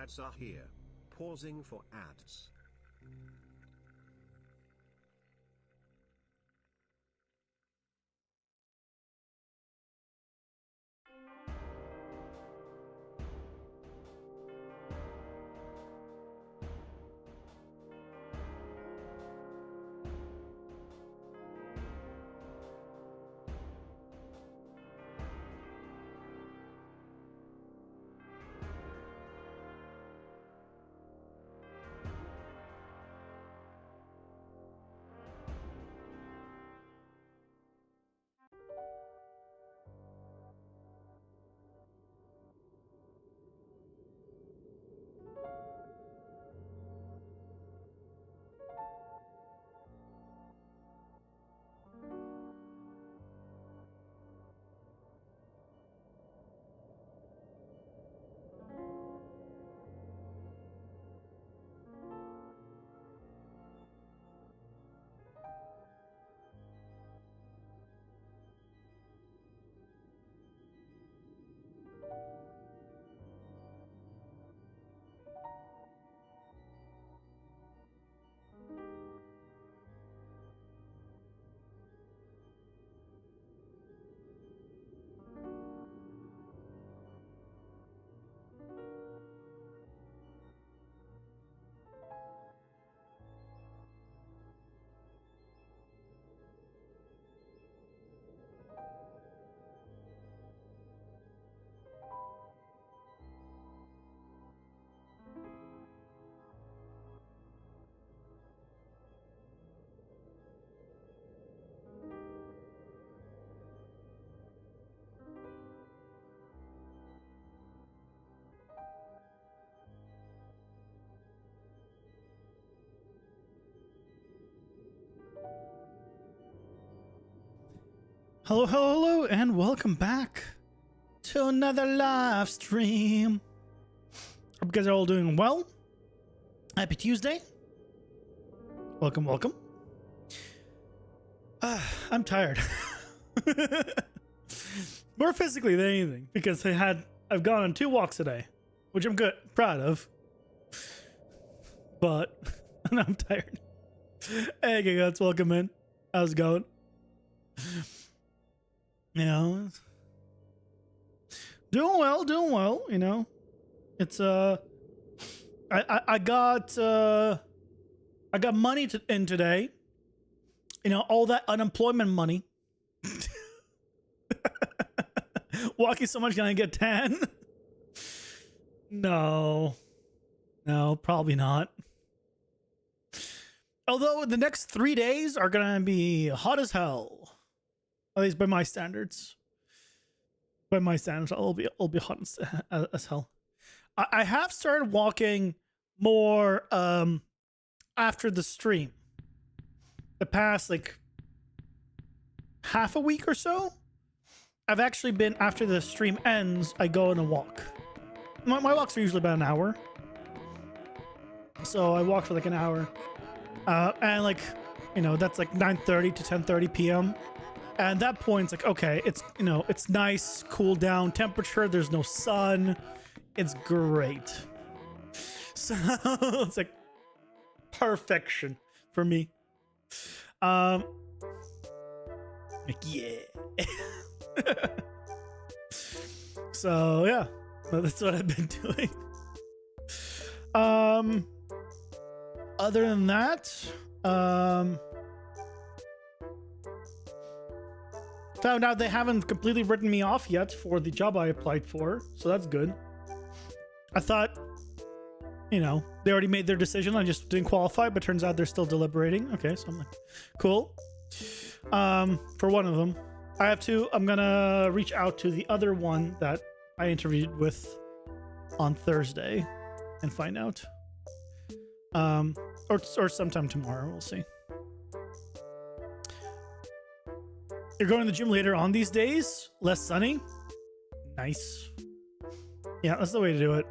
Ads are here. Pausing for ads. Hello, hello, hello, and welcome back to another live stream. Hope you guys are all doing well. Happy Tuesday. Welcome, welcome. I'm tired. More physically than anything, because I've gone on 2 walks today, which I'm proud of. But I'm tired. Hey, guys, welcome in. How's it going? You know, doing well, you know. It's I got money in today. You know, all that unemployment money. Walking so much, gonna get 10? No, probably not. Although the next 3 days are gonna be hot as hell. At least by my standards. By my standards, it'll be hot as hell. I have started walking more after the stream. The past like half a week or so, I've actually been, after the stream ends, I go on a walk. My walks are usually about an hour. So I walk for like an hour. And like, you know, that's like 9:30 to 10:30 p.m. And at that point, it's like, okay, it's, you know, it's nice, cool down temperature. There's no sun. It's great. So it's like perfection for me. Like, yeah. So yeah, that's what I've been doing. Other than that, found out they haven't completely written me off yet for the job I applied for, so that's good. I thought, you know, they already made their decision. I just didn't qualify, but turns out they're still deliberating. Okay, so I'm like, cool. For one of them, I'm gonna reach out to the other one that I interviewed with on Thursday and find out. Or sometime tomorrow, we'll see. You're going to the gym later on these days? Less sunny? Nice. Yeah, that's the way to do it.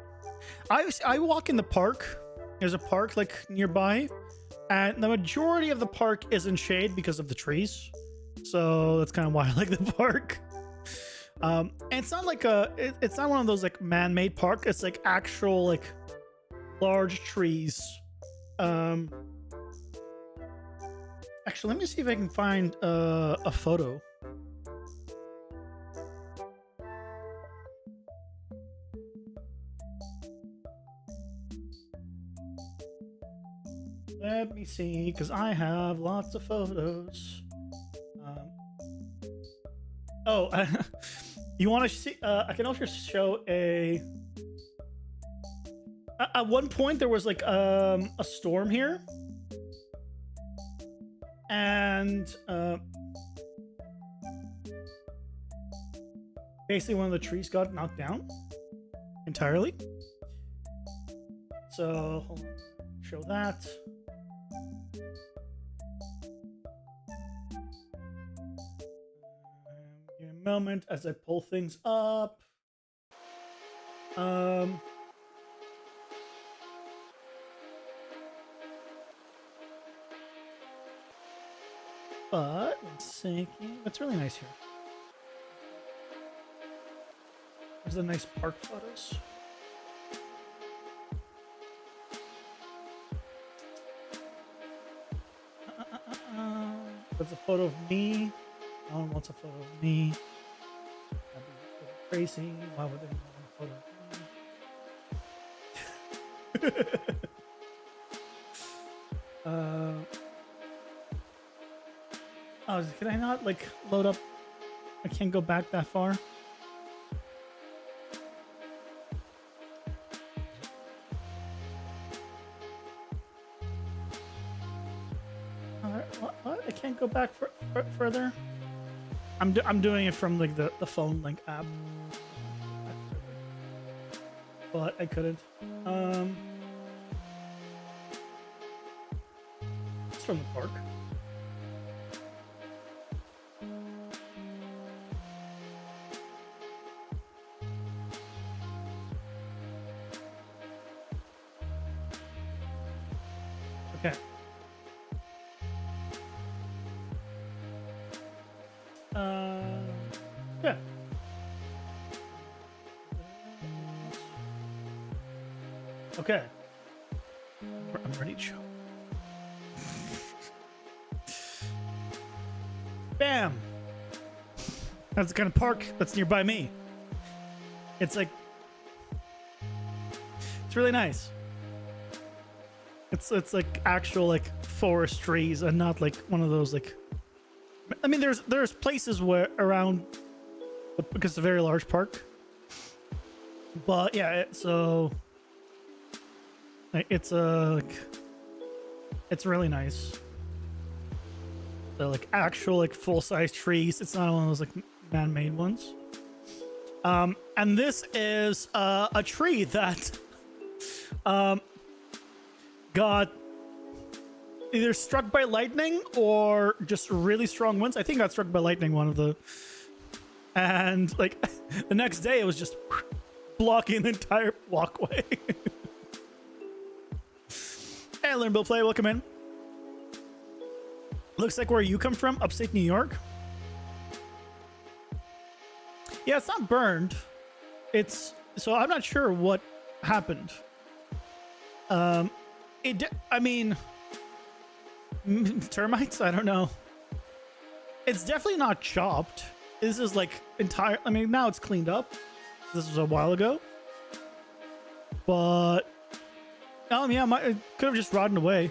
I walk in the park. There's a park like nearby, and the majority of the park is in shade because of the trees. So that's kind of why I like the park. And it's not like it's not one of those like man-made park. It's like actual like large trees. Actually, let me see if I can find a photo. Let me see, because I have lots of photos. Oh, you want to see? I can also show a. At one point, there was like a storm here, and basically one of the trees got knocked down entirely. So, hold on. Show that. Give me a moment as I pull things up. But let's see. It's really nice here. There's the nice park photos. That's a photo of me. No one wants a photo of me. That'd be crazy. Why would they want a photo of me? Oh, can I not like load up? I can't go back that far. What? I can't go back further. I'm doing it from like the phone link app, but I couldn't. It's from the park. Okay. Yeah. Okay. I'm ready to show. Bam! That's the kind of park that's nearby me. It's like... It's really nice. It's like actual like forest trees and not like one of those like... I mean, there's places where around... Because it's a very large park. But yeah, so... It's like... It's really nice. They're like actual like full-size trees. It's not one of those like man-made ones. And this is a tree that got either struck by lightning or just really strong winds. I think it got struck by lightning, one of the... And like the next day it was just blocking the entire walkway. Hey, Learn Bill Play, welcome in. Looks like where you come from, upstate New York. Yeah, it's not burned. It's so I'm not sure what happened. I mean, termites. I don't know. It's definitely not chopped. This is like entire. I mean, now it's cleaned up. This was a while ago, but yeah, it could have just rotted away.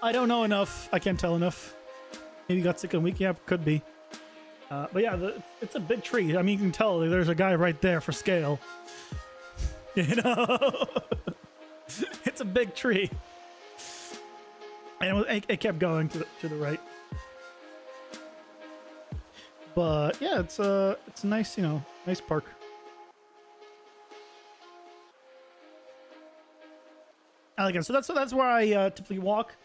I don't know enough. I can't tell enough. Maybe got sick and weak. Yeah, could be. But yeah, it's a big tree. I mean, you can tell there's a guy right there for scale. You know, it's a big tree, and it kept going to the right. But yeah, it's a nice, nice park. Again, so that's where I typically walk,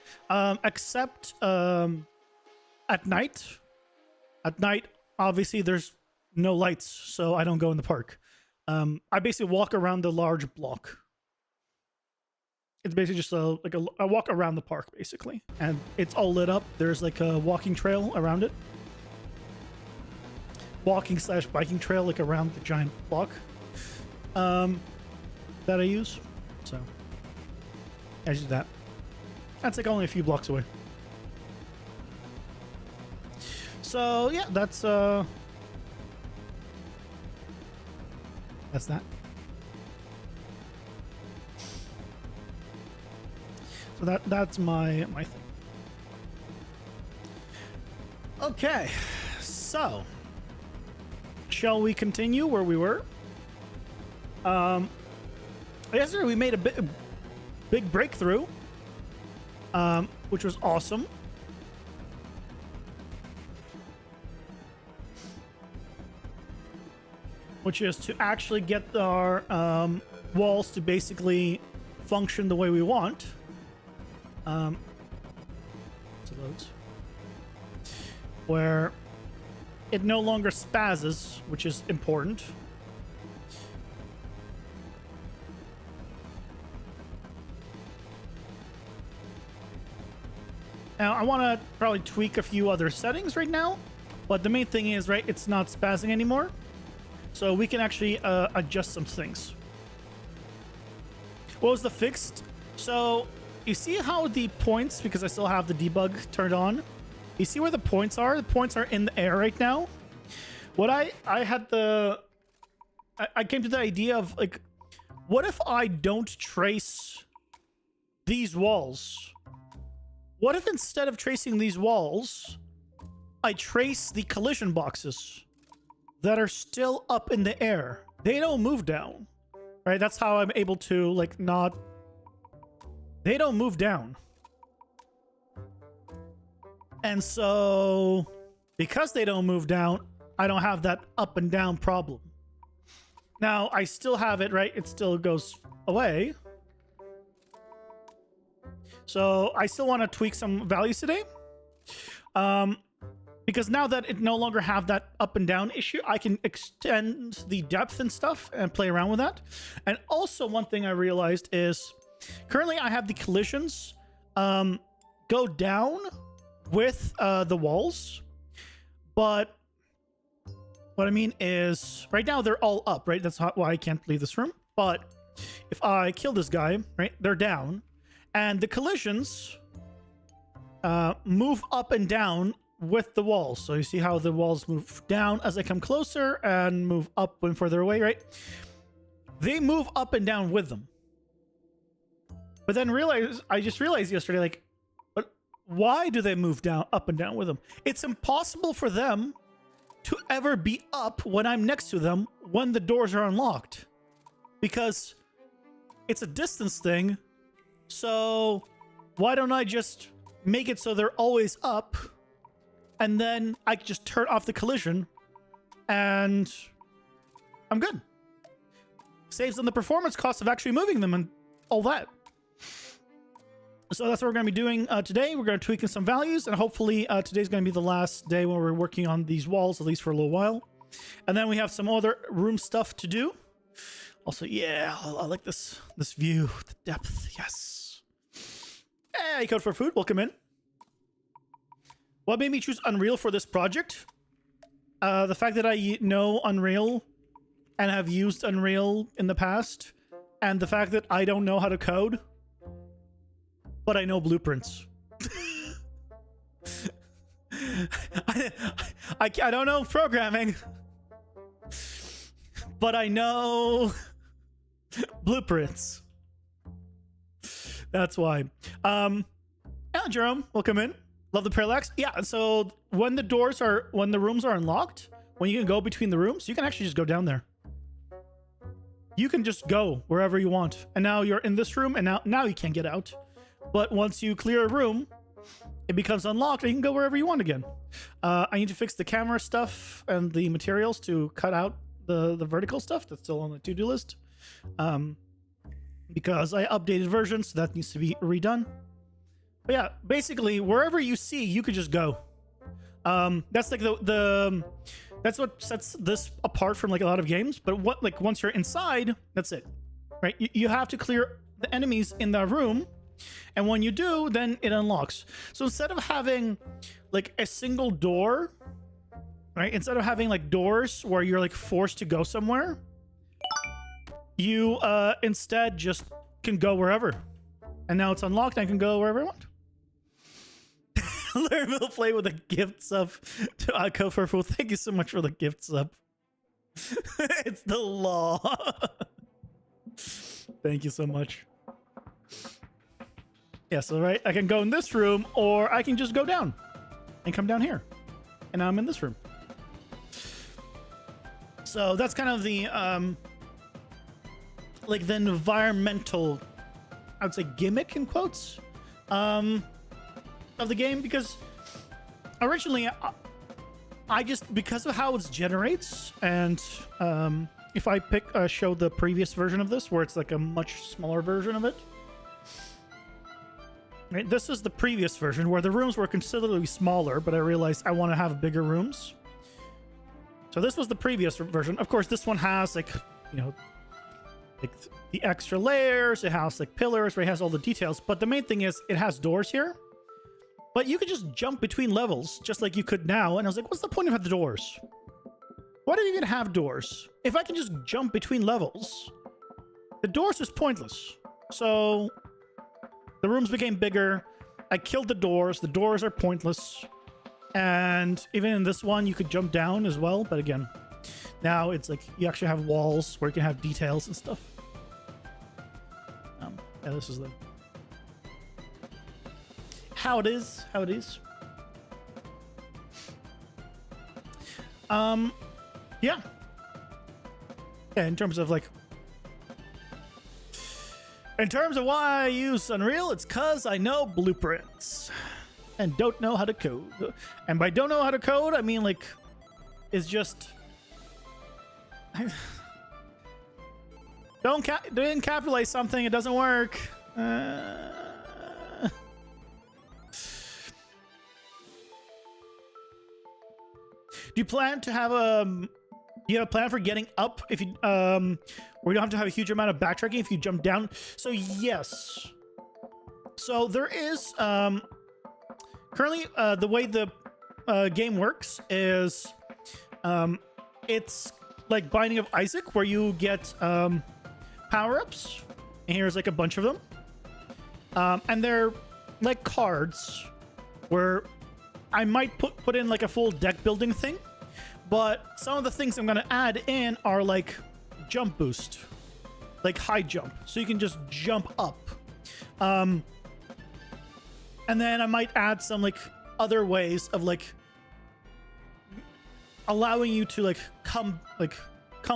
except at night. At night, obviously, there's no lights, so I don't go in the park. I basically walk around the large block. It's basically just I walk around the park, basically, and it's all lit up. There's like a walking trail around it. Walking/biking trail, like around the giant block that I use. So I just do that. That's like only a few blocks away. So yeah, that's that. So that's my thing. Okay, so shall we continue where we were? Yesterday we made a big breakthrough, which was awesome. Which is to actually get our walls to basically function the way we want. So loads. Where it no longer spazzes, which is important. Now, I want to probably tweak a few other settings right now, but the main thing is, right, it's not spazzing anymore. So we can actually adjust some things. What was the fixed? So you see how the points, because I still have the debug turned on, you see where the points are? The points are in the air right now. What I came to the idea of, like, what if I don't trace these walls? What if instead of tracing these walls, I trace the collision boxes that are still up in the air? They don't move down, right? That's how I'm able to, like, not... They don't move down. And so, because they don't move down, I don't have that up and down problem. Now, I still have it, right? It still goes away. So, I still want to tweak some values today. Because now that it no longer have that up and down issue, I can extend the depth and stuff and play around with that. And also, one thing I realized is, currently I have the collisions go down with the walls, but what I mean is right now they're all up, right? That's why I can't leave this room. But if I kill this guy, right, they're down, and the collisions move up and down with the walls. So you see how the walls move down as I come closer and move up when further away, right? They move up and down with them. But then I just realized yesterday, like, why do they move down, up and down with them? It's impossible for them to ever be up when I'm next to them when the doors are unlocked. Because it's a distance thing. So why don't I just make it so they're always up, and then I can just turn off the collision and I'm good. Saves on the performance cost of actually moving them and all that. So that's what we're going to be doing today. We're going to tweak in some values, and hopefully today's going to be the last day when we're working on these walls, at least for a little while. And then we have some other room stuff to do. Also, yeah, I like this view, the depth, yes. Hey, Code for Food, welcome in. What made me choose Unreal for this project? The fact that I know Unreal and have used Unreal in the past, and the fact that I don't know how to code, but I know blueprints. I don't know programming, but I know blueprints. That's why. Yeah, Jerome, welcome in. Love the parallax. Yeah, so when the rooms are unlocked, when you can go between the rooms, you can actually just go down there. You can just go wherever you want. And now you're in this room, and now you can't get out. But once you clear a room, it becomes unlocked, and you can go wherever you want again. I need to fix the camera stuff and the materials to cut out the vertical stuff that's still on the to-do list. Because I updated versions, so that needs to be redone. But yeah, basically, wherever you see, you could just go. That's like that's what sets this apart from like a lot of games. But once you're inside, that's it, right? You have to clear the enemies in that room. And when you do, then it unlocks. So instead of having like a single door, right? Instead of having like doors where you're like forced to go somewhere, you instead just can go wherever. And now it's unlocked. I can go wherever I want. Larry will play with a gift sub to Octopath Traveler. Thank you so much for the gift sub. It's the law. Thank you so much. Yeah, so right, I can go in this room, or I can just go down and come down here. And now I'm in this room. So that's kind of the like the environmental, I would say, gimmick in quotes of the game, because originally I just, because of how it generates, and if I show the previous version of this where it's like a much smaller version of it, right? This is the previous version where the rooms were considerably smaller, but I realized I want to have bigger rooms. So this was the previous version. Of course, this one has like, you know, like the extra layers. It has like pillars where it has all the details. But the main thing is it has doors here. But you could just jump between levels just like you could now. And I was like, what's the point of the doors? Why do you even have doors? If I can just jump between levels, the doors is pointless. So the rooms became bigger. I killed the doors. The doors are pointless. And even in this one, you could jump down as well. But again, now it's like you actually have walls where you can have details and stuff. Yeah, this is the how it is. Yeah. Yeah, in terms of like, in terms of why I use Unreal, it's cause I know blueprints and don't know how to code. And by don't know how to code, I mean like, it's just don't encapsulate something, it doesn't work. Do you plan to have you have a plan for getting up if you where you don't have to have a huge amount of backtracking if you jump down? So yes. So there is currently the way the game works is it's like Binding of Isaac, where you get power-ups, and here's like a bunch of them, and they're like cards where I might put in like a full deck building thing, but some of the things I'm gonna add in are like jump boost, like high jump, so you can just jump up, and then I might add some like other ways of like allowing you to like come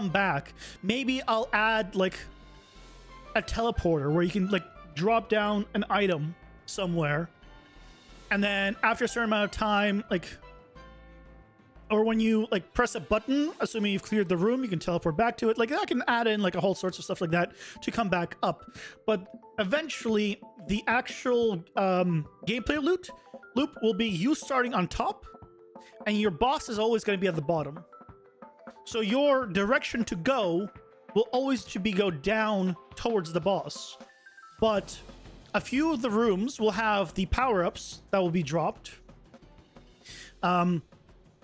back. Maybe I'll add like a teleporter where you can like drop down an item somewhere, and then after a certain amount of time, like, or when you like press a button, assuming you've cleared the room, you can teleport back to it. Like I can add in like a whole sorts of stuff like that to come back up. But eventually the actual gameplay loop will be you starting on top, and your boss is always going to be at the bottom. So your direction to go will always be go down towards the boss. But a few of the rooms will have the power-ups that will be dropped.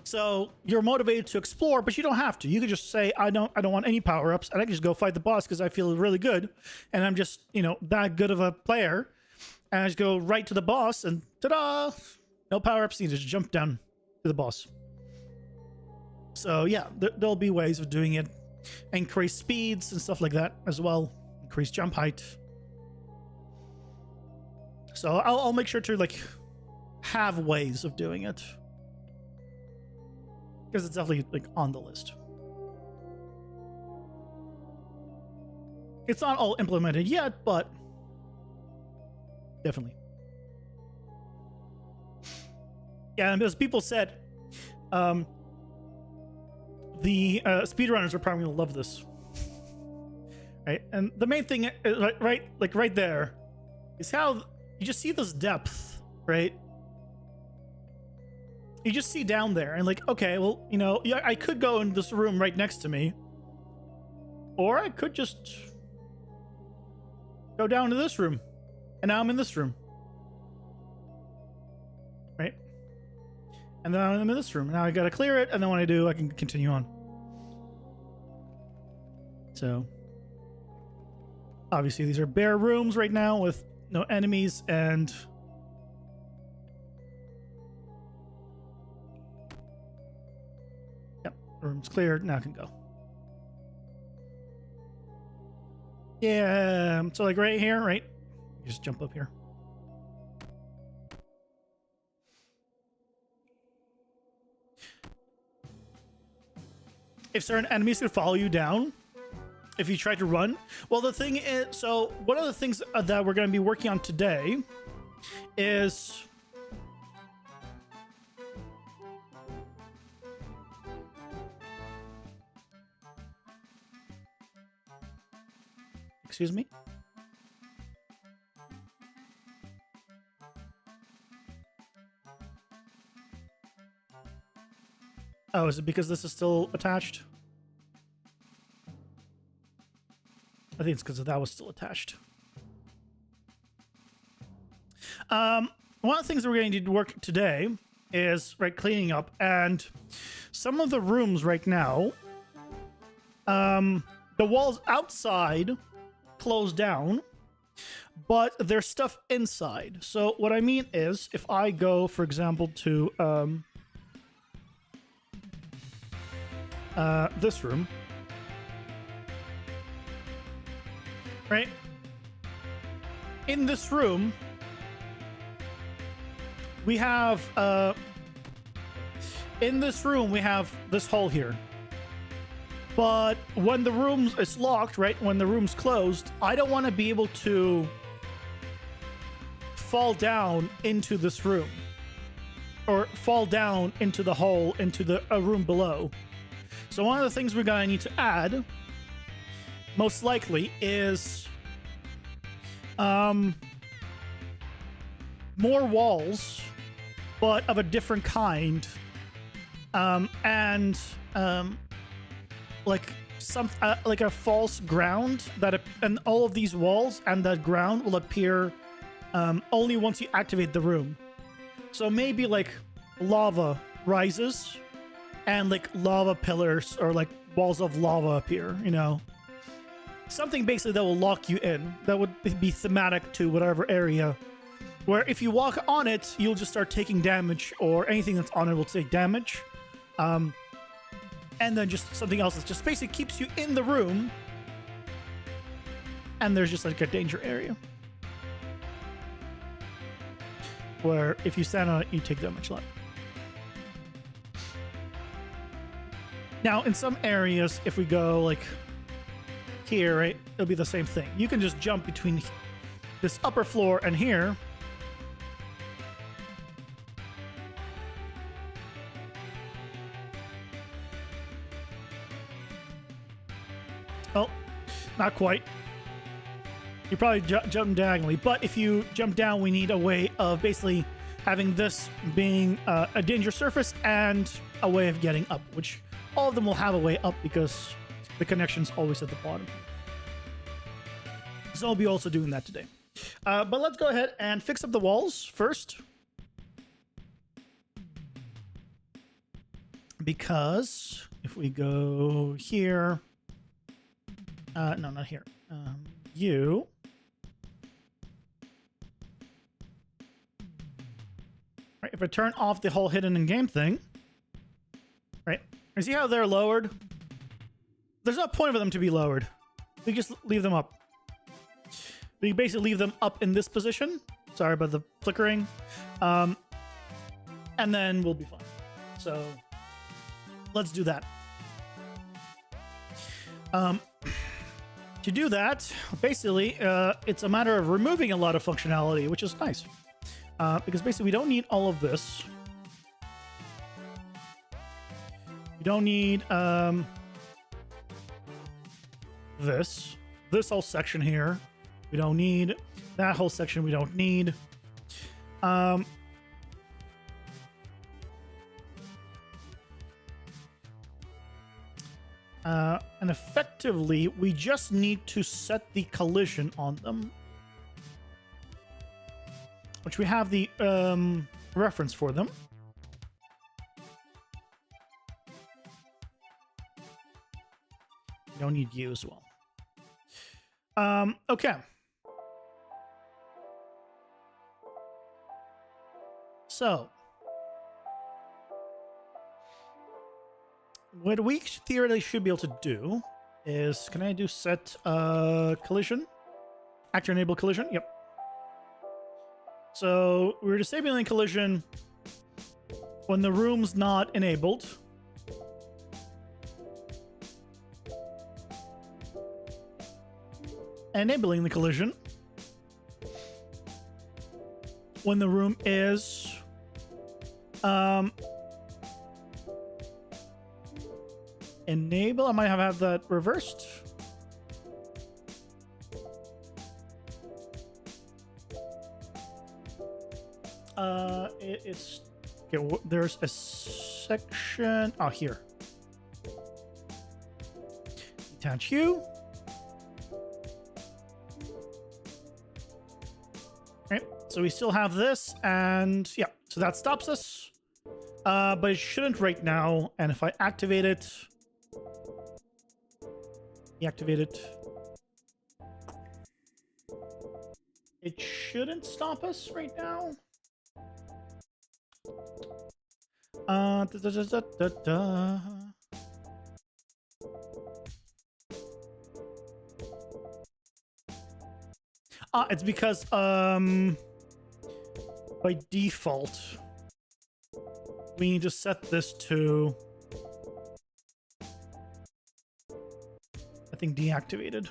So you're motivated to explore, but you don't have to. You can just say, I don't want any power-ups, and I can just go fight the boss because I feel really good, and I'm just, you know, that good of a player. And I just go right to the boss, and ta-da! No power-ups, you just jump down to the boss. So yeah, there'll be ways of doing it. Increase speeds and stuff like that as well. Increase jump height. So I'll make sure to like have ways of doing it, because it's definitely like on the list. It's not all implemented yet, but definitely. Yeah, and as people said, the speedrunners are probably gonna love this, right? And the main thing, right there, is how you just see this depth, right? You just see down there, and like, okay, well, you know, yeah, I could go in this room right next to me, or I could just go down to this room, and now I'm in this room, right? And then I'm in this room. Now I gotta clear it, and then when I do, I can continue on. So, obviously, these are bare rooms right now with no enemies, and yep, room's cleared. Now I can go. Yeah, so like right here, right? Just jump up here. If certain enemies could follow you down, if you try to run, well, the thing is, so one of the things that we're going to be working on today is excuse me. Oh, is it because this is still attached? I think it's because that was still attached. One of the things that we're going to do work today is cleaning up, and some of the rooms right now, the walls outside closed down, but there's stuff inside. So what I mean is, if I go, for example, to this room, right? In this room, we have this hole here. But when the room is locked, right? When the room's closed, I don't want to be able to fall down into this room or fall down into the hole into the room below. So one of the things we're going to need to add, most likely, is more walls, but of a different kind, and like a false ground that and all of these walls and that ground will appear only once you activate the room. So maybe like lava rises and like lava pillars or like walls of lava appear, you know, something basically that will lock you in, that would be thematic to whatever area, where if you walk on it, you'll just start taking damage, or anything that's on it will take damage. And then just something else that just basically keeps you in the room, and there's just like a danger area where if you stand on it, you take damage left. Now, in some areas, if we go like here, right, it'll be the same thing. You can just jump between this upper floor and here. Oh, not quite. You probably jump diagonally, but if you jump down, we need a way of basically having this being a danger surface and a way of getting up, which all of them will have a way up because the connection's always at the bottom. So I'll be also doing that today. But let's go ahead and fix up the walls first, because if we go here, no, not here. You. Right, if I turn off the whole hidden in game thing, right? You see how they're lowered? There's no point for them to be lowered. We just leave them up. We basically leave them up in this position. Sorry about the flickering. And then we'll be fine. So let's do that. To do that, basically, it's a matter of removing a lot of functionality, which is nice. Because basically we don't need all of this. We don't need this whole section here. We don't need that whole section. We don't need and effectively, we just need to set the collision on them, which we have the reference for them. We don't need you as well. Okay. So, what we theoretically should be able to do is, can I do set collision? Actor enable collision? Yep. So we're disabling collision when the room's not enabled. Enabling the collision when the room is enable. I might have that reversed. It's okay. There's a section. Oh, here. Detach you. Okay, so we still have this, and yeah, so that stops us. But it shouldn't right now. And if I activate it, deactivate it, it shouldn't stop us right now. It's because by default we need to set this to, I think, deactivated.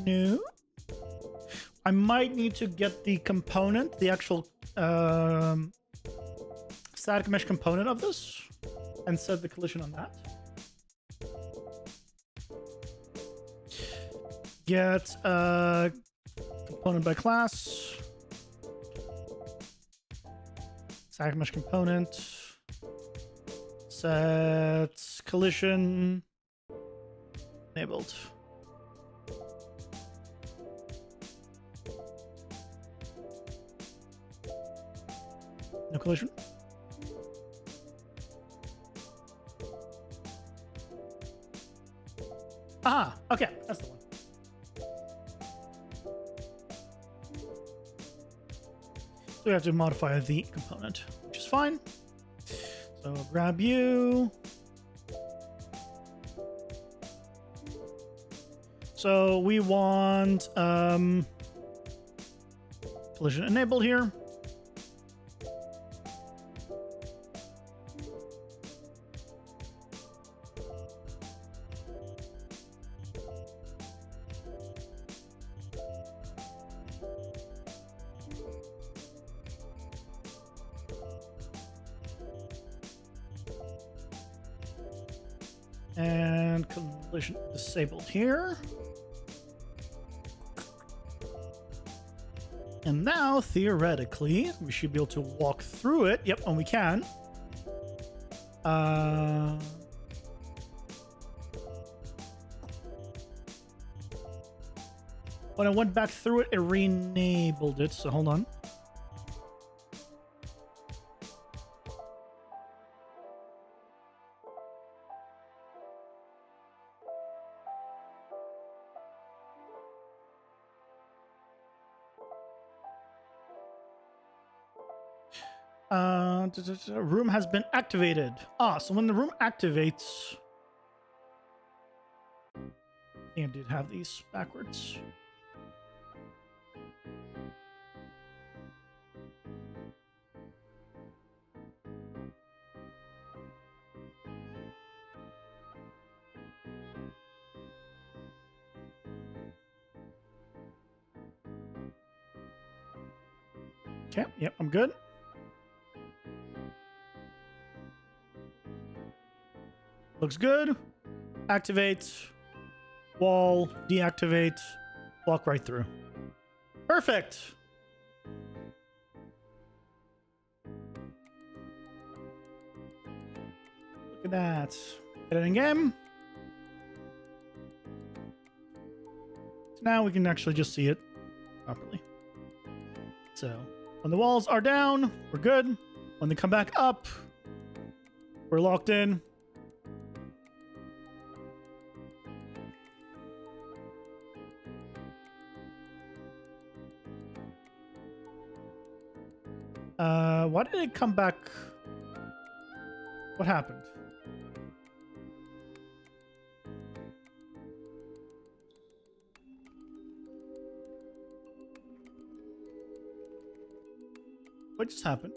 No. I might need to get the component, the actual static mesh component of this, and set the collision on that. Get component by class, static mesh component, set collision enabled. No collision. Aha, okay, that's the one. So we have to modify the component, which is fine. So grab you. So we want collision enabled here. And collision disabled here. And now, theoretically, we should be able to walk through it. Yep, and we can. When I went back through it, it re-enabled it, so hold on. Room has been activated. So when the room activates, I think I did have these backwards. Okay, yep, I'm good. Looks good. Activate. Wall. Deactivate. Walk right through. Perfect. Look at that. Hit it again. So now we can actually just see it properly. So when the walls are down, we're good. When they come back up, We're locked in. Why did it come back? What happened? What just happened?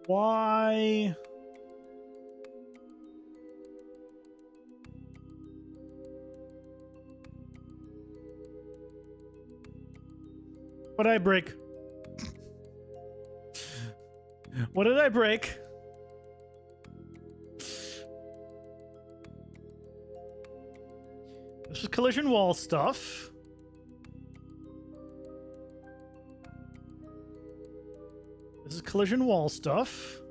Why? What did I break? What did I break? This is collision wall stuff. This is collision wall stuff.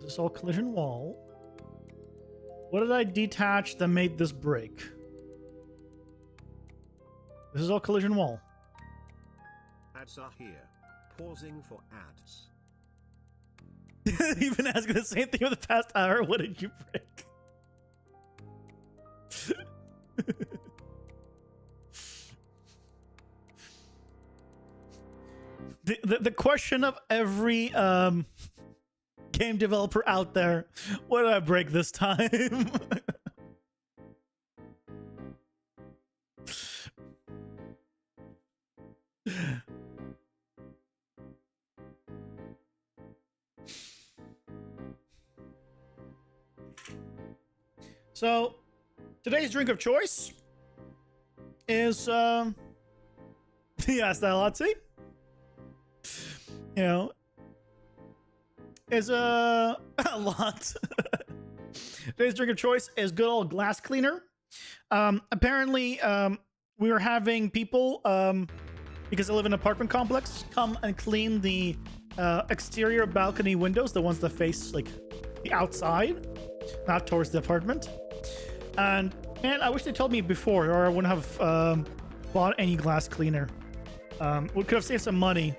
This is all collision wall. What did I detach that made this break? This is all collision wall. Ads are here. Pausing for ads. You've been asking the same thing for the past hour. What did you break? the question of every game developer out there: what did I break this time? So, today's drink of choice is, yes, that lot, see? You know, is a lot. Today's drink of choice is good old glass cleaner. Apparently, we were having people, because I live in an apartment complex, come and clean the exterior balcony windows, the ones that face like the outside, not towards the apartment. And man, I wish they told me before, or I wouldn't have bought any glass cleaner. We could have saved some money.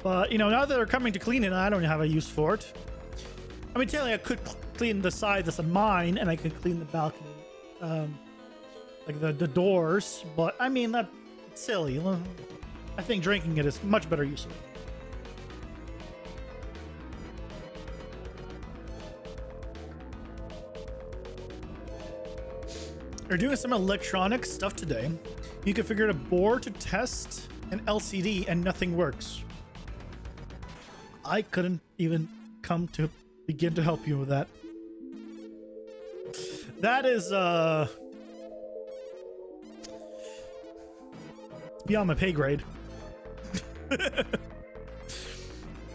But you know, now that they're coming to clean it, I don't have a use for it. I mean, technically, I could clean the side that's mine, and I could clean the balcony, like the doors. But I mean, that's silly. I think drinking it is much better use of it. They're doing some electronic stuff today. You configured a board to test an LCD and nothing works. I couldn't even come to begin to help you with that. That is beyond my pay grade.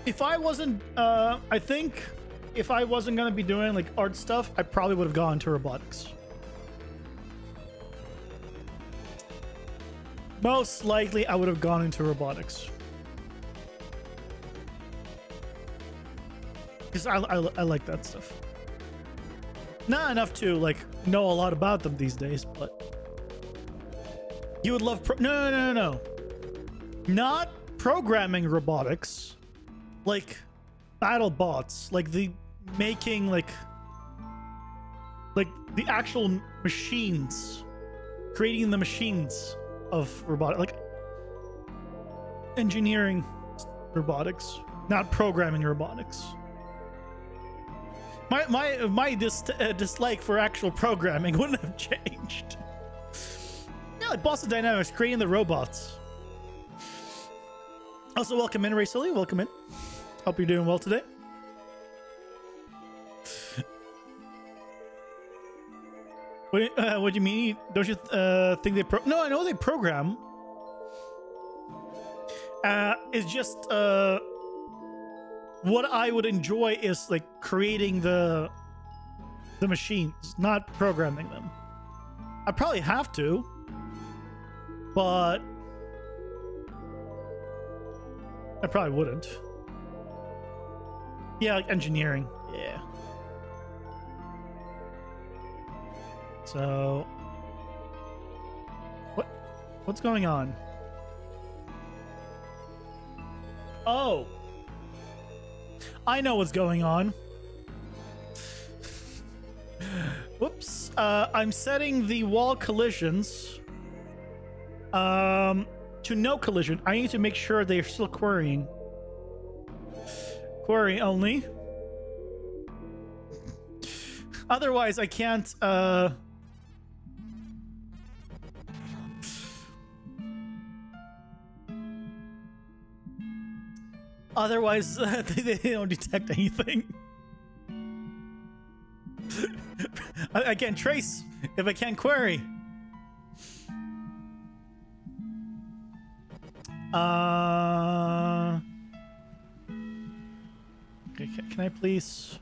If I wasn't I think if I wasn't gonna be doing like art stuff, I probably would have gone to robotics. Most likely, I would have gone into robotics. Because I like that stuff. Not enough to, like, know a lot about them these days, but... You would love... No. Not programming robotics. Like, battle bots. Like, the making, like... Like, the actual machines. Creating the machines of robotic, like engineering robotics, not programming robotics. My dislike for actual programming wouldn't have changed. Yeah, like Boston Dynamics creating the robots. Also, welcome in, Racely. Welcome in. Hope you're doing well today. What do you mean? Don't you think they No, I know they program. It's just what I would enjoy is like creating the machines, not programming them. I probably have to, but I probably wouldn't. Yeah, like engineering. Yeah. So what's going on? Oh, I know what's going on. Whoops. I'm setting the wall collisions to no collision. I need to make sure they're still querying. Query only. Otherwise, I can't. Otherwise, they don't detect anything. I can't trace if I can't query. Okay, can I please?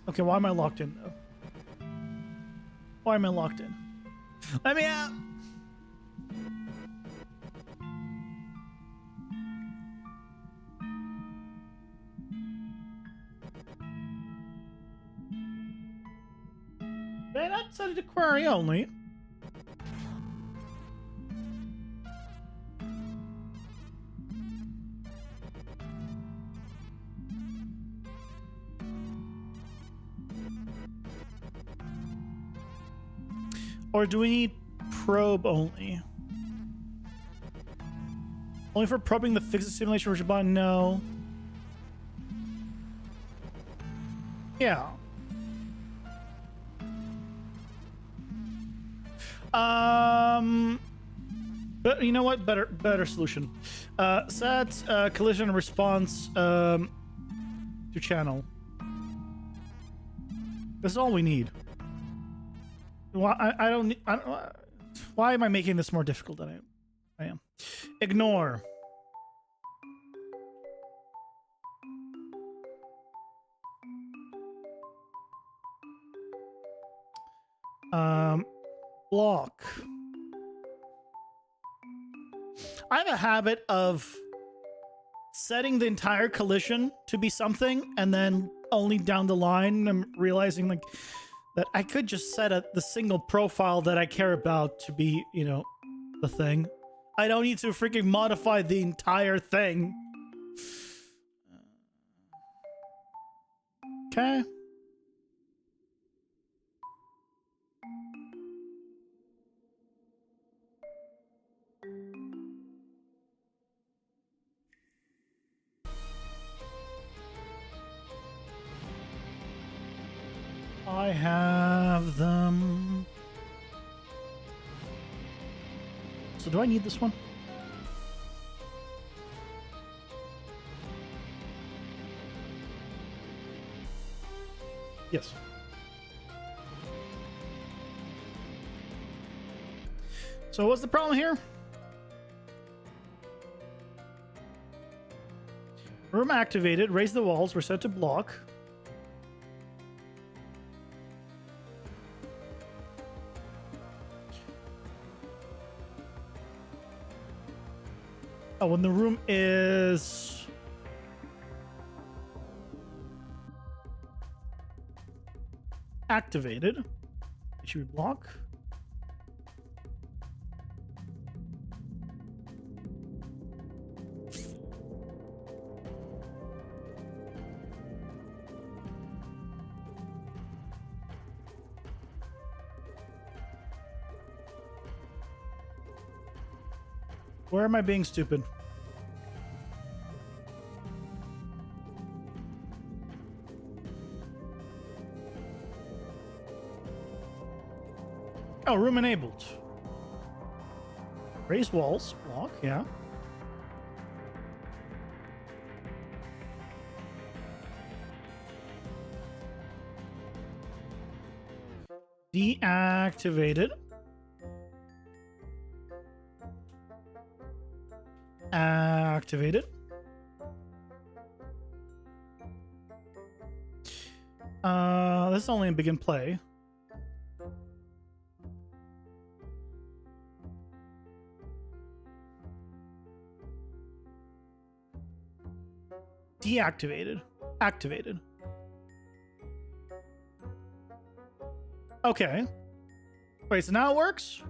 Okay, why am I locked in though? Why am I locked in? Let me out! Man, I decided to query only. Or do we need probe only? Only for probing the physics simulation version button? No. Yeah. But you know what? Better solution. Set collision response to channel. This is all we need. Why I don't. Why am I making this more difficult than I am? Ignore. Block. I have a habit of setting the entire collision to be something, and then only down the line I'm realizing like that I could just set the single profile that I care about to be, you know, the thing. I don't need to freaking modify the entire thing. Okay. I have them. So do I need this one? Yes. So what's the problem here? Room activated. Raise the walls. We're set to block. Oh, when the room is... activated. It should be block. Where am I being stupid? Oh, room enabled. Raise walls. Block, yeah. Deactivated. Activated. This is only in begin play. Deactivated. Activated. Okay. Wait, so now it works?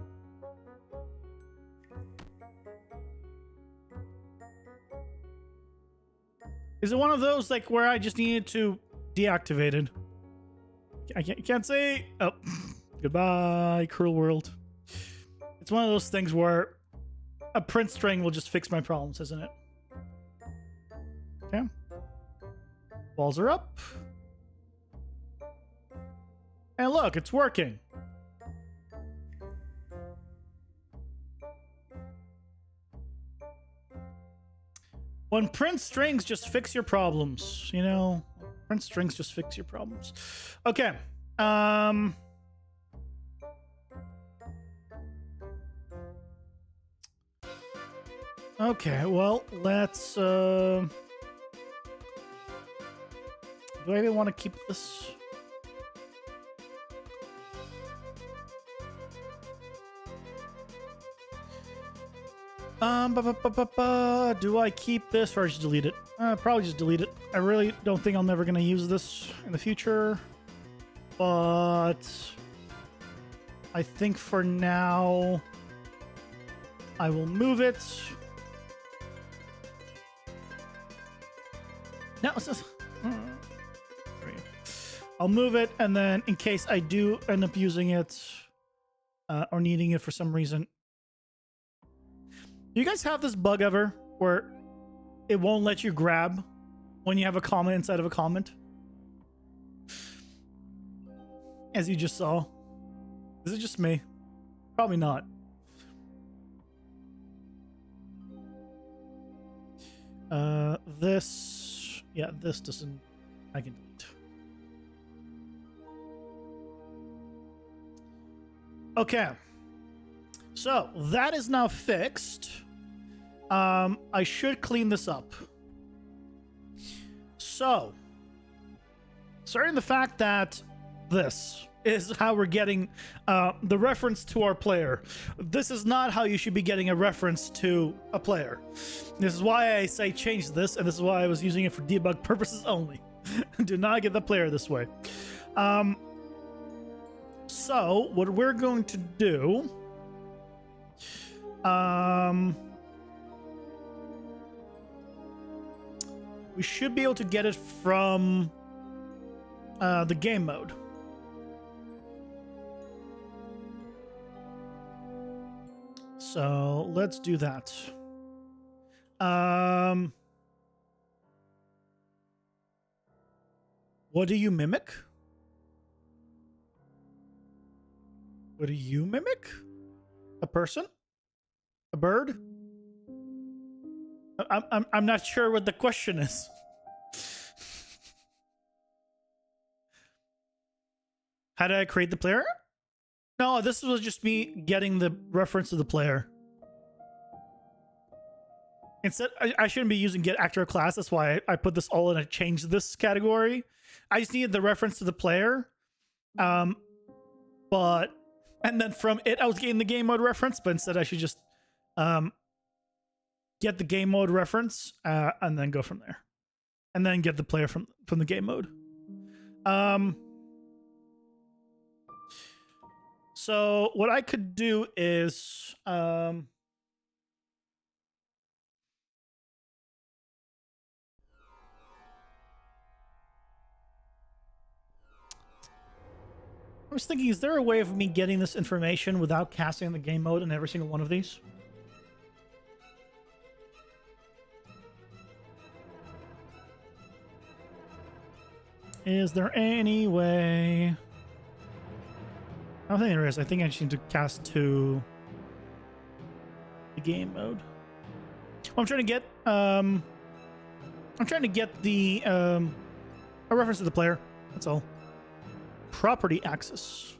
Is it one of those like where I just needed to deactivate it? I can't say. Oh, goodbye, cruel world. It's one of those things where a print string will just fix my problems, isn't it? Okay. Walls are up. And look, it's working. When print strings just fix your problems, you know? Print strings just fix your problems. Okay. Okay, well, let's do I even want to keep this? Do I keep this or just delete it? Probably just delete it. I really don't think I'm never gonna use this in the future, but I think for now I will move it. No, I'll move it, and then in case I do end up using it or needing it for some reason. Do you guys have this bug ever where it won't let you grab when you have a comment inside of a comment? As you just saw. Is it just me? Probably not. This... Yeah, this doesn't... I can delete. Okay. So, that is now fixed. I should clean this up. So, starting the fact that this is how we're getting the reference to our player. This is not how you should be getting a reference to a player. This is why I say change this, and this is why I was using it for debug purposes only. Do not get the player this way. So, what we're going to do... we should be able to get it from the game mode. So let's do that. What do you mimic? What do you mimic? A person? A bird? I'm not sure what the question is. How did I create the player? No, this was just me getting the reference to the player. Instead, I shouldn't be using get actor class. That's why I put this all in a change this category. I just needed the reference to the player. And then from it, I was getting the game mode reference, but instead I should just get the game mode reference and then go from there. And then get the player from the game mode. So what I could do is I was thinking, is there a way of me getting this information without casting the game mode in every single one of these? Is there any way? I don't think there is. I think I just need to cast to the game mode. Well, I'm trying to get the a reference to the player. That's all. Property access.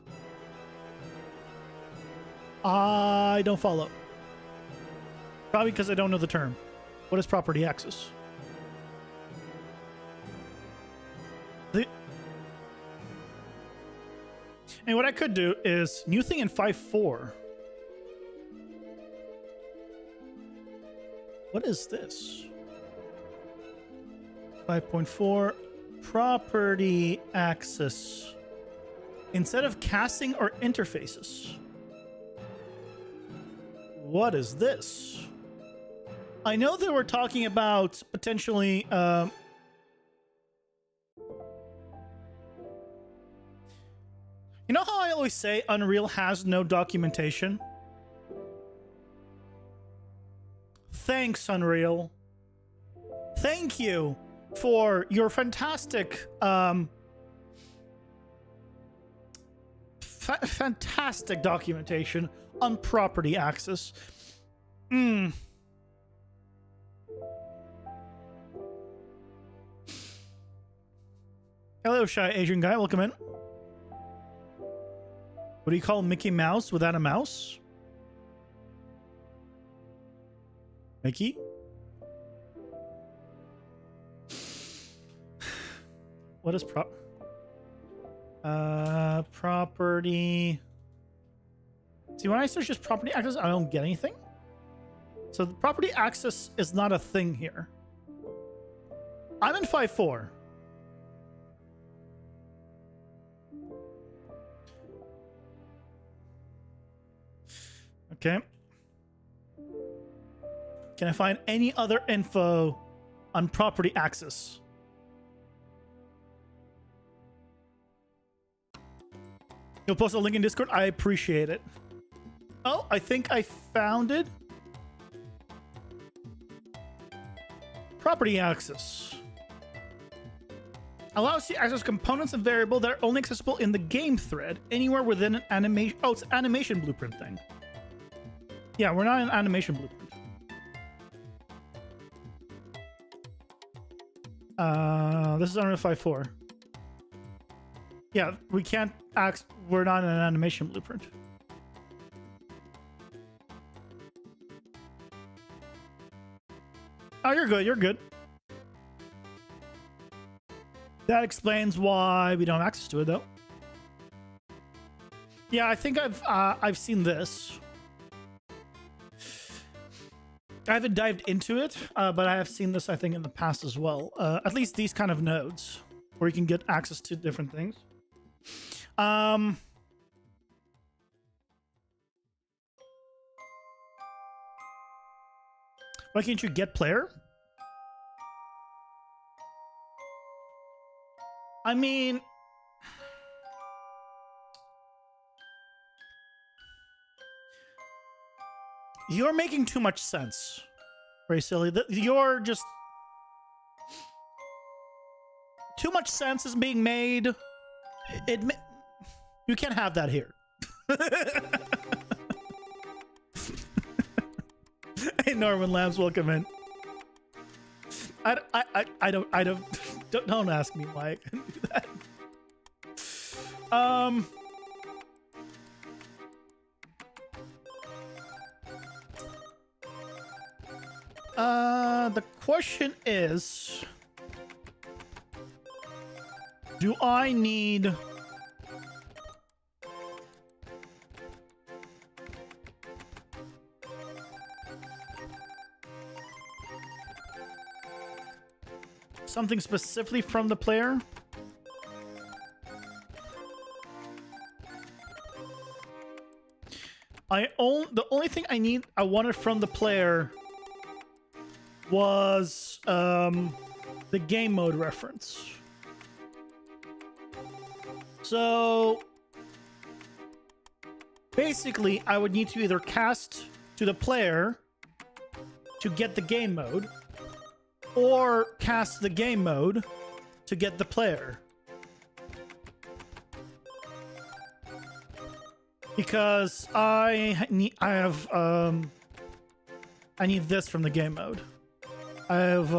I don't follow. Probably because I don't know the term. What is property access? And what I could do is new thing in 5.4. What is this? 5.4 property access. instead of casting or interfaces. What is this? I know that we're talking about potentially you know how I always say Unreal has no documentation? Thanks, Unreal. Thank you for your fantastic fantastic documentation on property access. Hello, shy Asian guy. Welcome in. What do you call Mickey Mouse without a mouse? Mickey? What is property? See, when I search just property access, I don't get anything. So the property access is not a thing here. I'm in 5.4. Okay. Can I find any other info on property access? You'll post a link in Discord? I appreciate it. Oh, I think I found it. Property access. Allows you to access components and variables that are only accessible in the game thread, anywhere within an animation. Oh, it's an animation blueprint thing. Yeah, we're not in animation blueprint. This is under 5.4. Yeah, we can't act. We're not in an animation blueprint. Oh, you're good. You're good. That explains why we don't have access to it, though. Yeah, I think I've seen this. I haven't dived into it, but I have seen this, I think, in the past as well. At least these kind of nodes where you can get access to different things. Why can't you get player? I mean, you're making too much sense. Very silly. You're just... Too much sense is being made. You can't have that here. Hey, Norman Lambs, welcome in. Don't ask me why I can do that. The question is, do I need something specifically from the player? The only thing I wanted from the player was the game mode reference. So basically, I would need to either cast to the player to get the game mode, or cast the game mode to get the player. Because I need this from the game mode. I have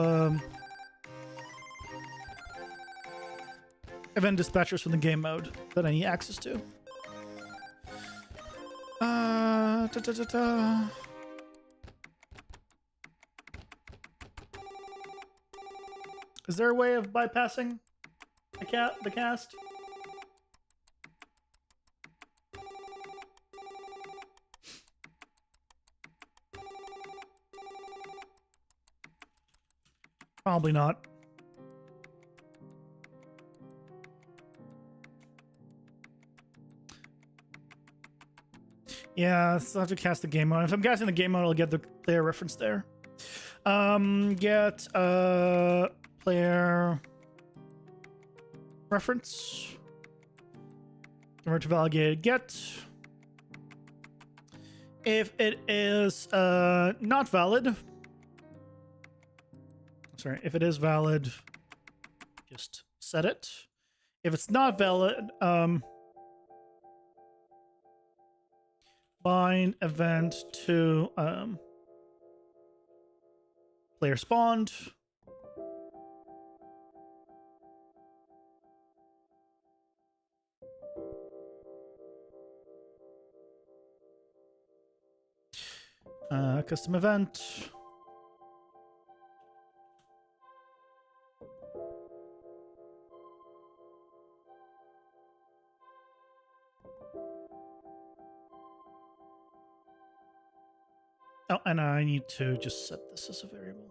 event dispatchers from the game mode that I need access to. Is there a way of bypassing the cast? Probably not. Yeah, so I have to cast the game mode. If I'm casting the game mode, I'll get the player reference there. Get player reference. Convert to validated get. If it is not valid, sorry, if it is valid, just set it. If it's not valid, bind event to player spawned. Custom event. Oh, and I need to just set this as a variable.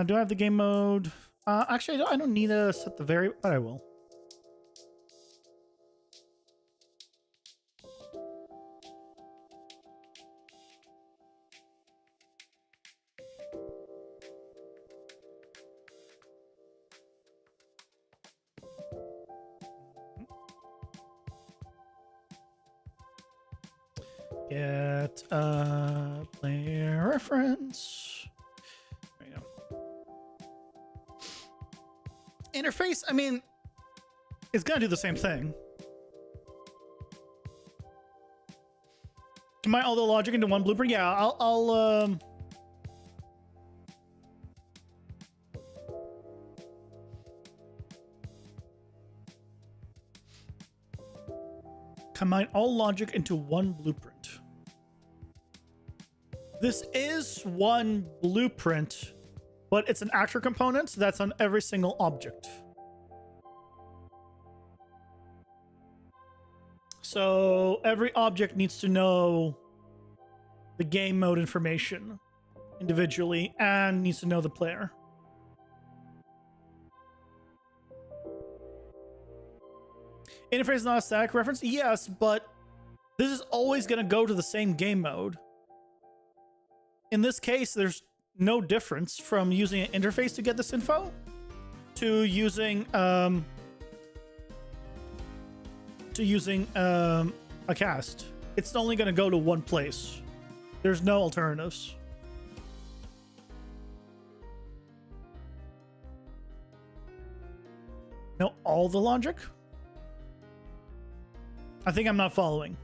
Do I have the game mode? Actually, I don't need to set the variable, but I will. Get player reference. There you go. Interface, I mean, it's gonna do the same thing. Combine all the logic into one blueprint. Yeah, I'll combine all logic into one blueprint. This is one blueprint, but it's an actor component that's on every single object. So every object needs to know the game mode information individually and needs to know the player. Interface is not a static reference? Yes, but this is always going to go to the same game mode. In this case, there's no difference from using an interface to get this info to using a cast. It's only going to go to one place. There's no alternatives. No, all the logic? I think I'm not following.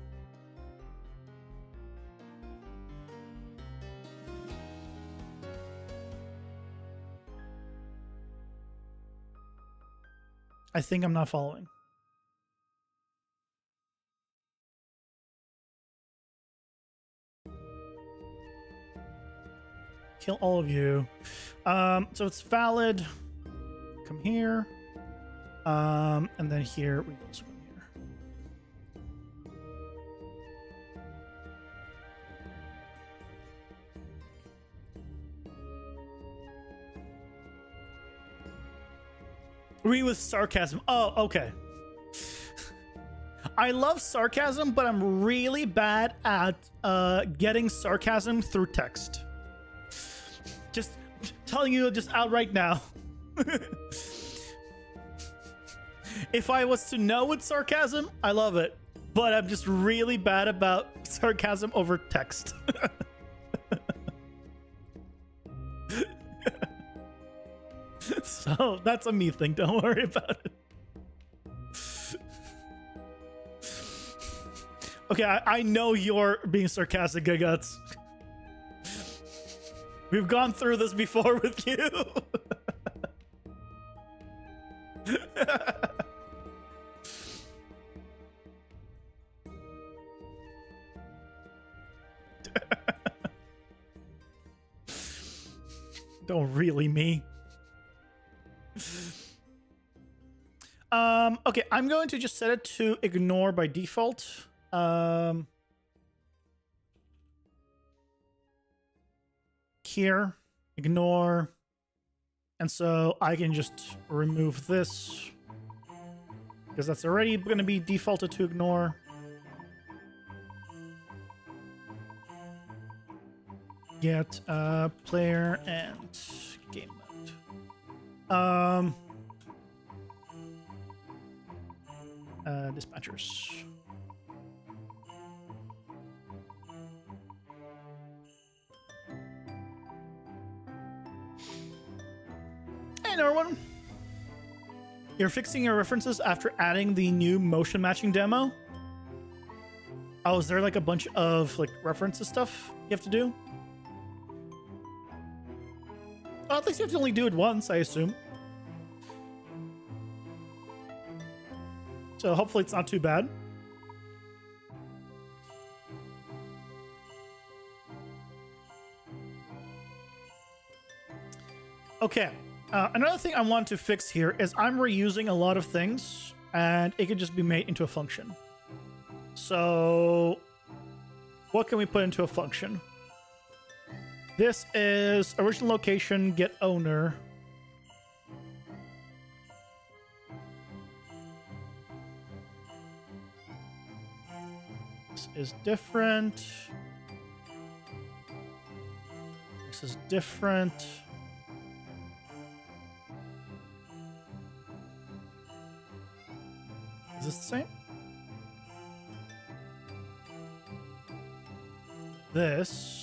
I think I'm not following. Kill all of you. So it's valid. Come here. And then here we also come here. Read with sarcasm. Oh, okay. I love sarcasm, but I'm really bad at getting sarcasm through text. Just telling you just outright now. If I was to know it's sarcasm, I love it. But I'm just really bad about sarcasm over text. So that's a me thing. Don't worry about it. Okay, I know you're being sarcastic, Guts. We've gone through this before with you. Don't really me. Okay, I'm going to just set it to ignore by default. Here, ignore. And so I can just remove this. because that's already going to be defaulted to ignore. Get player and game mode. Dispatchers. Hey, another one. You're fixing your references after adding the new motion matching demo. Oh, is there like a bunch of like references stuff you have to do? Well, at least you have to only do it once, I assume. So hopefully it's not too bad. Okay. Another thing I want to fix here is I'm reusing a lot of things and it could just be made into a function. So what can we put into a function? This is original location, get owner. This is different. This is different. Is this the same? This.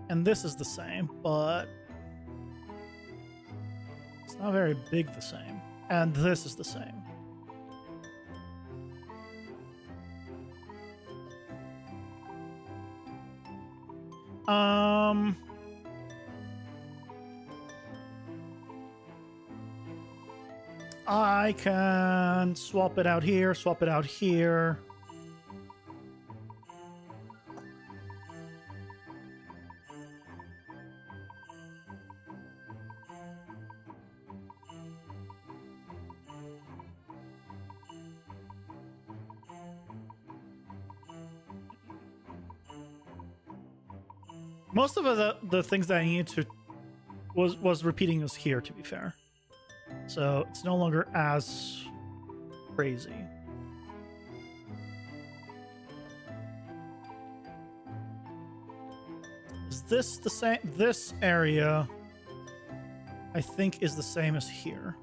And this is the same, but it's not very big the same. And this is the same. I can swap it out here, swap it out here. Most of the things that I needed to was repeating this here, to be fair. So it's no longer as crazy. Is this the same? This area, I think, is the same as here.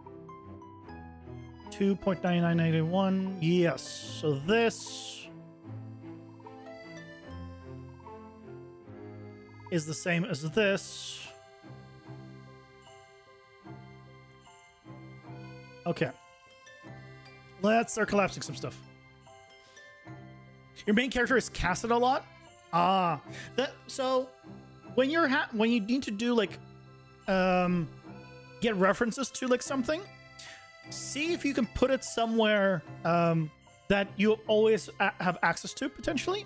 2.9981. Yes. So this is the same as this. Okay. Let's start collapsing some stuff. Your main character is casted a lot. So when when you need to do like get references to like something, see if you can put it somewhere that you always have access to potentially.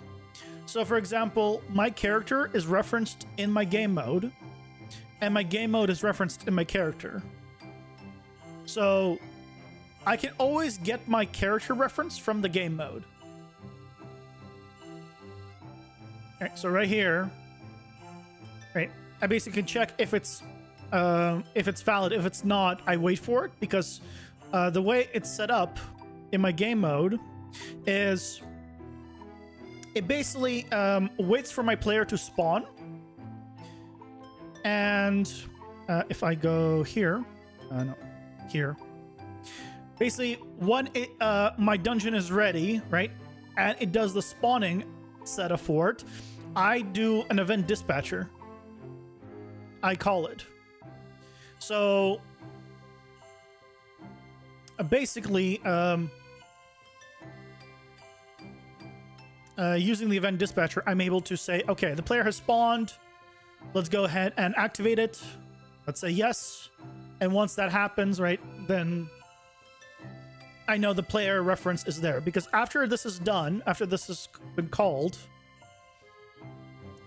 So for example, my character is referenced in my game mode, and my game mode is referenced in my character. So I can always get my character reference from the game mode. All right, so right here, right, I basically can check if it's valid. If it's not, I wait for it, because the way it's set up in my game mode is it basically waits for my player to spawn, and if I go here, no, here. Basically, when my dungeon is ready, right, and it does the spawning setup for it, I do an event dispatcher. I call it. So basically, using the event dispatcher, I'm able to say, okay, the player has spawned. Let's go ahead and activate it. Let's say yes. And once that happens, right, then I know the player reference is there, because after this is done, after this has been called,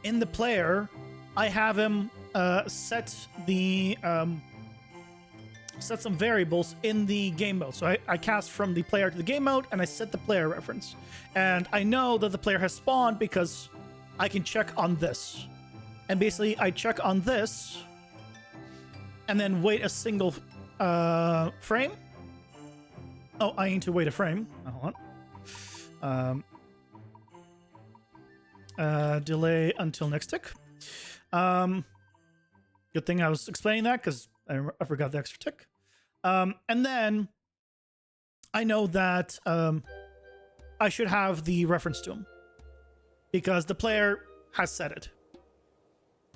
in the player, I have him set some variables in the game mode. So I cast from the player to the game mode, and I set the player reference. And I know that the player has spawned because I can check on this. And basically, I check on this, and then wait a single frame. Oh, I need to wait a frame. Hold on. Delay until next tick. Good thing I was explaining that because I forgot the extra tick. And then I know that I should have the reference to him because the player has set it.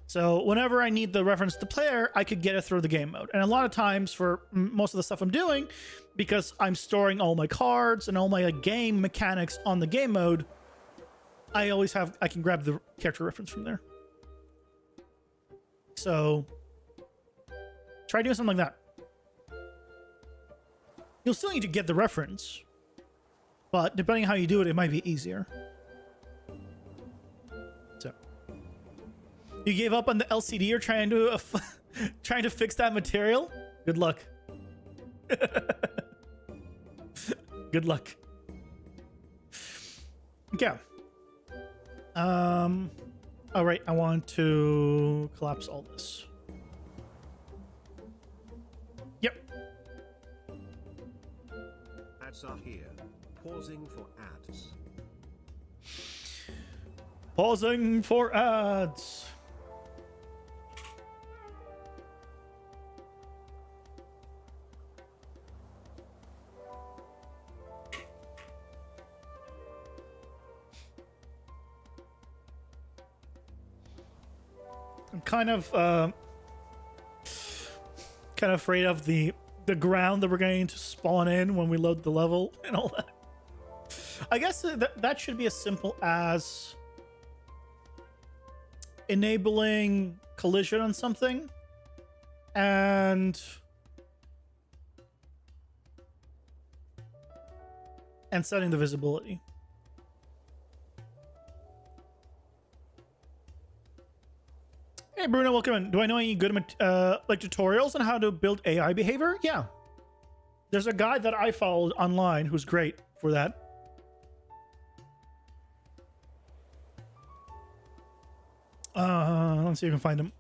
So whenever I need the reference to the player, I could get it through the game mode. And a lot of times for most of the stuff I'm doing, because I'm storing all my cards and all my game mechanics on the game mode, I can grab the character reference from there. So try doing something like that. You'll still need to get the reference, but depending on how you do it, it might be easier. So you gave up on the LCD or trying to fix that material? Good luck. Good luck. Yeah. All right, I want to collapse all this. Yep. Ads are here. Pausing for ads. Pausing for ads. I'm kind of afraid of the ground that we're going to spawn in when we load the level and all that. I guess that should be as simple as enabling collision on something and setting the visibility. Hey Bruno, welcome in. Do I know any good like tutorials on how to build AI behavior? Yeah. There's a guy that I followed online who's great for that. Let's see if I can find him.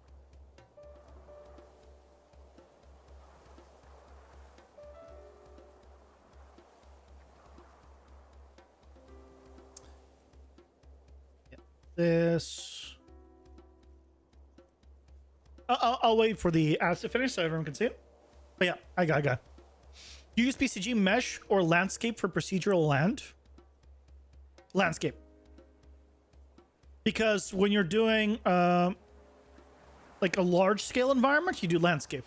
Yeah. This. I'll wait for the ads to finish so everyone can see it. But yeah, I got. You use PCG mesh or landscape for procedural land? Landscape. Because when you're doing like a large scale environment, you do landscape.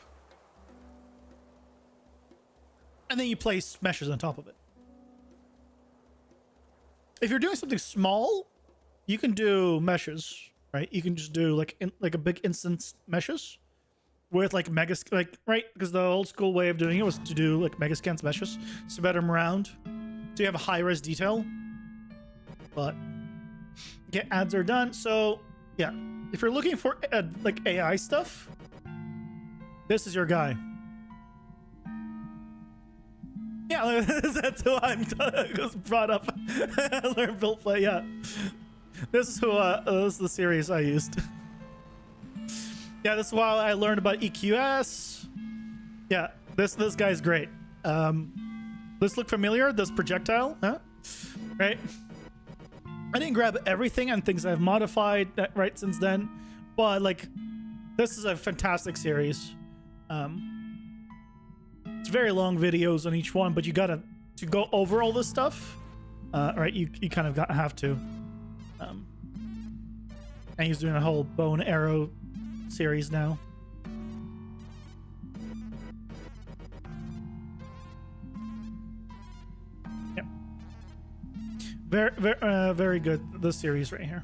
And then you place meshes on top of it. If you're doing something small, you can do meshes, right? You can just do like a big instance meshes with like right? Because the old school way of doing it was to do like megascans meshes, spread them around, so you have a high res detail. But okay, ads are done. So yeah, if you're looking for like AI stuff, this is your guy. Yeah, that's who I'm brought up. Learn, build, play. Yeah, this is who. This is the series I used. Yeah, this is why I learned about EQS. Yeah, this guy's great. This look familiar? This projectile, huh? Right. I didn't grab everything and things I've modified right since then, but like, this is a fantastic series. It's very long videos on each one, but you gotta to go over all this stuff. Right, you kind of have to. And he's doing a whole bow and arrow series now. Yep. Very good. This series right here.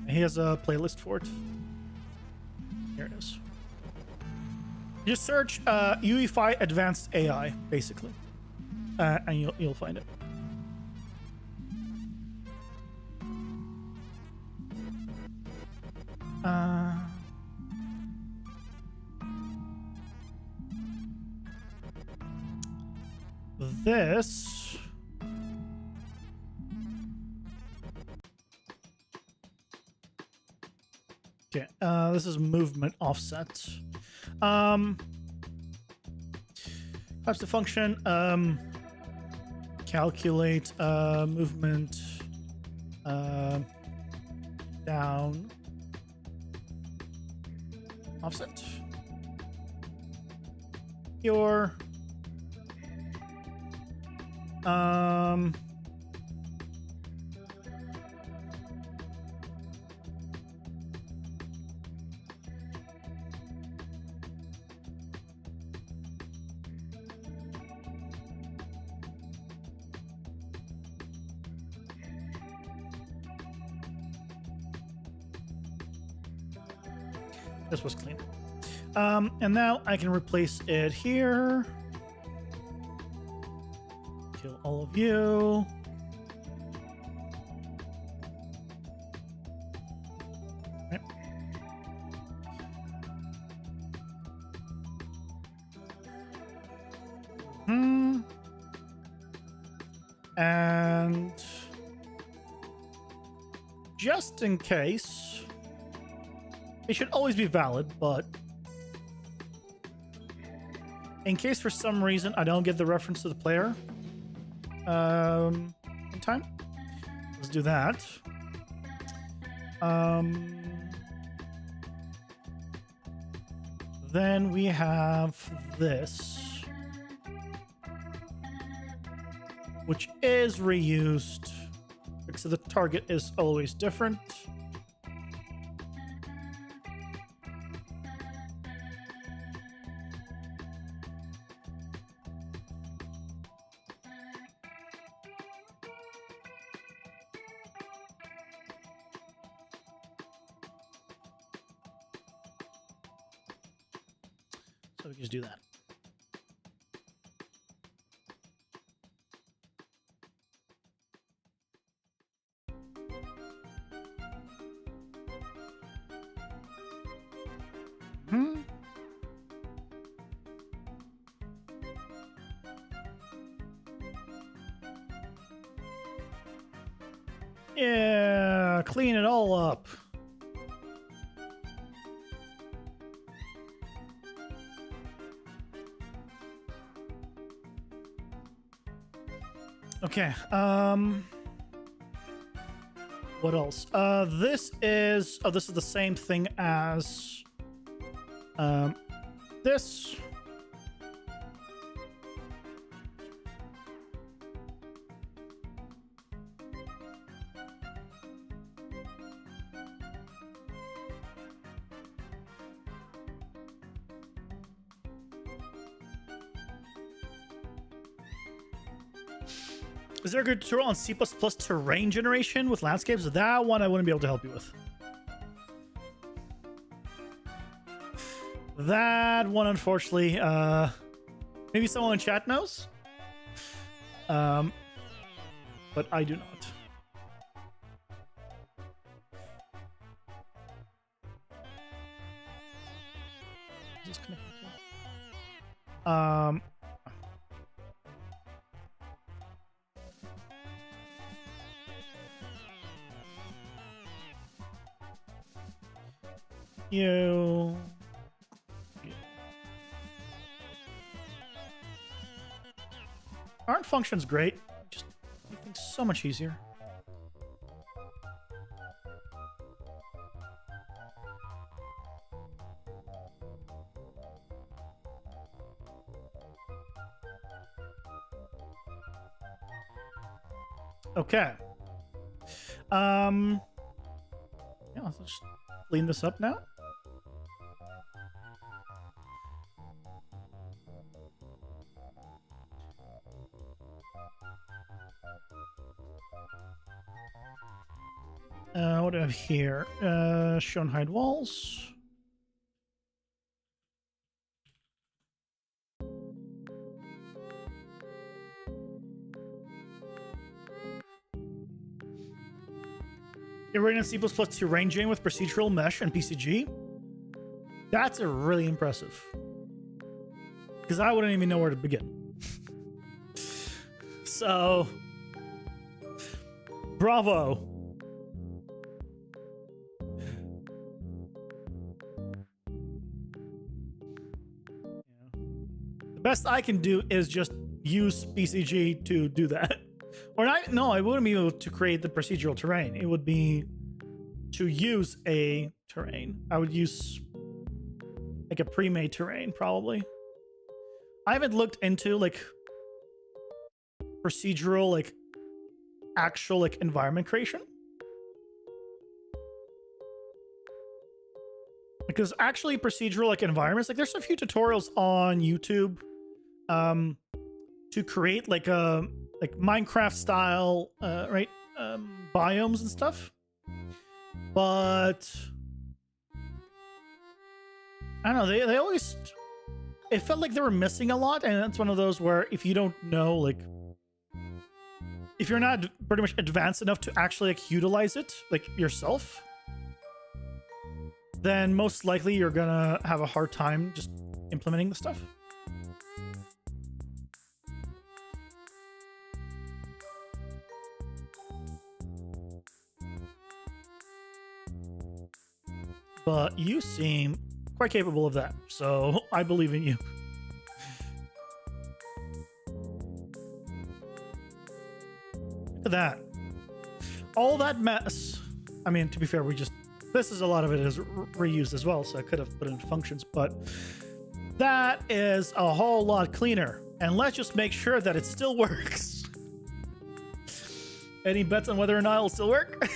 He has a playlist for it. Here it is. Just search UEFI Advanced AI, basically, and you'll find it. This. Okay, this is movement offset. Types of function. Calculate movement down offset. Your this was clean. And now I can replace it here. Kill all of you. Okay. And just in case, it should always be valid, but in case for some reason I don't get the reference to the player in time, let's do that. Then we have this, which is reused because the target is always different. So we can just do that. Yeah, clean it all up. Okay, what else? This is the same thing as this. Is there a good tutorial on C++ terrain generation with landscapes? That one I wouldn't be able to help you with. That one, unfortunately, maybe someone in chat knows. But I do not. Is this connected to? You. Aren't functions great? Just make things so much easier. Okay. Yeah, let's just clean this up now. What do I have here? Show and hide walls. You're writing C++ to ranging with procedural mesh and PCG. That's really impressive. Because I wouldn't even know where to begin. So, bravo. The best I can do is just use BCG to do that. Or not, no, I wouldn't be able to create the procedural terrain. It would be to use a terrain. I would use like a pre-made terrain, probably. I haven't looked into like procedural, like actual like environment creation. Because actually procedural like environments, like there's a few tutorials on YouTube to create like a Minecraft style right biomes and stuff. But I don't know, they always, it felt like they were missing a lot, and that's one of those where if you don't know, like if you're not pretty much advanced enough to actually like utilize it like yourself, then most likely you're gonna have a hard time just implementing the stuff. But you seem quite capable of that, so I believe in you. Look at that. All that mess. I mean, to be fair, this is a lot of it is reused as well, so I could have put it in functions, but that is a whole lot cleaner. And let's just make sure that it still works. Any bets on whether or not it'll still work?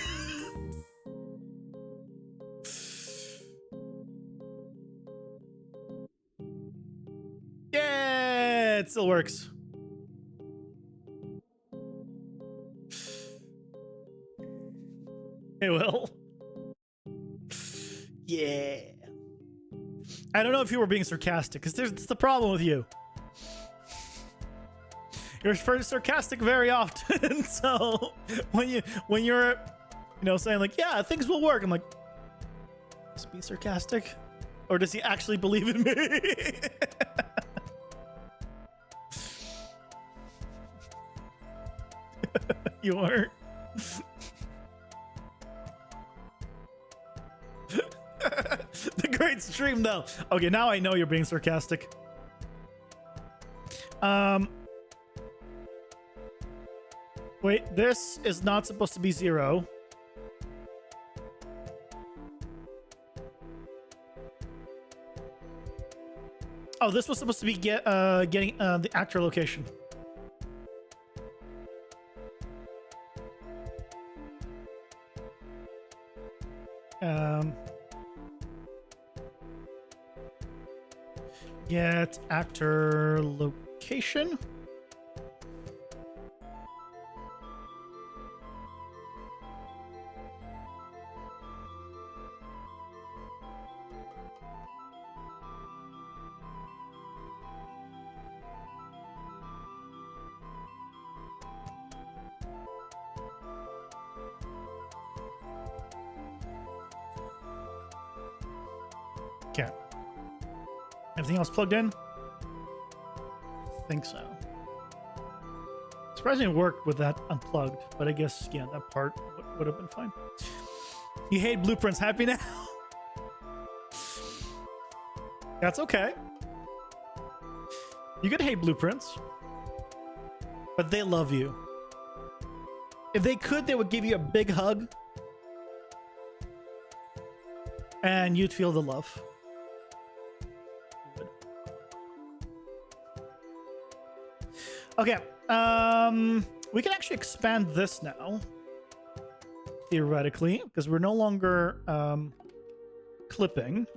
Yeah, it still works. It will. Yeah. I don't know if you were being sarcastic, because that's the problem with you. You're sarcastic very often. So when you're saying like, yeah, things will work, I'm like, just be sarcastic, or does he actually believe in me? You are. The great stream though. Okay, now I know you're being sarcastic. Wait, this is not supposed to be 0. Oh, this was supposed to be getting the actor location. Get actor location. Okay. Everything else plugged in? I think so. Surprisingly it worked with that unplugged, but I guess, yeah, that part would have been fine. You hate blueprints. Happy now? That's okay. You could hate blueprints, but they love you. If they could, they would give you a big hug, and you'd feel the love. Okay, we can actually expand this now, theoretically, because we're no longer clipping.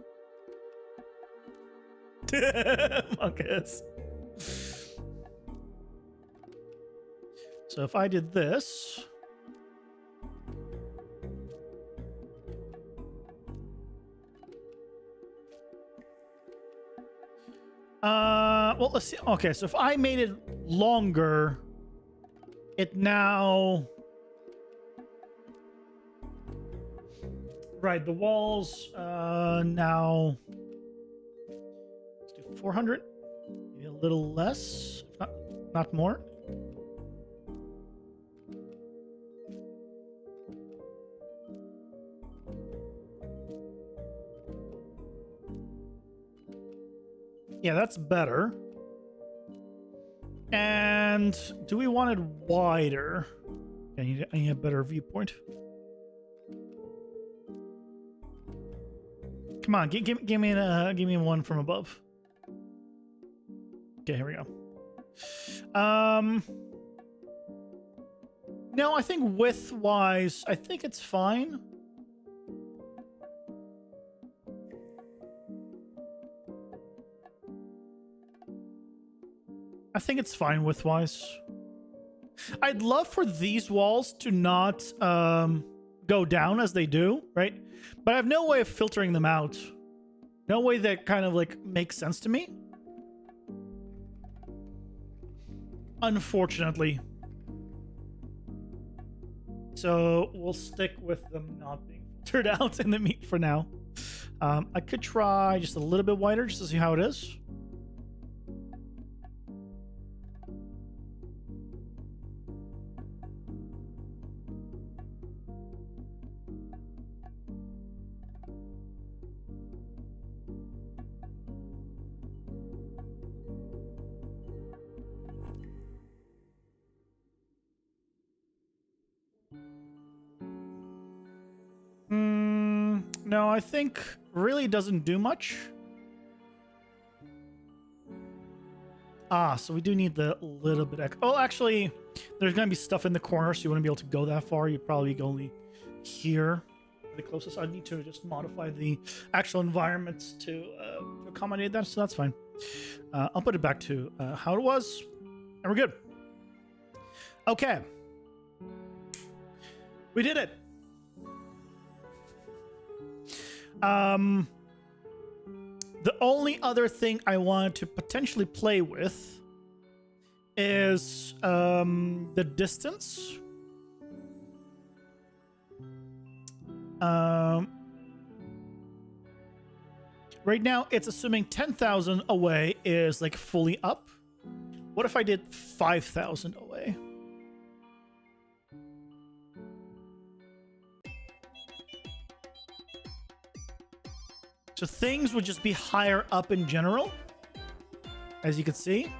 Marcus. So if I did this, well, let's see. Okay, so if I made it longer, it now, right, the walls now, let's do 400, maybe a little less, not more. Yeah, that's better. And do we want it wider? I need a better viewpoint. Come on, give me one from above. Okay, here we go. No, I think width-wise, I think it's fine. I think it's fine width-wise. I'd love for these walls to not go down as they do, right? But I have no way of filtering them out. No way that kind of like makes sense to me. Unfortunately. So we'll stick with them not being filtered out in the meat for now. I could try just a little bit wider just to see how it is. No, I think really doesn't do much. So we do need the little bit. Oh, actually, there's going to be stuff in the corner, so you wouldn't be able to go that far. You'd probably go only here, the closest. I need to just modify the actual environments to accommodate that, so that's fine. I'll put it back to how it was, and we're good. Okay. We did it. The only other thing I wanted to potentially play with is the distance. Right now, it's assuming 10,000 away is like fully up. What if I did 5,000 away? So things would just be higher up in general, as you can see.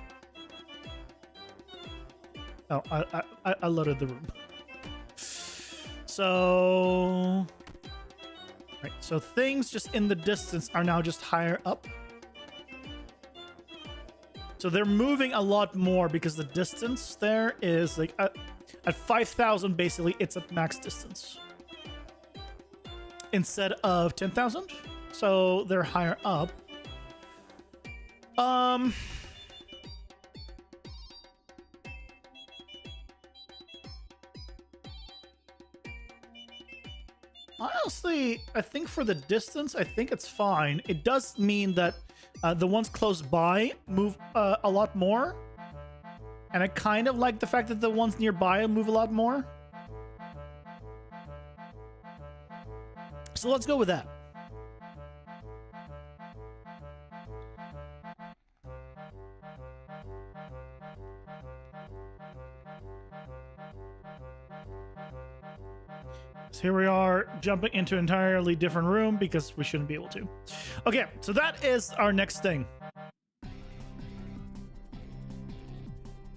Oh, I loaded the room. So, right. So things just in the distance are now just higher up. So they're moving a lot more because the distance there is like at 5,000. Basically, it's at max distance instead of 10,000. So they're higher up. Honestly, I think for the distance, I think it's fine. It does mean that the ones close by move a lot more. And I kind of like the fact that the ones nearby move a lot more. So let's go with that. So here we are jumping into an entirely different room because we shouldn't be able to. Okay, so that is our next thing.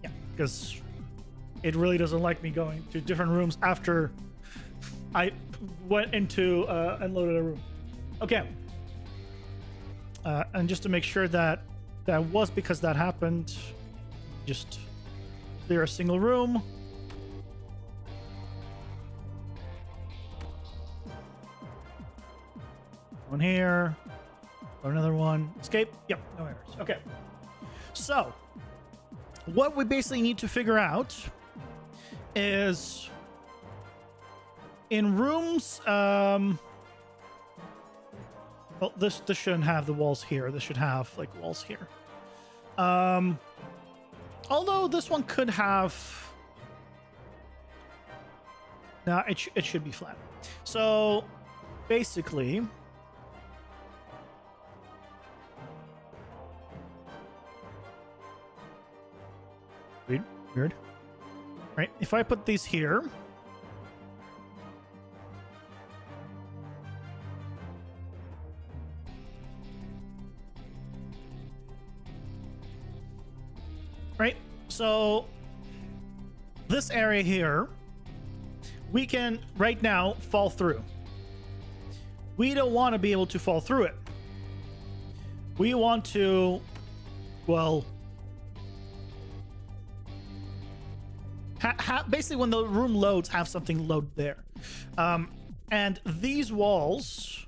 Yeah, because it really doesn't like me going to different rooms after I went into and loaded a room. Okay. And just to make sure that that was because that happened, just clear a single room. One here, another one. Escape. Yep, no errors. Okay. So, what we basically need to figure out is in rooms. Well, this shouldn't have the walls here. This should have like walls here. Although this one could have. No, it should be flat. So, basically. Weird. Right, if I put these here. Right, so this area here, we can right now fall through. We don't want to be able to fall through it. We want to, well, basically when the room loads, have something load there. And these walls,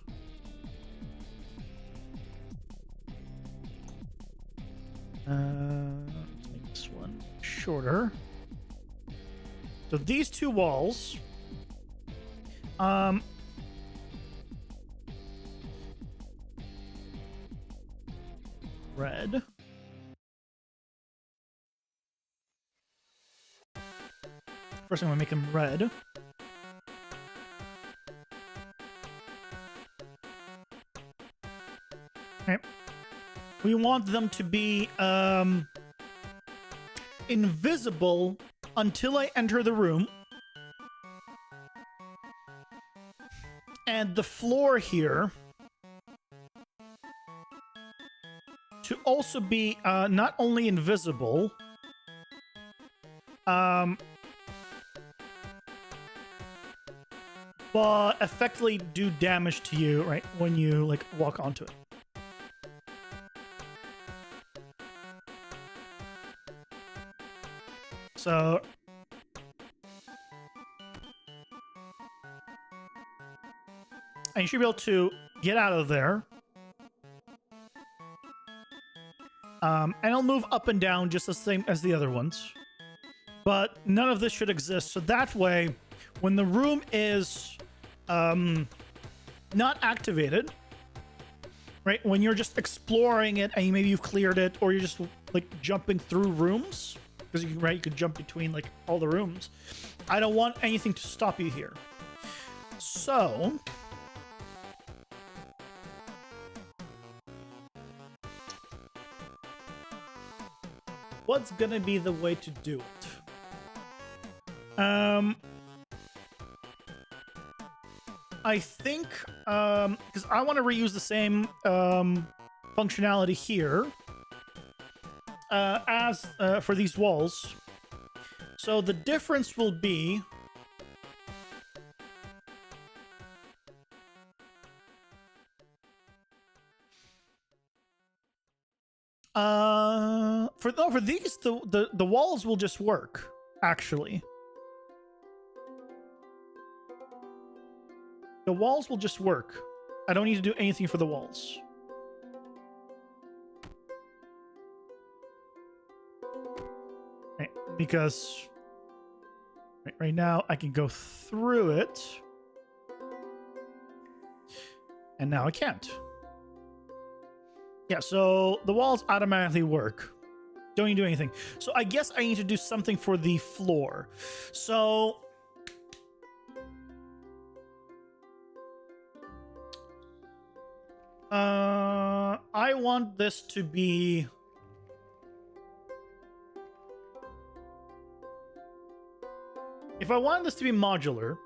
let's make this one shorter. So these two walls, red. First, I'm gonna make them red. Okay. We want them to be invisible until I enter the room. And the floor here to also be not only invisible, but effectively do damage to you, right, when you like walk onto it. So and you should be able to get out of there. And it'll move up and down just the same as the other ones. But none of this should exist. So that way, when the room is not activated, right, when you're just exploring it and maybe you've cleared it, or you're just like jumping through rooms, because you could jump between like all the rooms. I don't want anything to stop you here. So what's gonna be the way to do it? I think because I want to reuse the same functionality here as for these walls. So the difference will be for these the walls will just work, actually. The walls will just work. I don't need to do anything for the walls. Right, because right now I can go through it. And now I can't. Yeah, so the walls automatically work. Don't need to do anything. So I guess I need to do something for the floor. So I want this to be if I want this to be modular,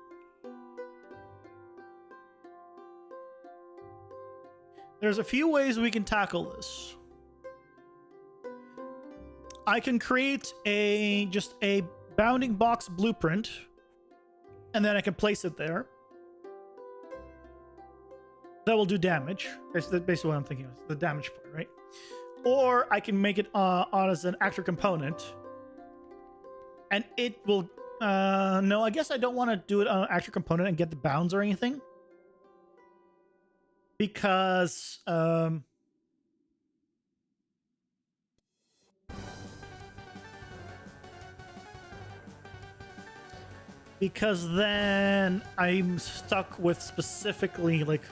there's a few ways we can tackle this. I can create just a bounding box blueprint, and then I can place it there. That will do damage. That's basically what I'm thinking of, the damage part, right? Or I can make it on as an actor component, and it will. No, I guess I don't want to do it on an actor component and get the bounds or anything, because then I'm stuck with specifically like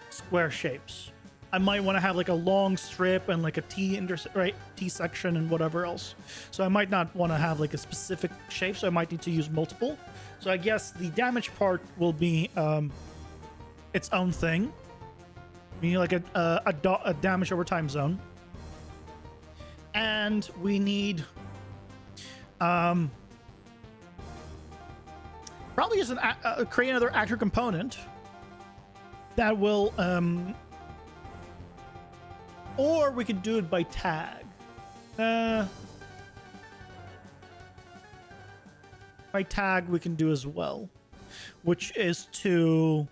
square shapes. I might want to have like a long strip and like a T section and whatever else. So I might not want to have like a specific shape, so I might need to use multiple. So I guess the damage part will be its own thing. We need like a damage over time zone. And we need probably just create another actor component that will or we could do it by tag. my tag we can do as well, which is to,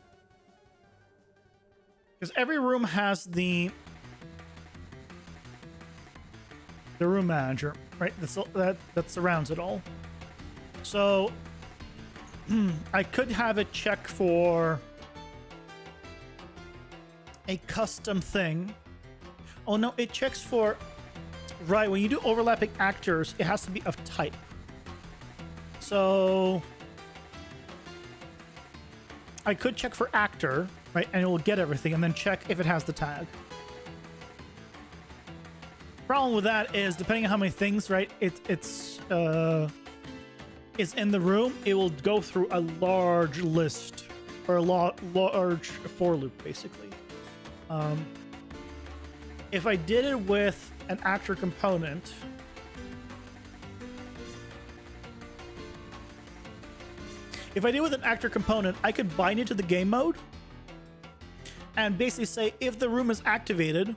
because every room has the room manager, right? That surrounds it all. So I could have it check for a custom thing. Oh no, it checks for, right, when you do overlapping actors, it has to be of type. So I could check for actor, right, and it will get everything, and then check if it has the tag. Problem with that is, depending on how many things, right, it's in the room, it will go through a large list, or a large for loop, basically. If I did it with an actor component, I could bind it to the game mode and basically say, if the room is activated,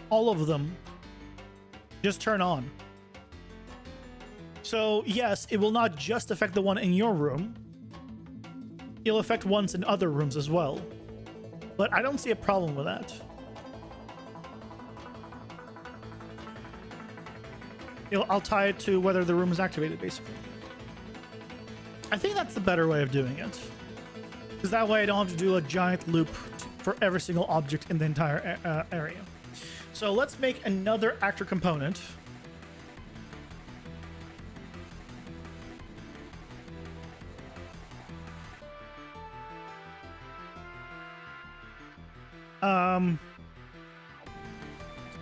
all of them just turn on. So yes, it will not just affect the one in your room. It'll affect ones in other rooms as well. But I don't see a problem with that. I'll tie it to whether the room is activated, basically. I think that's the better way of doing it. Because that way I don't have to do a giant loop for every single object in the entire area. So let's make another actor component.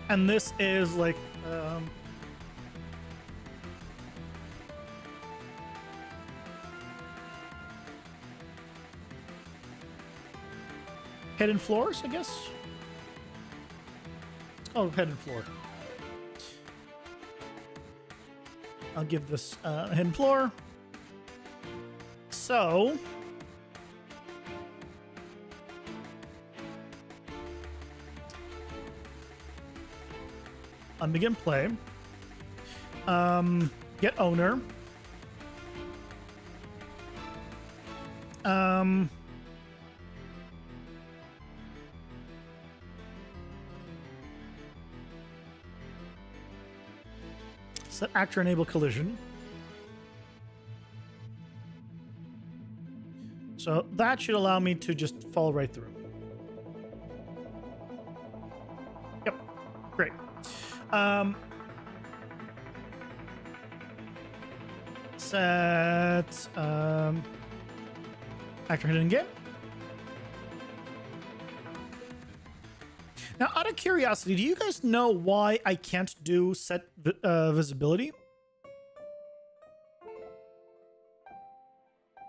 And this is like, hidden floors, I guess. It's called hidden floor. I'll give this a hidden floor. So on begin play, get owner, set actor enable collision. So that should allow me to just follow right through. Yep, great. Set actor hidden game. Now, out of curiosity, do you guys know why I can't do set visibility?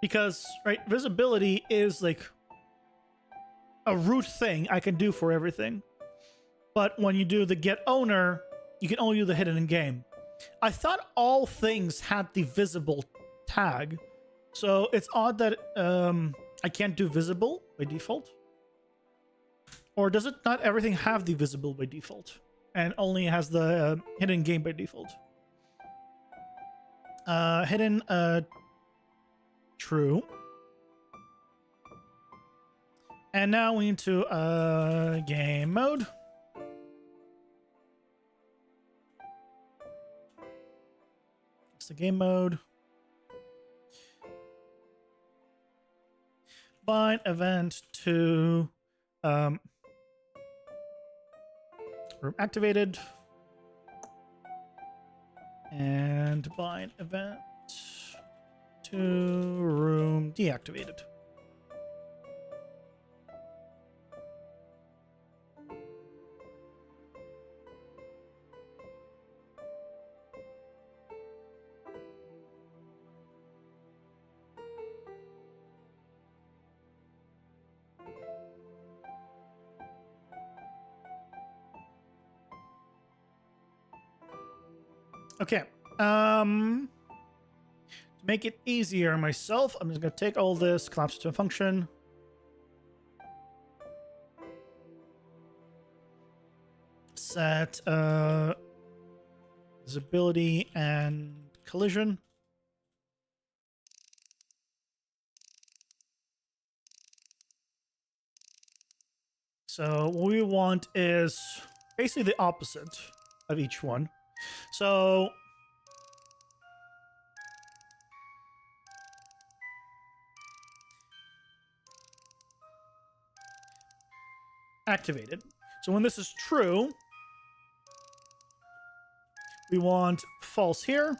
Because, right, visibility is like a root thing I can do for everything. But when you do the get owner, you can only do the hidden in game. I thought all things had the visible tag. So it's odd that I can't do visible by default. Or does it not everything have the visible by default? And only has the hidden game by default? Hidden, true. And now we need to game mode. It's the game mode. Bind event to room activated, and bind event to room deactivated. Okay. To make it easier on myself, I'm just going to take all this, collapse it to a function. Set visibility and collision. So what we want is basically the opposite of each one. So activated. So when this is true, we want false here.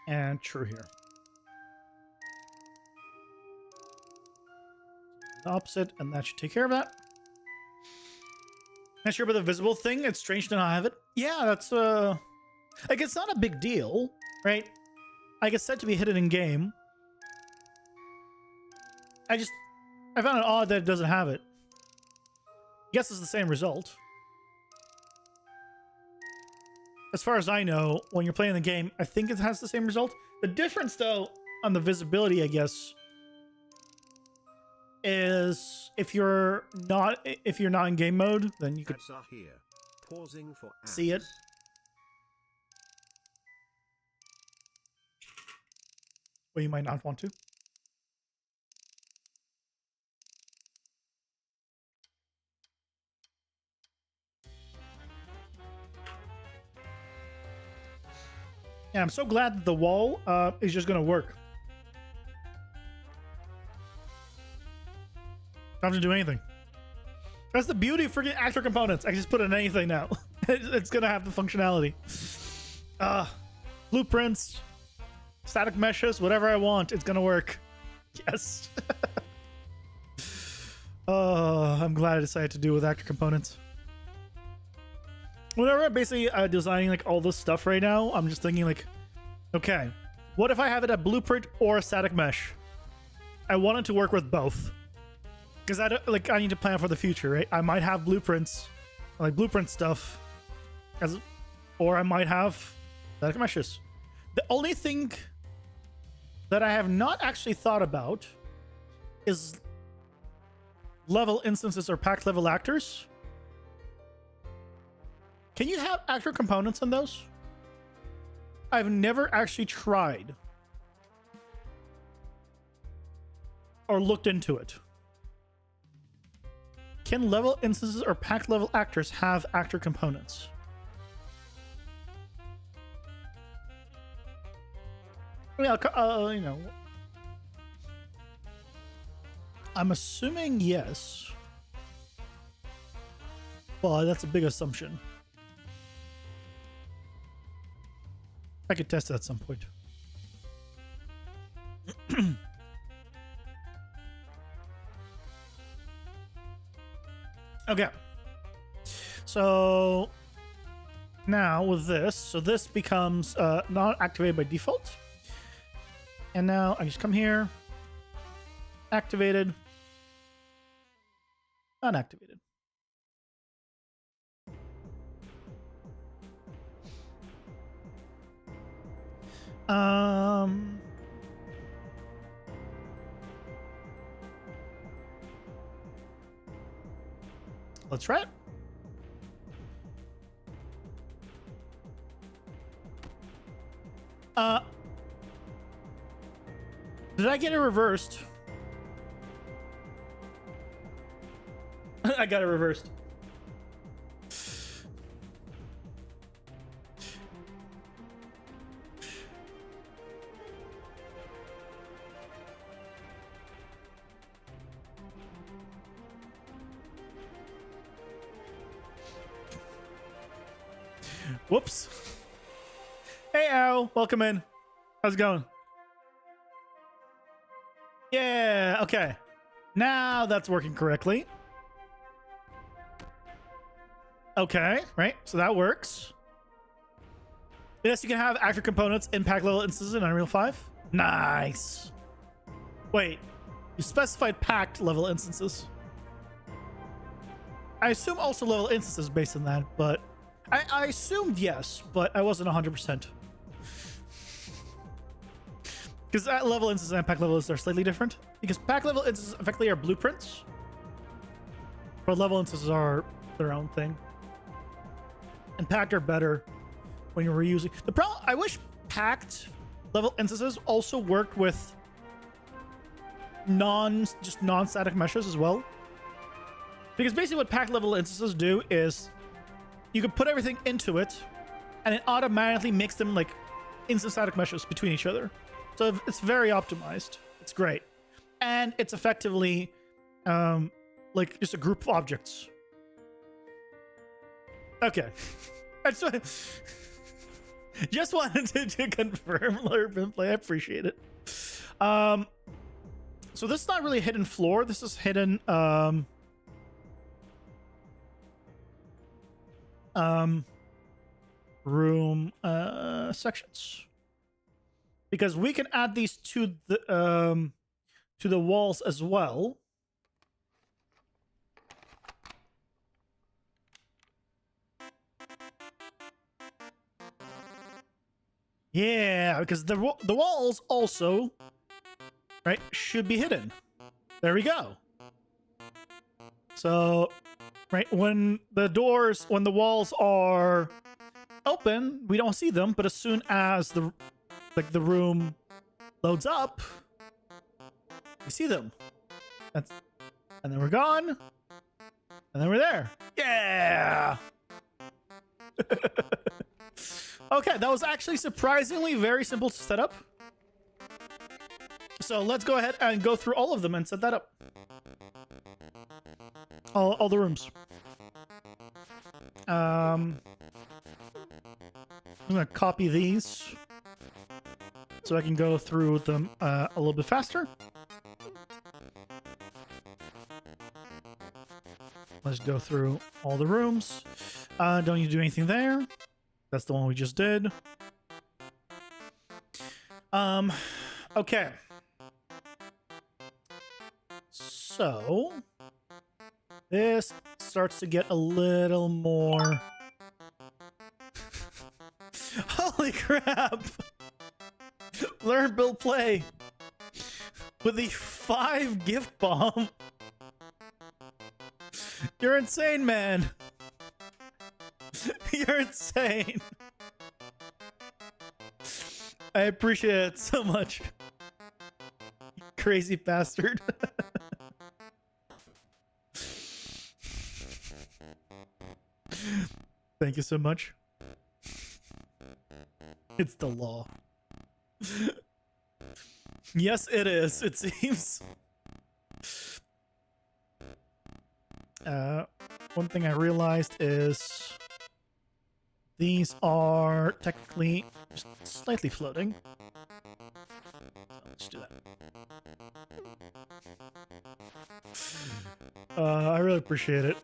And true here. The opposite, and that should take care of that. Not sure about the visible thing. It's strange to not have it. Yeah, that's like it's not a big deal, right? Like it's said to be hidden in game. I found it odd that it doesn't have it. Guess it's the same result. As far as I know, when you're playing the game, I think it has the same result. The difference, though, on the visibility, I guess, is if you're not in game mode, then you could here. Pausing for see it. Or you might not want to. Yeah, I'm so glad that the wall is just going to work. Don't have to do anything. That's the beauty of freaking actor components. I can just put it in anything now. It's going to have the functionality. Blueprints, static meshes, whatever I want, it's going to work. Yes. I'm glad I decided to do with actor components. Whenever I'm basically designing like all this stuff right now, I'm just thinking like, okay, what if I have it a blueprint or a static mesh? I want it to work with both. Because I need to plan for the future, right? I might have blueprints, like blueprint stuff, or I might have static meshes. The only thing that I have not actually thought about is level instances or packed level actors. Can you have actor components in those? I've never actually tried or looked into it. Can level instances or packed level actors have actor components? Yeah, you know, I'm assuming yes. Well, that's a big assumption. I could test it at some point. Okay. So now with this, so this becomes not activated by default. And now I just come here, activated, unactivated. Let's try it. Did I get it reversed? I got it reversed. Whoops. Hey, Al. Welcome in. How's it going? Yeah, okay. Now that's working correctly. Okay, right? So that works. Yes, you can have actor components in pack level instances in Unreal 5. Nice. Wait, you specified packed level instances. I assume also level instances based on that, but I assumed yes, but I wasn't 100%. Because that level instances and pack levels are slightly different. Because pack level instances effectively are blueprints, but level instances are their own thing. and packed are better when you're reusing. The problem, I wish packed level instances also worked with non-static meshes as well. Because basically what packed level instances do is you can put everything into it and it automatically makes them like instant static meshes between each other. So it's very optimized. It's great. And it's effectively like just a group of objects. Okay. Just wanted to confirm Urban Play. I appreciate it. So this is not really a hidden floor. This is hidden room sections. Because we can add these to the walls as well. Yeah, because the walls also, right, should be hidden. There we go. So, right, when the walls are open, we don't see them, but as soon as the room loads up, we see them. And then we're gone. And then we're there. Yeah! Okay, that was actually surprisingly very simple to set up. So let's go ahead and go through all of them and set that up. All the rooms. I'm gonna copy these so I can go through them a little bit faster. Let's go through all the rooms. Don't need to do anything there. That's the one we just did. Okay. So this starts to get a little more. Holy crap! Learn, build, play with the 5 gift bomb. You're insane, man. You're insane. I appreciate it so much. You crazy bastard. Thank you so much. It's the law. Yes, it is, it seems. One thing I realized is these are technically just slightly floating. So let's do that. I really appreciate it.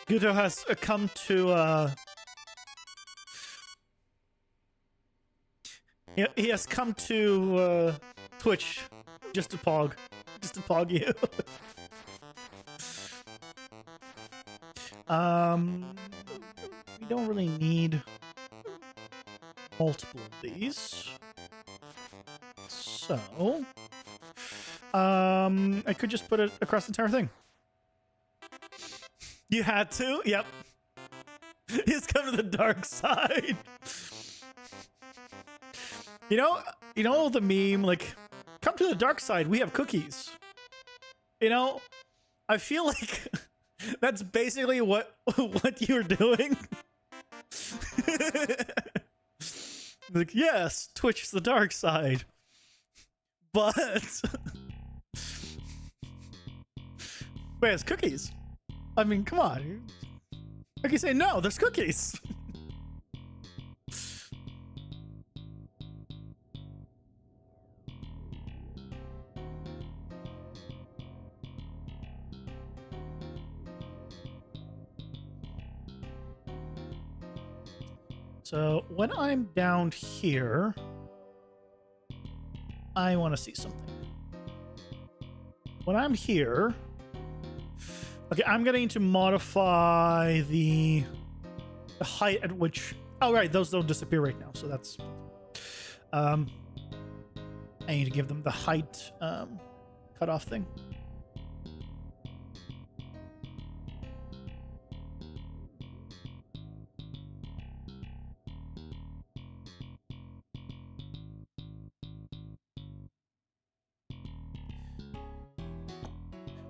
Guto has come to he has come to Twitch just to pog you. We don't really need multiple of these, so I could just put it across the entire thing. You had to? Yep. He's come to the dark side. You know the meme, like, come to the dark side, we have cookies. You know, I feel like that's basically what you're doing. Like, yes, Twitch is the dark side. But wait, it's cookies. I mean, come on. I can say no, there's cookies. So when I'm down here, I want to see something. When I'm here, okay, I'm going to need to modify the height at which. Oh, right, those don't disappear right now, so that's. I need to give them the height cutoff thing.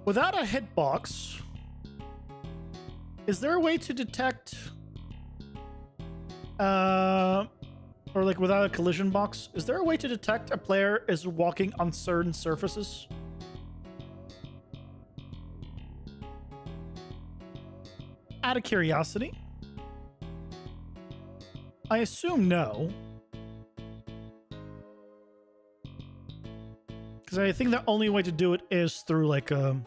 Without a hitbox, is there a way to detect, or like without a collision box, is there a way to detect a player is walking on certain surfaces? Out of curiosity, I assume no. Because I think the only way to do it is through like a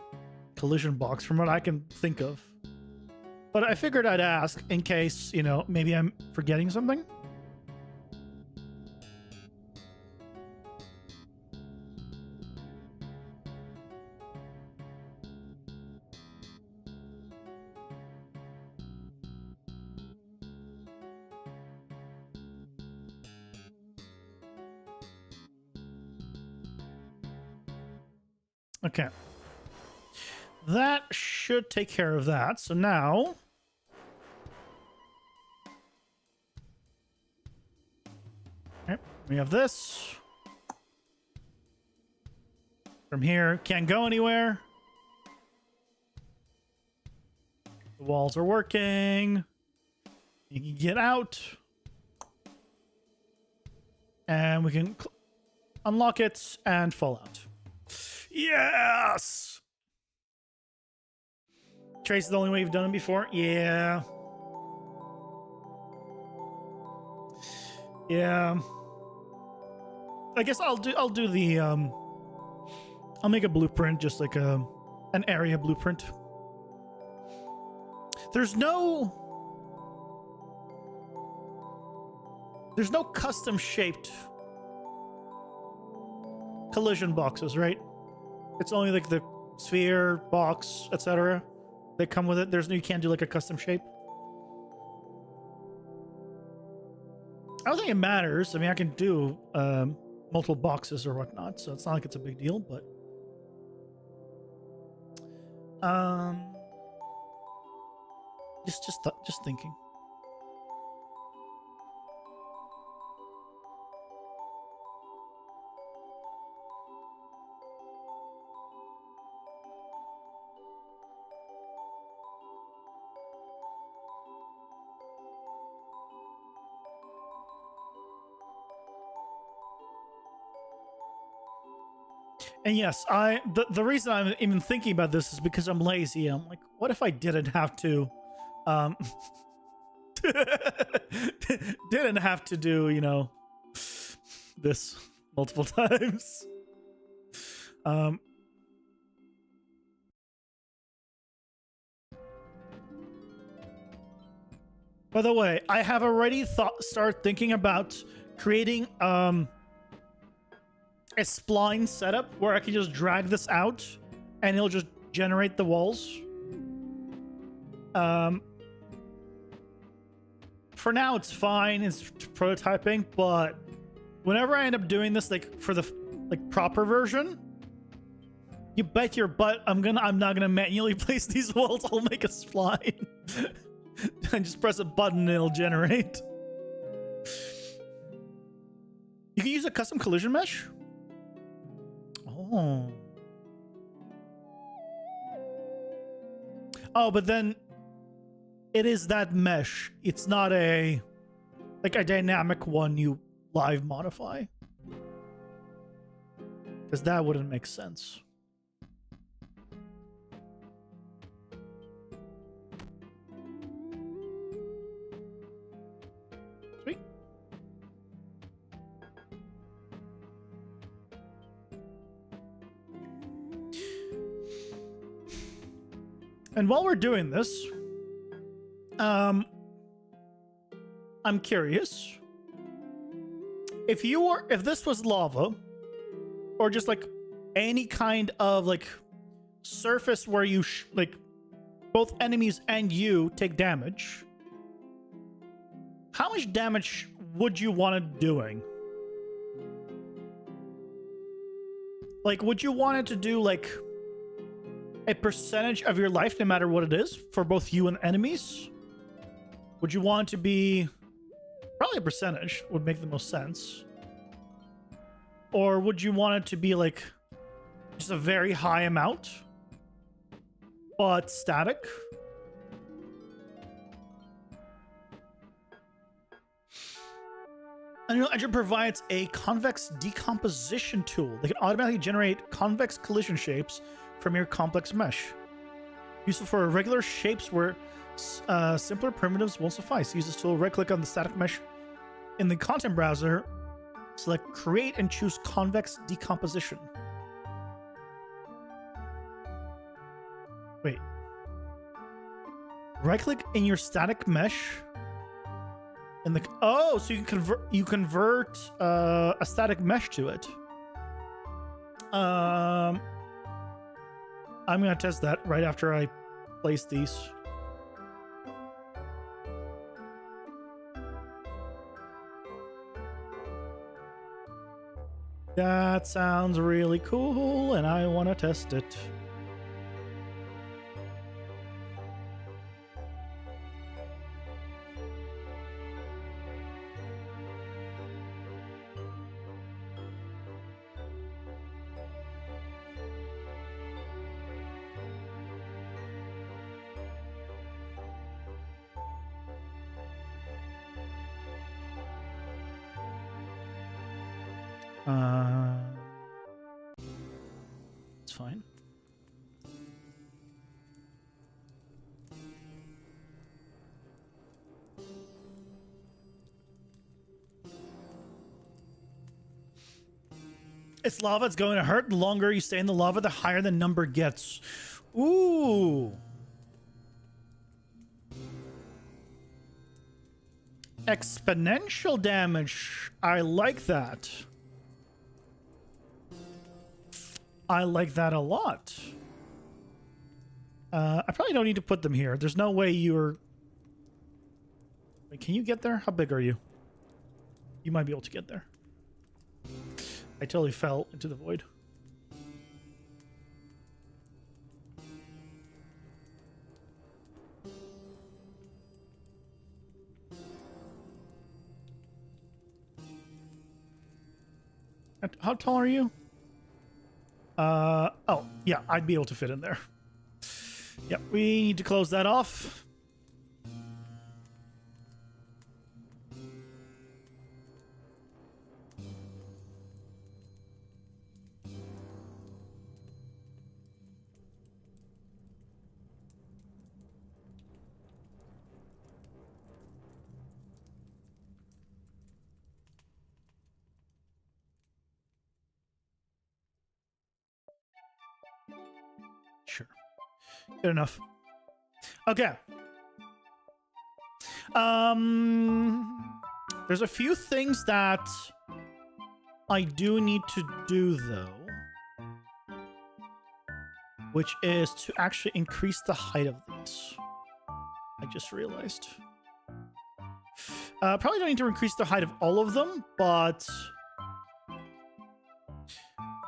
collision box, from what I can think of. But I figured I'd ask in case, you know, maybe I'm forgetting something. Okay. That should take care of that. So now... Okay, we have this. From here, can't go anywhere. The walls are working. You can get out. And we can unlock it and fall out. Yes! Trace is the only way you've done it before? Yeah. Yeah. I guess I'll do the I'll make a blueprint, just like an area blueprint. There's no custom shaped collision boxes, right? It's only like the sphere, box, etc. They come with it. You can't do like a custom shape. I don't think it matters. I mean, I can do multiple boxes or whatnot, so it's not like it's a big deal, but just thinking. And yes, the reason I'm even thinking about this is because I'm lazy. I'm like, what if I didn't have to, didn't have to do, you know, this multiple times. By the way, I have already started thinking about creating a spline setup where I can just drag this out and it'll just generate the walls. For now, it's fine. It's prototyping, but whenever I end up doing this, like for the proper version, you bet your butt I'm not gonna manually place these walls. I'll make a spline and just press a button and it'll generate. You can use a custom collision mesh. Oh, but then it is that mesh. It's not a dynamic one you live modify. Because that wouldn't make sense. Sweet. And while we're doing this, I'm curious if this was lava, or just like any kind of like surface where you both enemies and you take damage, how much damage would you want it doing? Like, would you want it to do like a percentage of your life, no matter what it is, for both you and enemies? Would you want it to be probably a percentage would make the most sense? Or would you want it to be like just a very high amount, but static? Unreal Engine provides a convex decomposition tool that can automatically generate convex collision shapes from your complex mesh. Useful for regular shapes where simpler primitives won't suffice. Use this tool, right-click on the static mesh in the content browser, select Create and choose Convex Decomposition. Wait. Right-click in your static mesh. In the so you convert a static mesh to it. I'm gonna test that right after I place these. That sounds really cool, and I want to test it. It's fine. It's lava. It's going to hurt. The longer you stay in the lava, the higher the number gets. Ooh. Exponential damage. I like that. I like that a lot. I probably don't need to put them here. There's no way you're... Wait, can you get there? How big are you? You might be able to get there. I totally fell into the void. How tall are you? Oh, yeah, I'd be able to fit in there. Yep, we need to close that off. Sure. Good enough. Okay. There's a few things that I do need to do, though, which is to actually increase the height of these. I just realized. Probably don't need to increase the height of all of them, but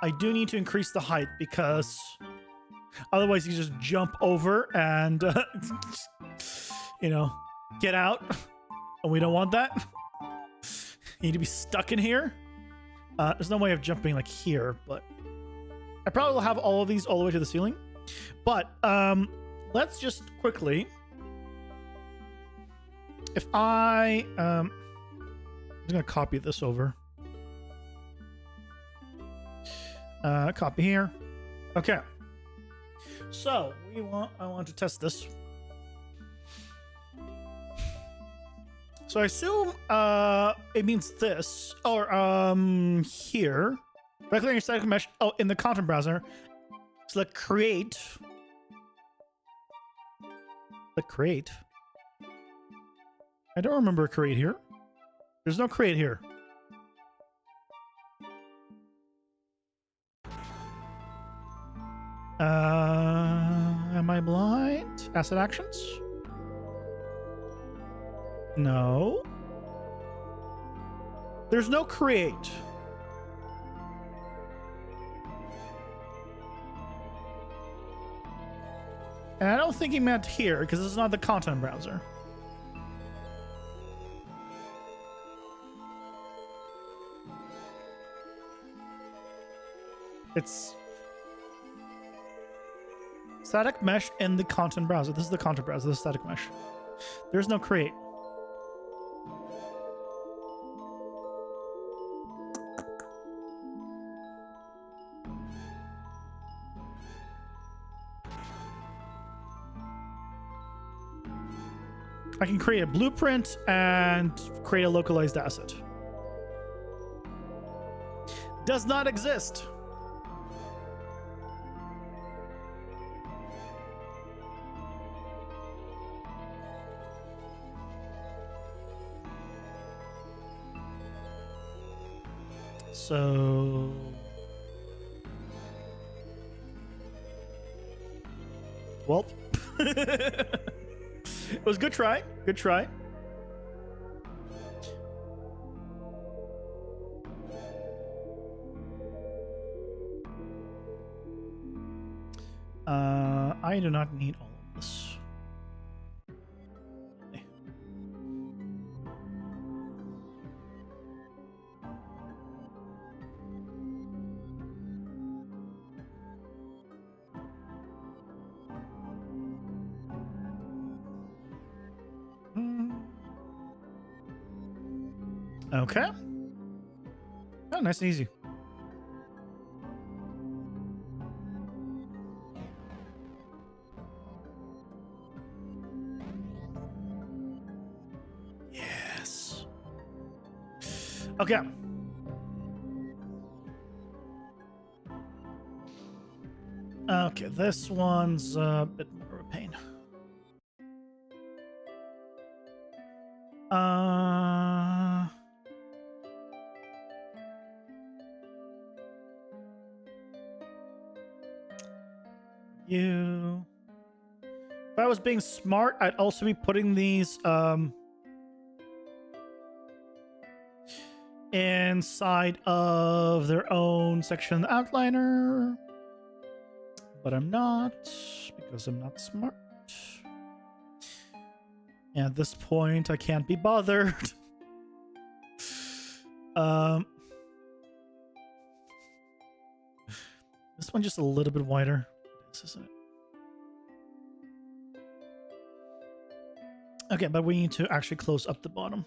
I do need to increase the height because otherwise you just jump over and, you know, get out. And we don't want that. You need to be stuck in here. There's no way of jumping like here, but I probably will have all of these all the way to the ceiling. But let's just quickly, if I'm just gonna copy this over. Copy here. Okay. So I want to test this. So I assume it means this, or here. Right click on your static mesh. Oh, in the content browser, select create. Select create. I don't remember create here. There's no create here. Am I blind? Asset actions? No. There's no create. And I don't think he meant here, because this is not the content browser. It's static mesh in the content browser. This is the content browser. This is static mesh. There's no create. I can create a blueprint and create a localized asset. Does not exist. So well, it was a good try. Good try. I do not need all of this. Okay. Oh, nice and easy. Yes. Okay. Okay, this one's a bit more of a pain. You. If I was being smart, I'd also be putting these inside of their own section in the outliner. But I'm not, because I'm not smart. And at this point, I can't be bothered. This one just a little bit wider. This isn't it. Okay, but we need to actually close up the bottom.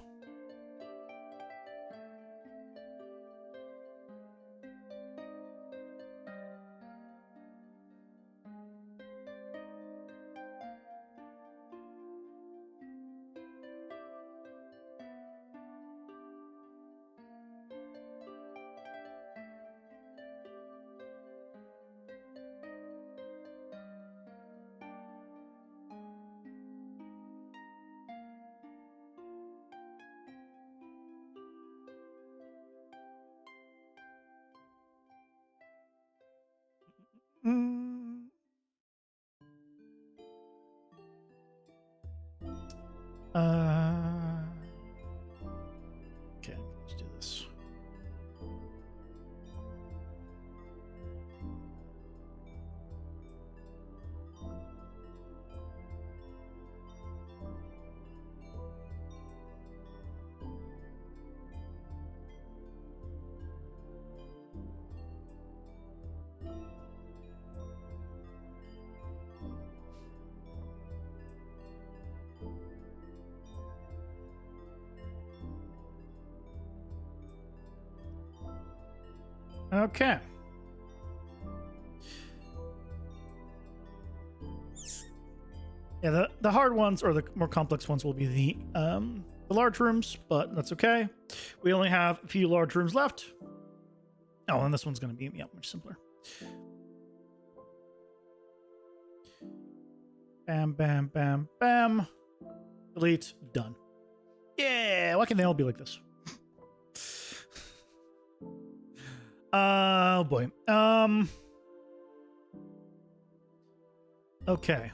Okay, let's do this. Okay. Yeah, the hard ones or the more complex ones will be the large rooms, but that's okay. We only have a few large rooms left. Oh, and this one's going to be much simpler. Bam, bam, bam, bam. Delete. Done. Yeah, why can't they all be like this? Oh boy. Okay.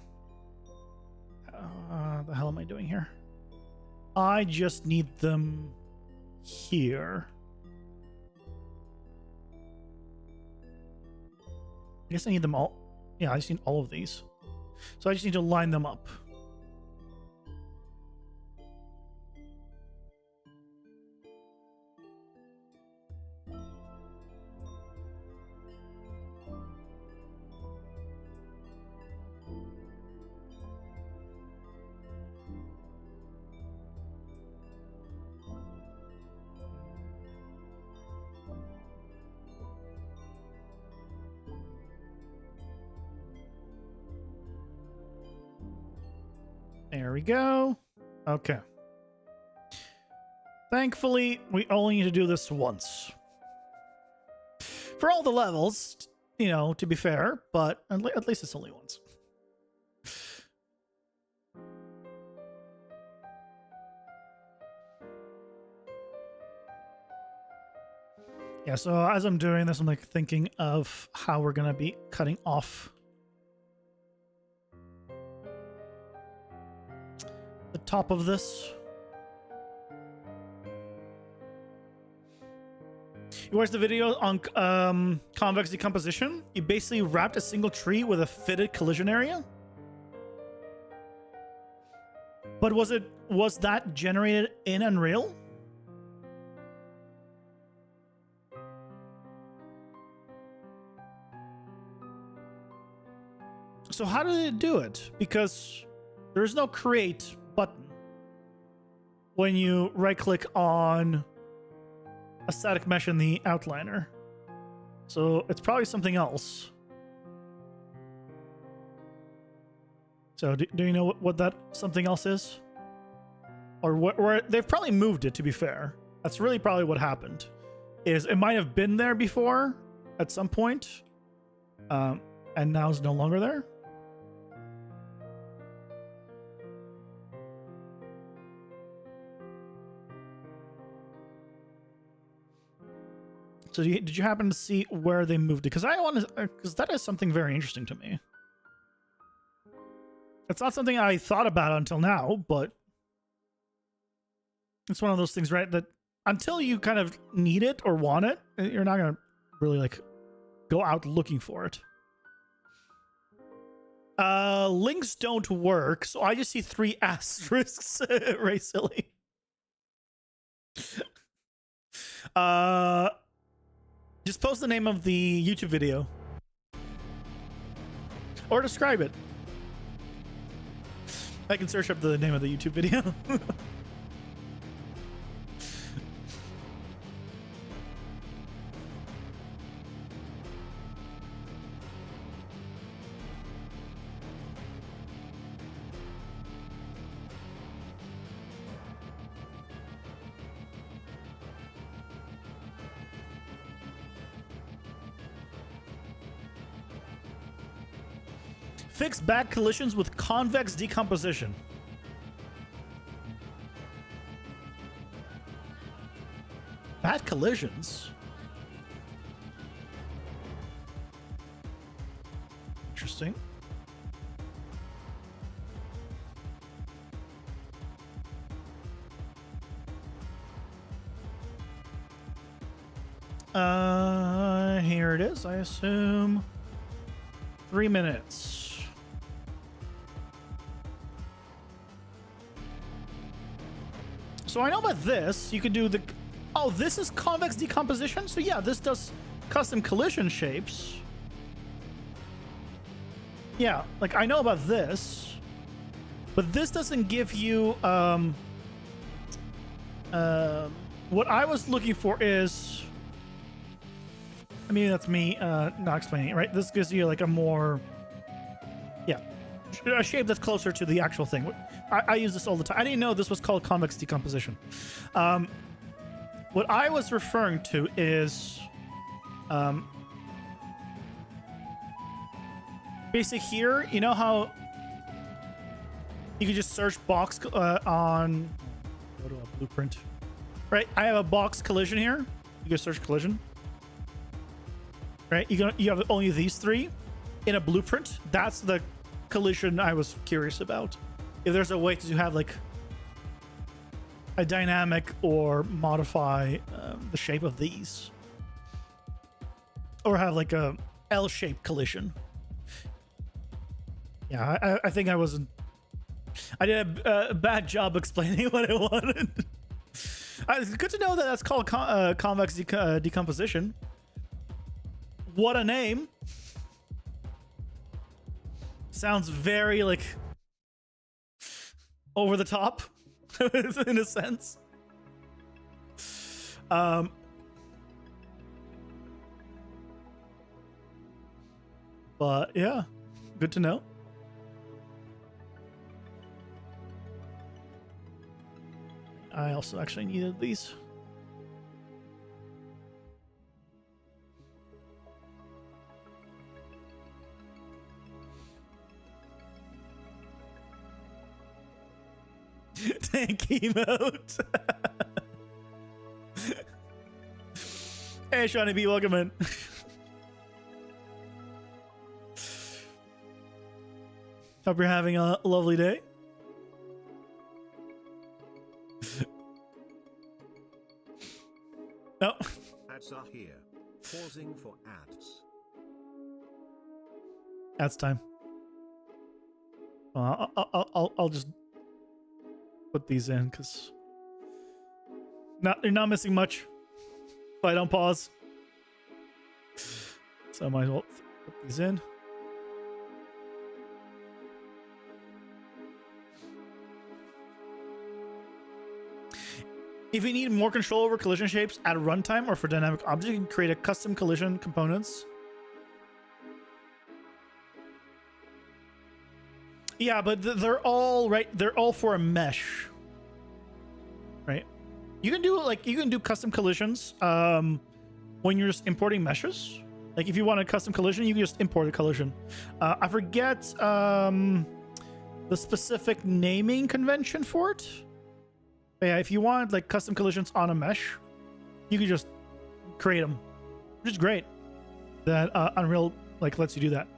The hell am I doing here? I just need them here. I guess I need them all. Yeah, I just need all of these. So I just need to line them up. There we go. Okay. Thankfully, we only need to do this once. For all the levels, you know, to be fair, but at least it's only once. Yeah, so as I'm doing this, I'm like thinking of how we're going to be cutting off the top of this. You watched the video on convex decomposition? You basically wrapped a single tree with a fitted collision area? But was that generated in Unreal? So how did it do it? Because there's no create button when you right click on a static mesh in the outliner. So it's probably something else. So do you know what that something else is? Or where they've probably moved it, to be fair. That's really probably what happened. Is it might have been there before at some point, and now it's no longer there. So did you happen to see where they moved it? Because I want to, because that is something very interesting to me. It's not something I thought about until now, but it's one of those things, right? That until you kind of need it or want it, you're not gonna really like go out looking for it. Links don't work, so I just see 3 asterisks. Ray silly. Just post the name of the YouTube video. Or describe it. I can search up the name of the YouTube video. Fix bad collisions with convex decomposition. Bad collisions? Interesting. Here it is, I assume. 3 minutes. So I know about this. You could do the... Oh, this is convex decomposition? So yeah, this does custom collision shapes. Yeah, like I know about this. But this doesn't give you... what I was looking for is... I mean, that's me not explaining it, right? This gives you like a more... Yeah. A shape that's closer to the actual thing. I use this all the time. I didn't know this was called convex decomposition. What I was referring to is basic here. You know how you can just search box on go to a blueprint, right? I have a box collision here. You can search collision, right? You have only these 3 in a blueprint. That's the collision I was curious about. If there's a way to have like a dynamic or modify the shape of these, or have like a L-shaped collision. Yeah, I think I wasn't. I did a bad job explaining what I wanted. It's good to know that that's called convex decomposition. What a name! Sounds very like over the top in a sense. But yeah, good to know. I also actually needed these. Tank emote. Hey, Shawnee B, welcome in. Hope you're having a lovely day. Oh. Ads are here. Pausing for ads. Ads time. I'll just put these in because you're not missing much if I don't pause. So I might as well put these in. If you need more control over collision shapes at runtime or for dynamic objects, you can create a custom collision components. Yeah, but they're all right. They're all for a mesh, right? You can do custom collisions when you're just importing meshes. Like if you want a custom collision, you can just import a collision. I forget the specific naming convention for it. But yeah, if you want like custom collisions on a mesh, you can just create them, which is great. That Unreal like lets you do that.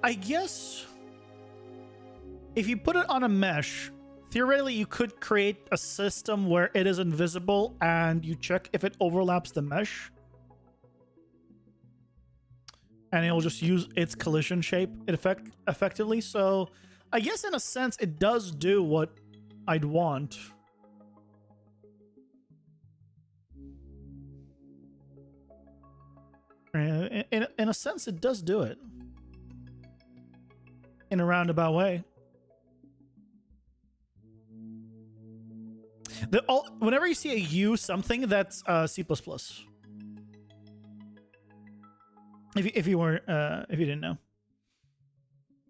I guess if you put it on a mesh, theoretically you could create a system where it is invisible and you check if it overlaps the mesh. And it will just use its collision shape effectively. So I guess in a sense it does do what I'd want. In a sense it does do it. In a roundabout way. Whenever you see a U something, that's C++. If you didn't know.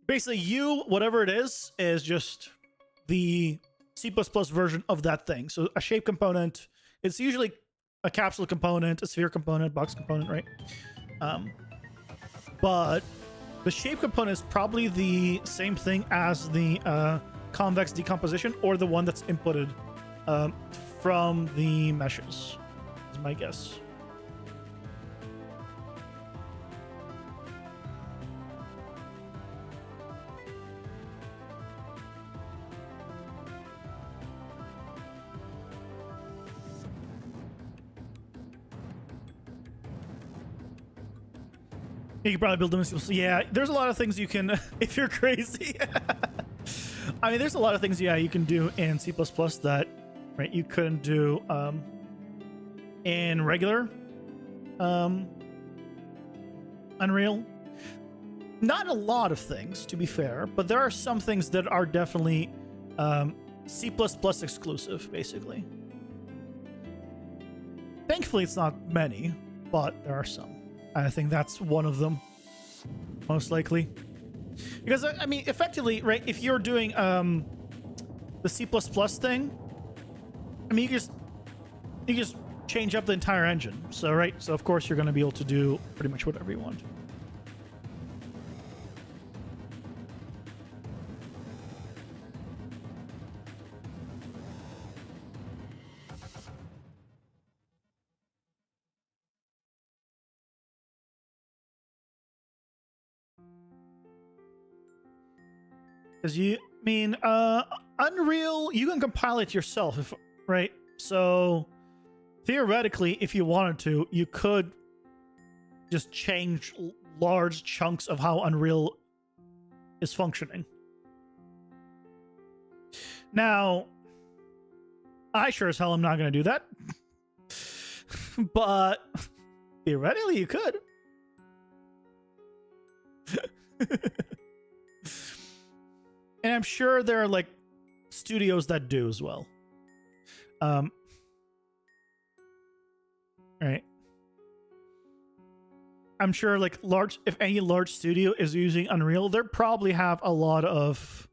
Basically, U, whatever it is just the C++ version of that thing. So a shape component, it's usually a capsule component, a sphere component, box component, right? But the shape component is probably the same thing as the convex decomposition or the one that's inputted from the meshes, is my guess. You can probably build them. Yeah, there's a lot of things you can if you're crazy. I mean, there's a lot of things, yeah, you can do in C++ that, right, you couldn't do in regular Unreal. Not a lot of things, to be fair, but there are some things that are definitely C++ exclusive, basically. Thankfully, it's not many, but there are some. I think that's one of them, most likely. Because, I mean, effectively, right, if you're doing the C++ thing, I mean, you just change up the entire engine. So, right, so of course you're going to be able to do pretty much whatever you want. Because Unreal, you can compile it yourself, right? So theoretically, if you wanted to, you could just change large chunks of how Unreal is functioning. Now, I sure as hell am not going to do that. But theoretically, you could. And I'm sure there are like studios that do as well. Right. I'm sure like if any large studio is using Unreal, they probably have a lot of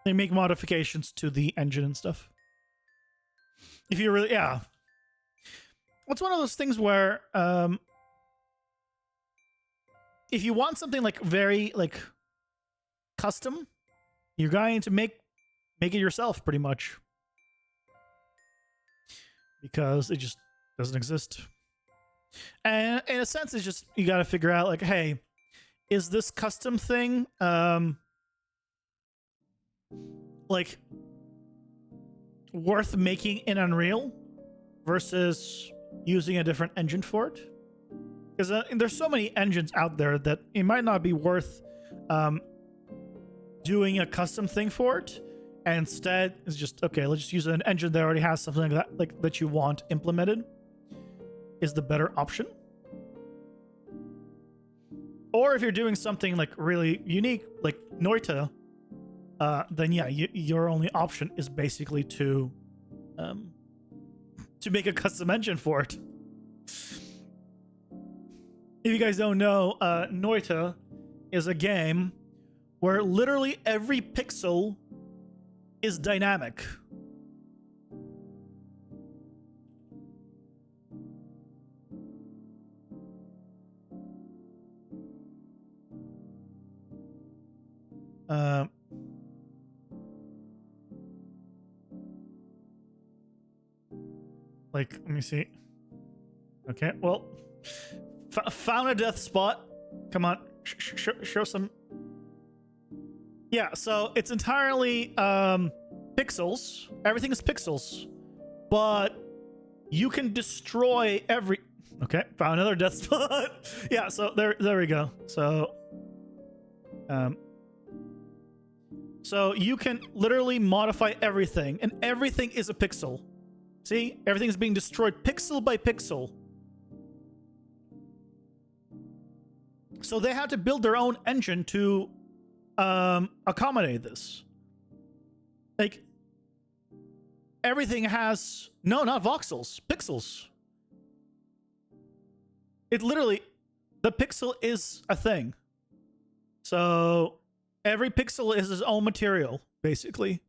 they make modifications to the engine and stuff. If you really, yeah. It's one of those things where if you want something like very like custom, you're going to make it yourself pretty much, because it just doesn't exist. And in a sense, it's just you got to figure out like, hey, is this custom thing like worth making in Unreal versus using a different engine for it? Because there's so many engines out there that it might not be worth doing a custom thing for it. And instead, it's just, okay, let's just use an engine that already has something like that, like that you want implemented, is the better option. Or if you're doing something like really unique, like Noita, then yeah, your only option is basically to make a custom engine for it. If you guys don't know, Noita is a game where literally every pixel is dynamic. Like, let me see. Okay, well, found a death spot. Come on, show some. Yeah, so it's entirely pixels. Everything is pixels, but you can destroy every. Okay, found another death spot. Yeah, so there we go. So you can literally modify everything, and everything is a pixel. See, everything is being destroyed pixel by pixel. So they had to build their own engine to accommodate this. Like, everything has not voxels, pixels. It literally, the pixel is a thing. So every pixel is its own material, basically.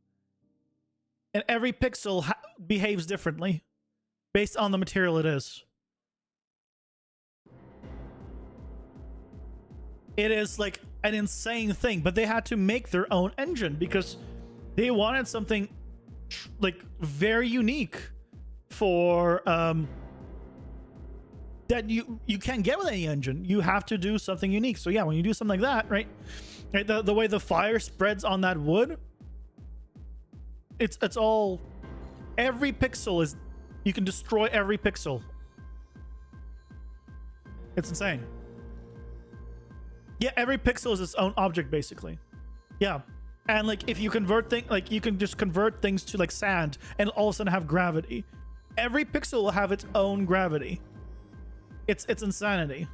And every pixel behaves differently based on the material it is. It is like an insane thing, but they had to make their own engine because they wanted something like very unique for that you can't get with any engine. You have to do something unique. So yeah, when you do something like that, right, the way the fire spreads on that wood, it's all, every pixel is, you can destroy every pixel. It's insane. Yeah, every pixel is its own object, basically. Yeah. And like, if you convert things, like you can just convert things to like sand and all of a sudden have gravity. Every pixel will have its own gravity. It's insanity.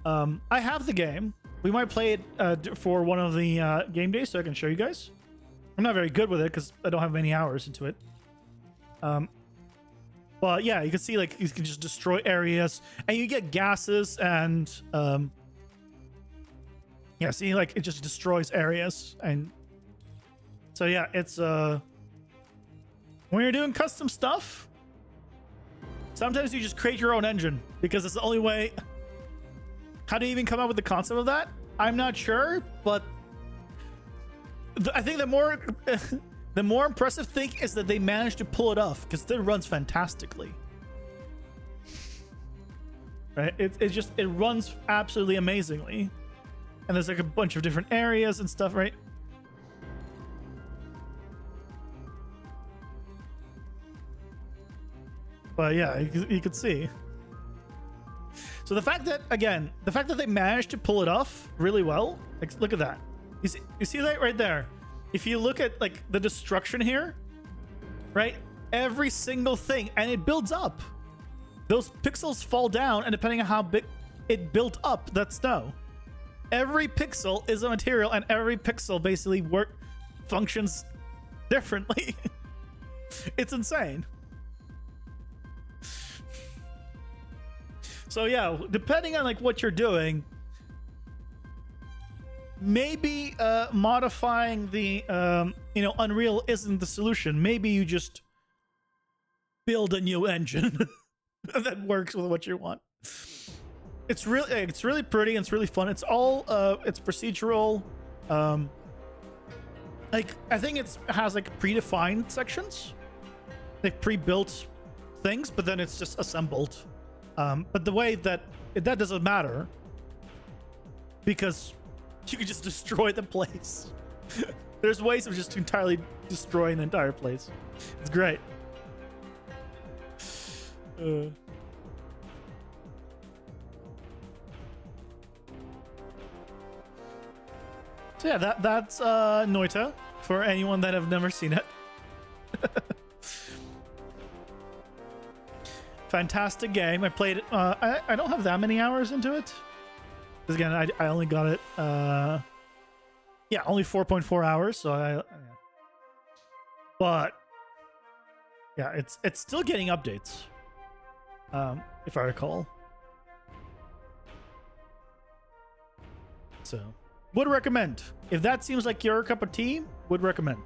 I have the game. We might play it for one of the game days so I can show you guys. I'm not very good with it because I don't have many hours into it. But yeah, you can see like you can just destroy areas and you get gases and yeah, see, like it just destroys areas. And so yeah, it's when you're doing custom stuff, sometimes you just create your own engine because it's the only way. How do you even come up with the concept of that? I'm not sure, but I think the more impressive thing is that they managed to pull it off because it runs fantastically. Right? It runs absolutely amazingly. And there's like a bunch of different areas and stuff, right? But yeah, you could see. So the fact that, again, the fact that they managed to pull it off really well, like, look at that. You see that right there? If you look at like the destruction here, right? Every single thing, and it builds up. Those pixels fall down, and depending on how big it built up, that snow. Every pixel is a material, and every pixel basically functions differently. It's insane. So yeah, depending on like what you're doing, maybe modifying the Unreal isn't the solution. Maybe you just build a new engine that works with what you want. It's really pretty and it's really fun. It's all it's procedural. Like I think it has like predefined sections, like pre-built things, but then it's just assembled. But the way that doesn't matter because you can just destroy the place. There's ways of just entirely destroying the entire place. It's great. So yeah, that's Noita for anyone that have never seen it. Fantastic game. I played it. I don't have that many hours into it. Because again, I only got it. Yeah, only 4.4 hours. So but yeah, it's still getting updates. If I recall. So would recommend. If that seems like your cup of tea, would recommend.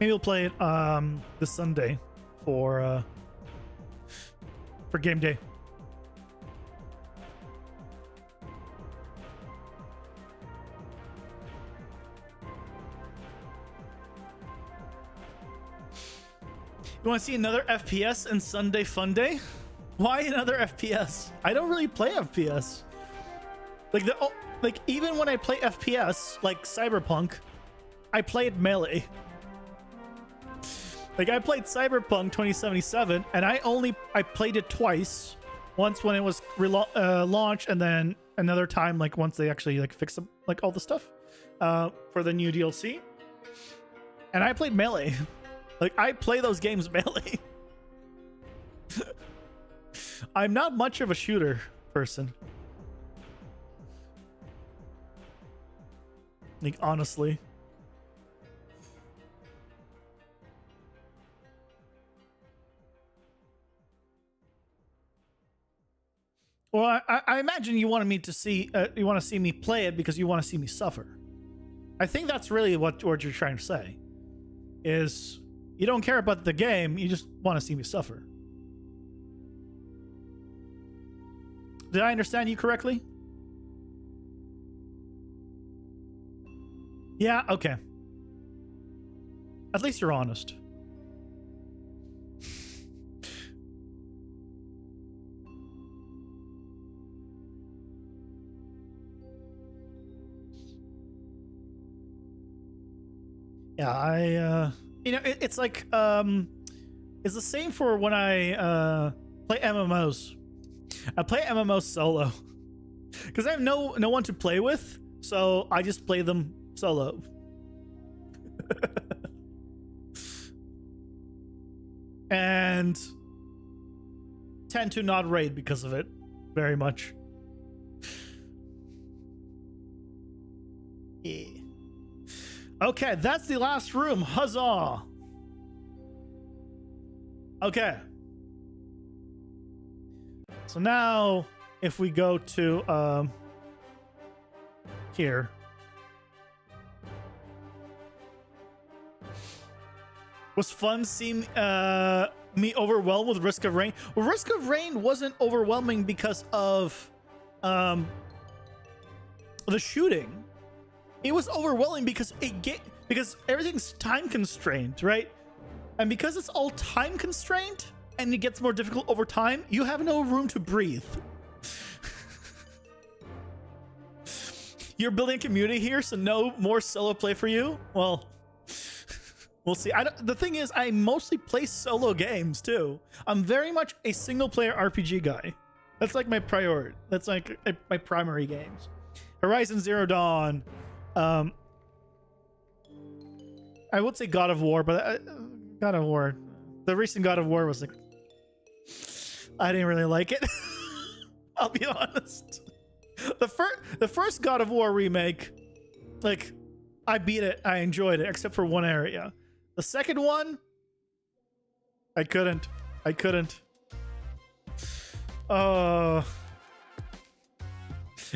Maybe we'll play it this Sunday for game day. You want to see another FPS and Sunday Fun Day? Why another FPS? I don't really play FPS. Like even when I play FPS, like Cyberpunk, I played melee. Like I played Cyberpunk 2077, and I played it twice. Once when it was launched, and then another time like once they actually like fixed like all the stuff for the new DLC. And I played melee. Like, I play those games melee. I'm not much of a shooter person. Like, honestly. Well, I imagine you wanted me to see, you want to see me play it because you want to see me suffer. I think that's really what you're trying to say. Is... you don't care about the game, you just want to see me suffer. Did I understand you correctly? Yeah, okay. At least you're honest. Yeah, it's like it's the same for when I play MMOs. I play MMOs solo because I have no one to play with, so I just play them solo. And tend to not raid because of it very much. Yeah. Okay, that's the last room. Huzzah! Okay. So now, if we go to here. Was fun seeing me overwhelmed with Risk of Rain? Well, Risk of Rain wasn't overwhelming because of the shooting. It was overwhelming because because everything's time constrained, right? And because it's all time constrained and it gets more difficult over time, you have no room to breathe. You're building a community here, so no more solo play for you? Well, we'll see. The thing is, I mostly play solo games, too. I'm very much a single-player RPG guy. That's like my priority. That's like my primary games. Horizon Zero Dawn. I would say God of War, but God of War. The recent God of War was like... I didn't really like it. I'll be honest. The first God of War remake, like, I beat it. I enjoyed it, except for one area. The second one, I couldn't. In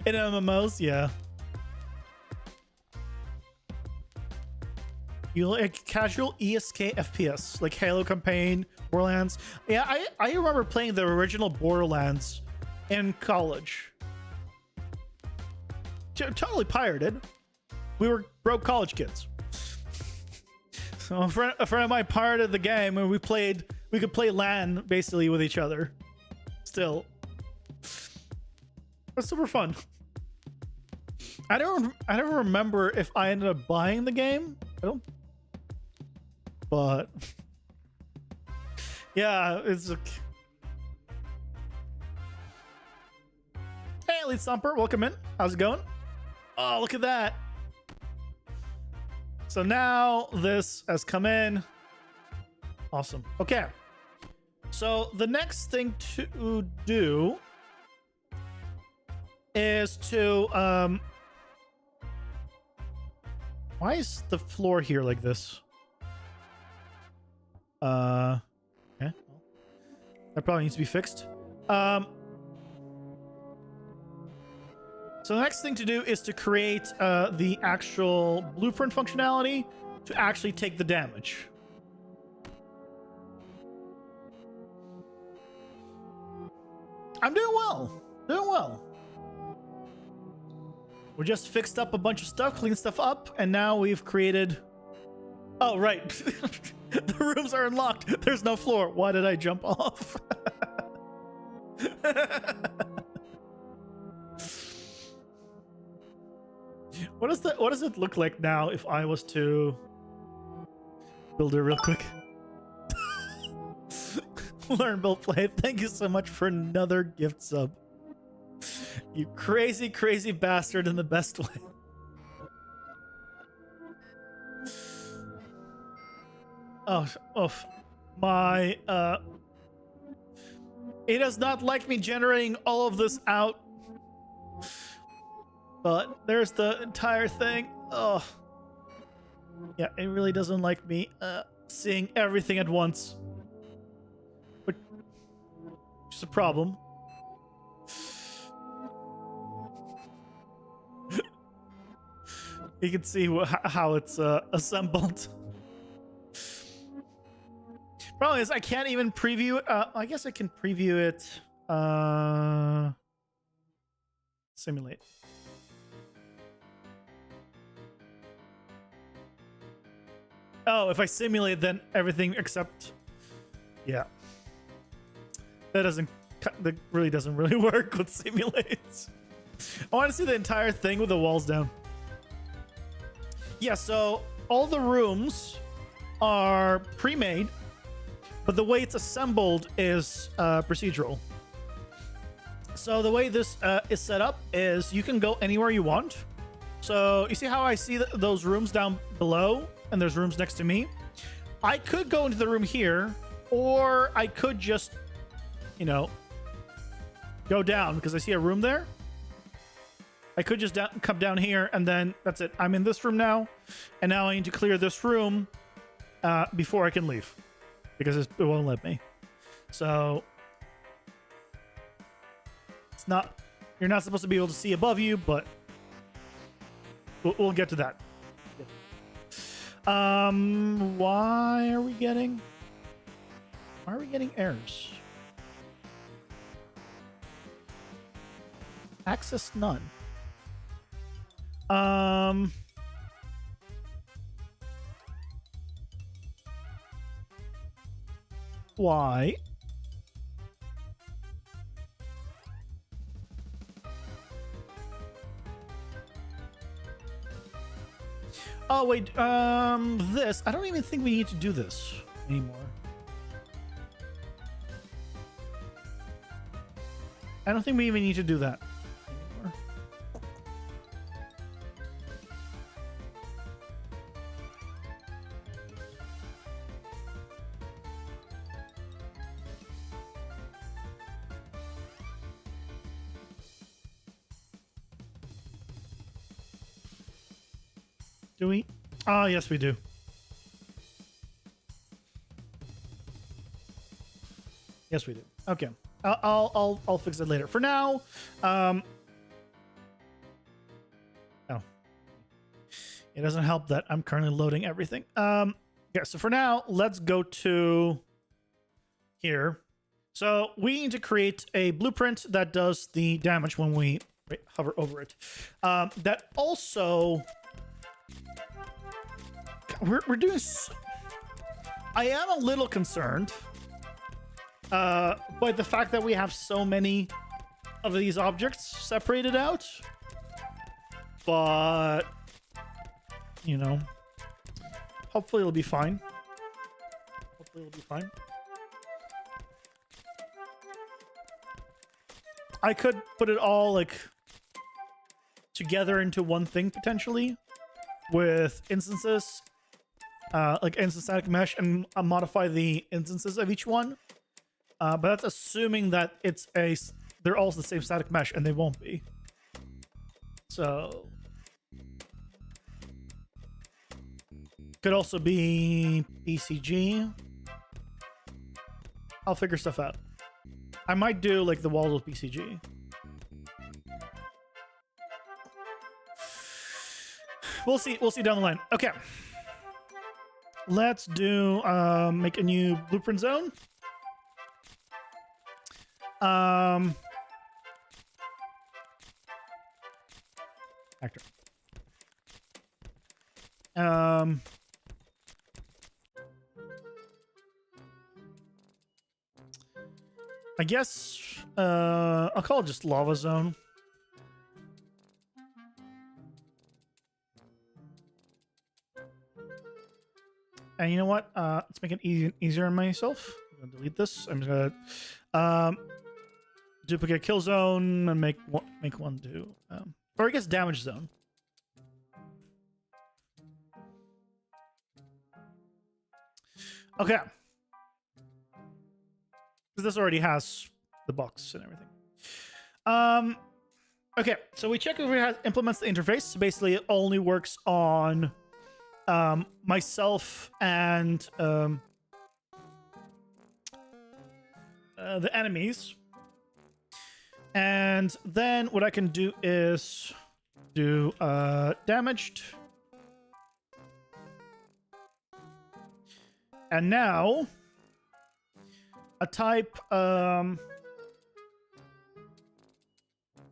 MMOs, yeah. You like casual ESK FPS, like Halo campaign, Borderlands. Yeah, I remember playing the original Borderlands in college. Totally pirated. We were broke college kids. So a friend of mine pirated the game, and we could play LAN basically with each other. Still, it's super fun. I don't remember if I ended up buying the game. I don't. But yeah, it's like... Hey, Elite Stomper, welcome in. How's it going? Oh, look at that. So now this has come in. Awesome. Okay. So the next thing to do is to why is the floor here like this? Okay. That probably needs to be fixed. So the next thing to do is to create the actual blueprint functionality to actually take the damage. I'm doing well. Doing well. We just fixed up a bunch of stuff, cleaned stuff up, and now we've created... Oh, right. The rooms are unlocked. There's no floor. Why did I jump off? What does it look like now if I was to build it real quick? Learn, build, play. Thank you so much for another gift sub. You crazy, crazy bastard in the best way. Oh, my, it does not like me generating all of this out. But there's the entire thing. Oh. Yeah, it really doesn't like me seeing everything at once. Which is a problem. You can see how it's assembled. Problem is, I can't even preview it. I guess I can preview it. Simulate. Oh, if I simulate, then everything except... Yeah. That really doesn't really work with simulates. I want to see the entire thing with the walls down. Yeah, so all the rooms are pre-made, but the way it's assembled is procedural. So the way this is set up is you can go anywhere you want. So you see how I see those rooms down below? And there's rooms next to me. I could go into the room here, or I could just, you know, go down because I see a room there. I could just come down here, and then that's it. I'm in this room now, and now I need to clear this room before I can leave because it won't let me. So it's not, you're not supposed to be able to see above you, but we'll get to that. Why are we getting errors? Access none. Why? Oh wait, this. I don't even think we need to do this anymore. I don't think we even need to do that anymore. Do we? Oh, yes, we do. Yes, we do. Okay. I'll fix it later. For now, oh, it doesn't help that I'm currently loading everything. Yeah. So for now, let's go to here. So we need to create a blueprint that does the damage when we hover over it. That also, we're doing. I am a little concerned. By the fact that we have so many of these objects separated out. But, you know, hopefully it'll be fine. Hopefully it'll be fine. I could put it all, like, together into one thing, potentially, with instances, like instance static mesh, and modify the instances of each one. But that's assuming that they're all the same static mesh, and they won't be. So could also be BCG. I'll figure stuff out. I might do like the walls with BCG. We'll see. We'll see down the line. Okay. Let's do make a new blueprint zone. Actor. I guess I'll call it just lava zone. And you know what? Let's make it easier on myself. I'm gonna delete this. I'm just gonna duplicate kill zone and make one do, or I guess damage zone. Okay, because this already has the box and everything. Okay, so we check if it implements the interface. So basically, it only works on myself and the enemies. And then what I can do is do damaged. And now a type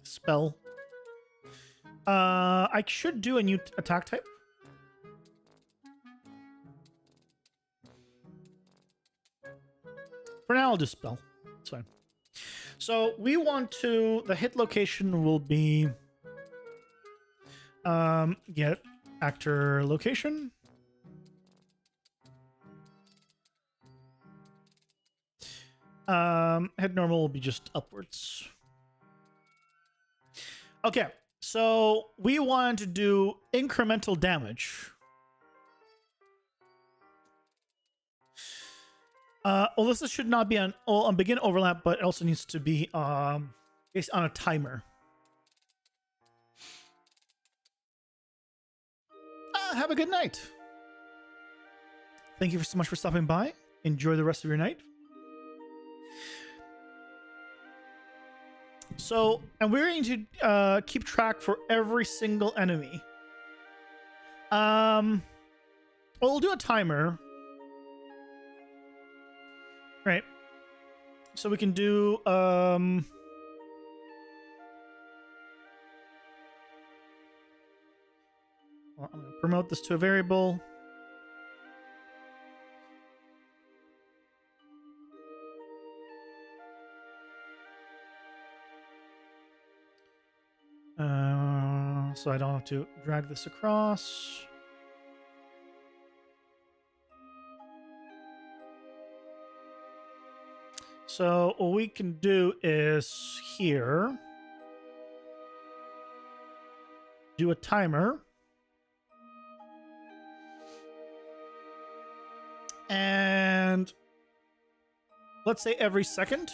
spell. I should do a new attack type. For now, I'll do spell. It's fine. So we want to, the hit location will be get actor location. Head normal will be just upwards. Okay, so we want to do incremental damage. Well, this should not be on begin overlap, but it also needs to be based on a timer. Have a good night. Thank you so much for stopping by. Enjoy the rest of your night. So, and we're going to keep track for every single enemy. Well, we'll do a timer. Right. So we can do well, I'm gonna promote this to a variable. So I don't have to drag this across. So what we can do is here do a timer. And let's say every second.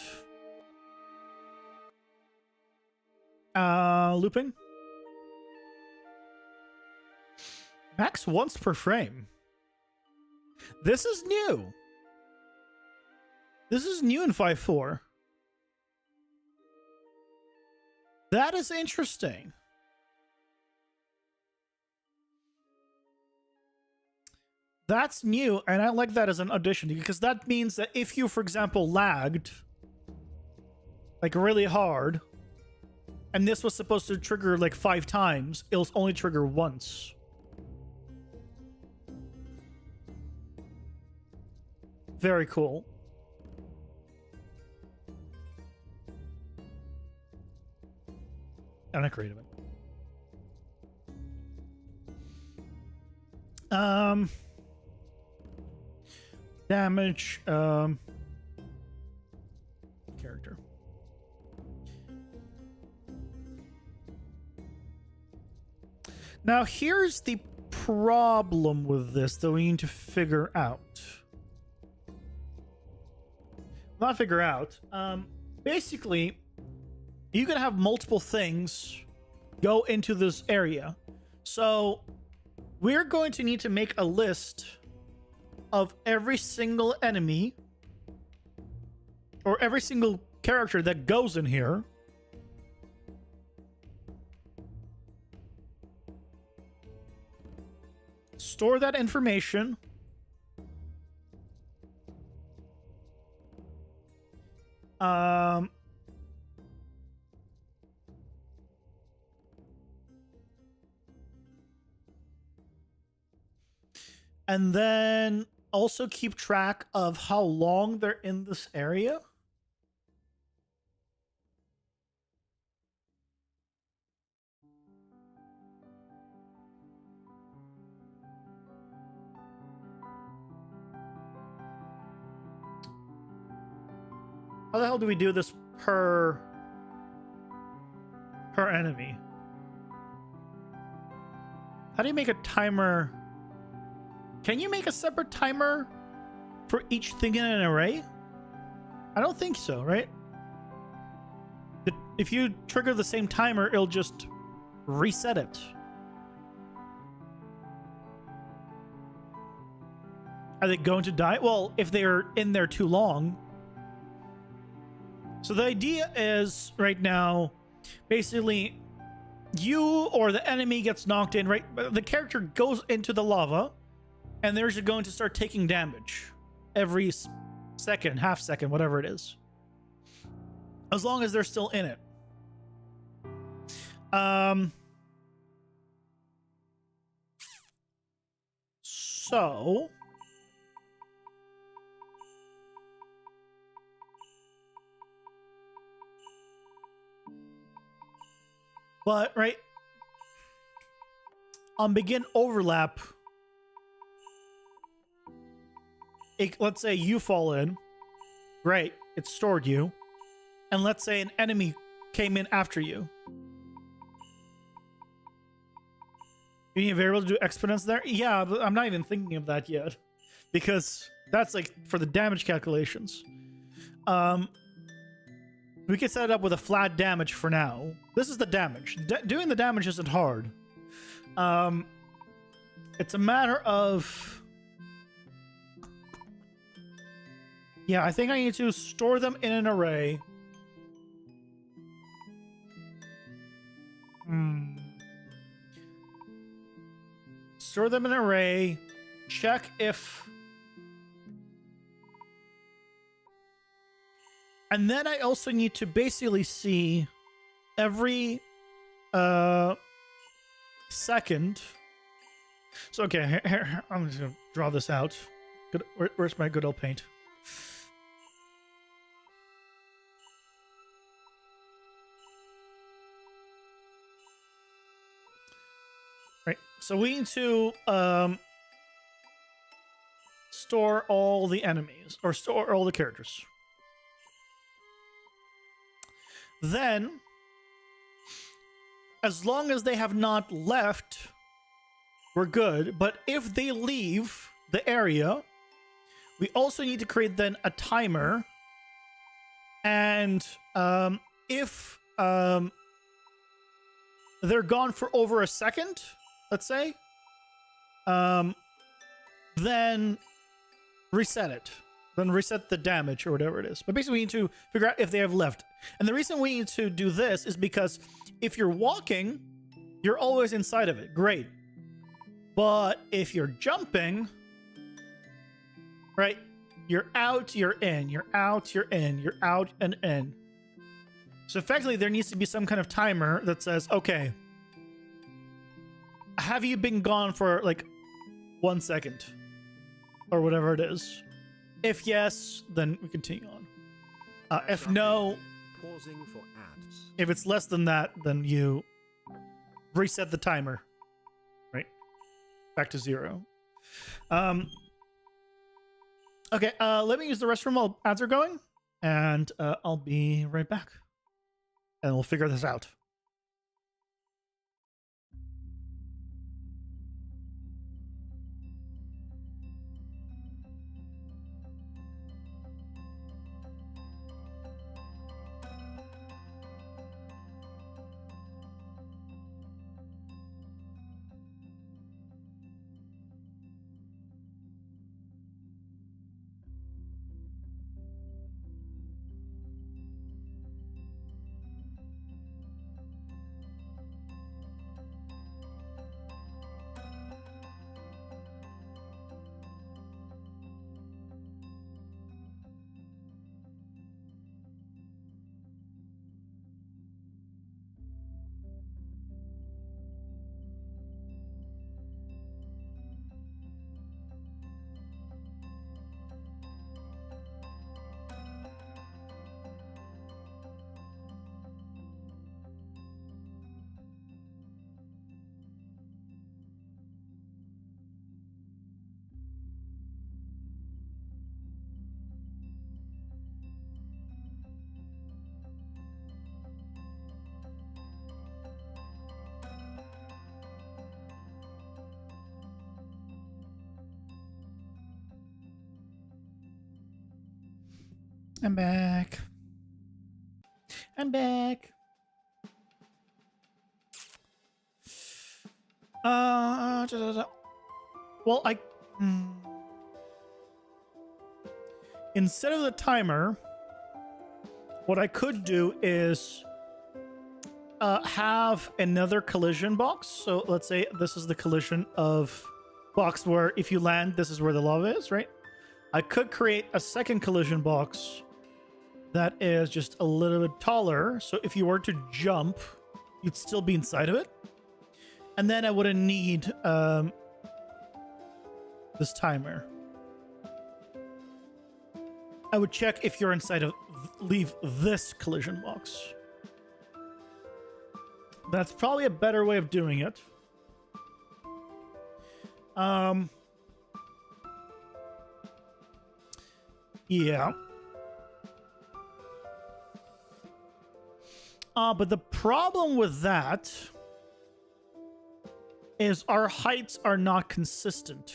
Looping. Max once per frame. This is new. This is new in 5.4. That is interesting. That's new, and I like that as an addition, because that means that if you, for example, lagged like really hard, and this was supposed to trigger like 5 times, it'll only trigger once. Very cool. And I created it. Damage, character. Now here's the problem with this that we need to figure out. Not figure out. Basically, you can have multiple things go into this area. So we're going to need to make a list of every single enemy or every single character that goes in here. Store that information. And then also keep track of how long they're in this area. How the hell do we do this per enemy? How do you make a timer? Can you make a separate timer for each thing in an array? I don't think so, right? If you trigger the same timer, it'll just reset it. Are they going to die? Well, if they're in there too long. So the idea is right now, basically, you or the enemy gets knocked in, right? The character goes into the lava, and they're just going to start taking damage every second, half second, whatever it is. As long as they're still in it. So but right on begin overlap, let's say you fall in, great, it stored you, and let's say an enemy came in after you. You need a variable to do exponents there? Yeah, but I'm not even thinking of that yet, because that's like for the damage calculations. We can set it up with a flat damage for now. This is the damage. Doing the damage isn't hard. It's a matter of... Yeah, I think I need to store them in an array. Store them in an array. Check if... And then I also need to basically see every second. So, okay, here, I'm just going to draw this out. Good, where's my good old paint? Right, so we need to store all the enemies, or store all the characters. then as long as they have not left, we're good. But if they leave the area, we also need to create then a timer. And if they're gone for over a second, let's say, then reset it. Then reset the damage or whatever it is. But basically we need to figure out if they have left. And the reason we need to do this is because if you're walking, you're always inside of it. Great. But if you're jumping, right, you're out, you're in, you're out, you're in, you're out and in. So effectively there needs to be some kind of timer that says, okay, have you been gone for like 1 second or whatever it is? If yes, then we continue on. If no, pausing for ads. If it's less than that, then you reset the timer, right? Back to 0. Okay, let me use the restroom while ads are going, and I'll be right back. And we'll figure this out. I'm back. I'm back. Well, instead of the timer, what I could do is have another collision box. So let's say this is the collision of box where if you land, this is where the lava is, right? I could create a second collision box that is just a little bit taller. So if you were to jump, you'd still be inside of it. And then I wouldn't need this timer. I would check if you're inside of leave this collision box. That's probably a better way of doing it. Yeah. But the problem with that is our heights are not consistent.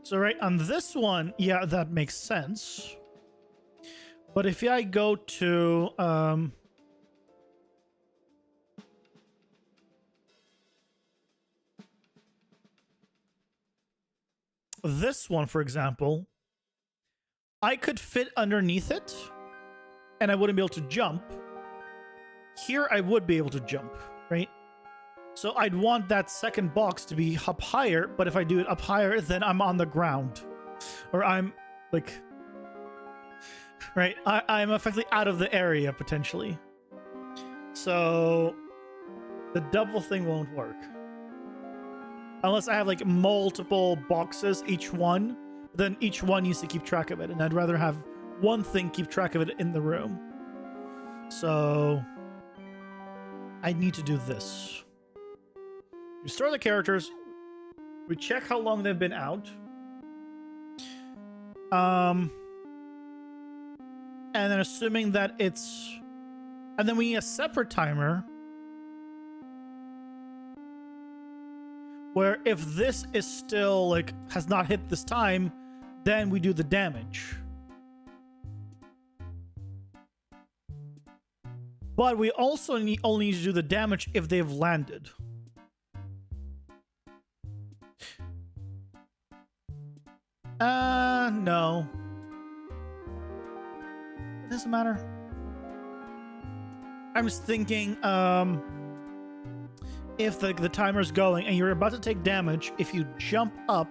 So right on this one, yeah, that makes sense. But if I go to this one, for example, I could fit underneath it and I wouldn't be able to jump. Here I would be able to jump, right? So I'd want that second box to be up higher, but if I do it up higher, then I'm on the ground. Or I'm like, right? I'm effectively out of the area potentially. So the double thing won't work. Unless I have like multiple boxes, each one, then each one needs to keep track of it. And I'd rather have one thing keep track of it in the room. So I need to do this. We start the characters. We check how long they've been and then assuming that it's, and then we need a separate timer where if this is still like has not hit this time, then we do the damage. But we also only need to do the damage if they've landed. No. It doesn't matter. I'm just thinking, if the timer's going and you're about to take damage, if you jump up,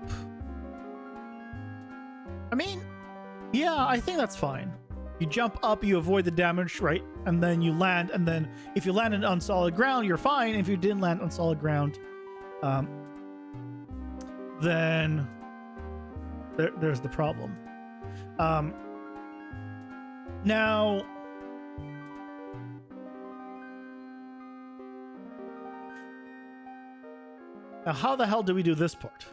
I mean, yeah, I think that's fine. You jump up, you avoid the damage, right? And then you land, and then if you landed on solid ground, you're fine. If you didn't land on solid ground, then there's the problem. Now, how the hell do we do this part?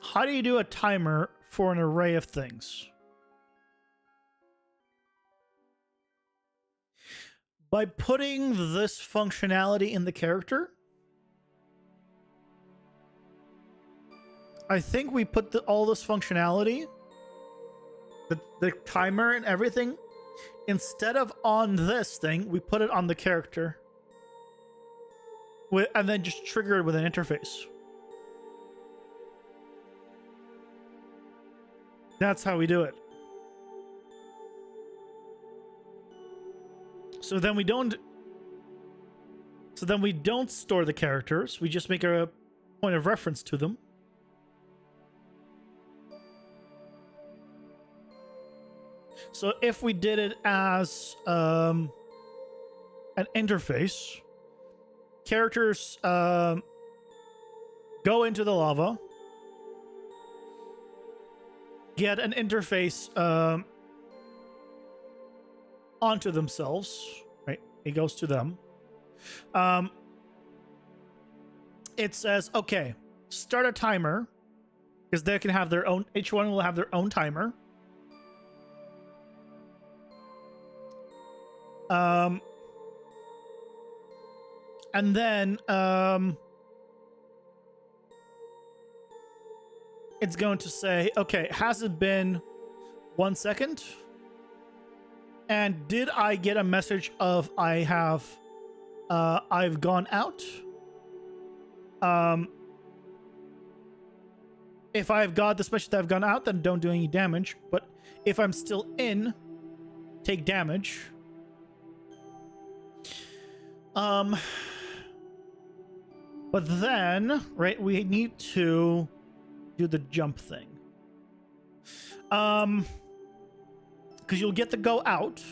How do you do a timer for an array of things? By putting this functionality in the character. I think we put all this functionality, the timer and everything, instead of on this thing, we put it on the character. And then just trigger it with an interface. That's how we do it. So then we don't store the characters. We just make a point of reference to them. So if we did it as an interface, characters go into the lava, get an interface onto themselves, right? It goes to them. It says, okay, start a timer, because they can have their own, each one will have their own timer. And then it's going to say, okay, has it been 1 second? And did I get a message of I've gone out? If I've got this message that I've gone out, then don't do any damage. But if I'm still in, take damage. But then, right, we need to do the jump thing. Because you'll get the go out.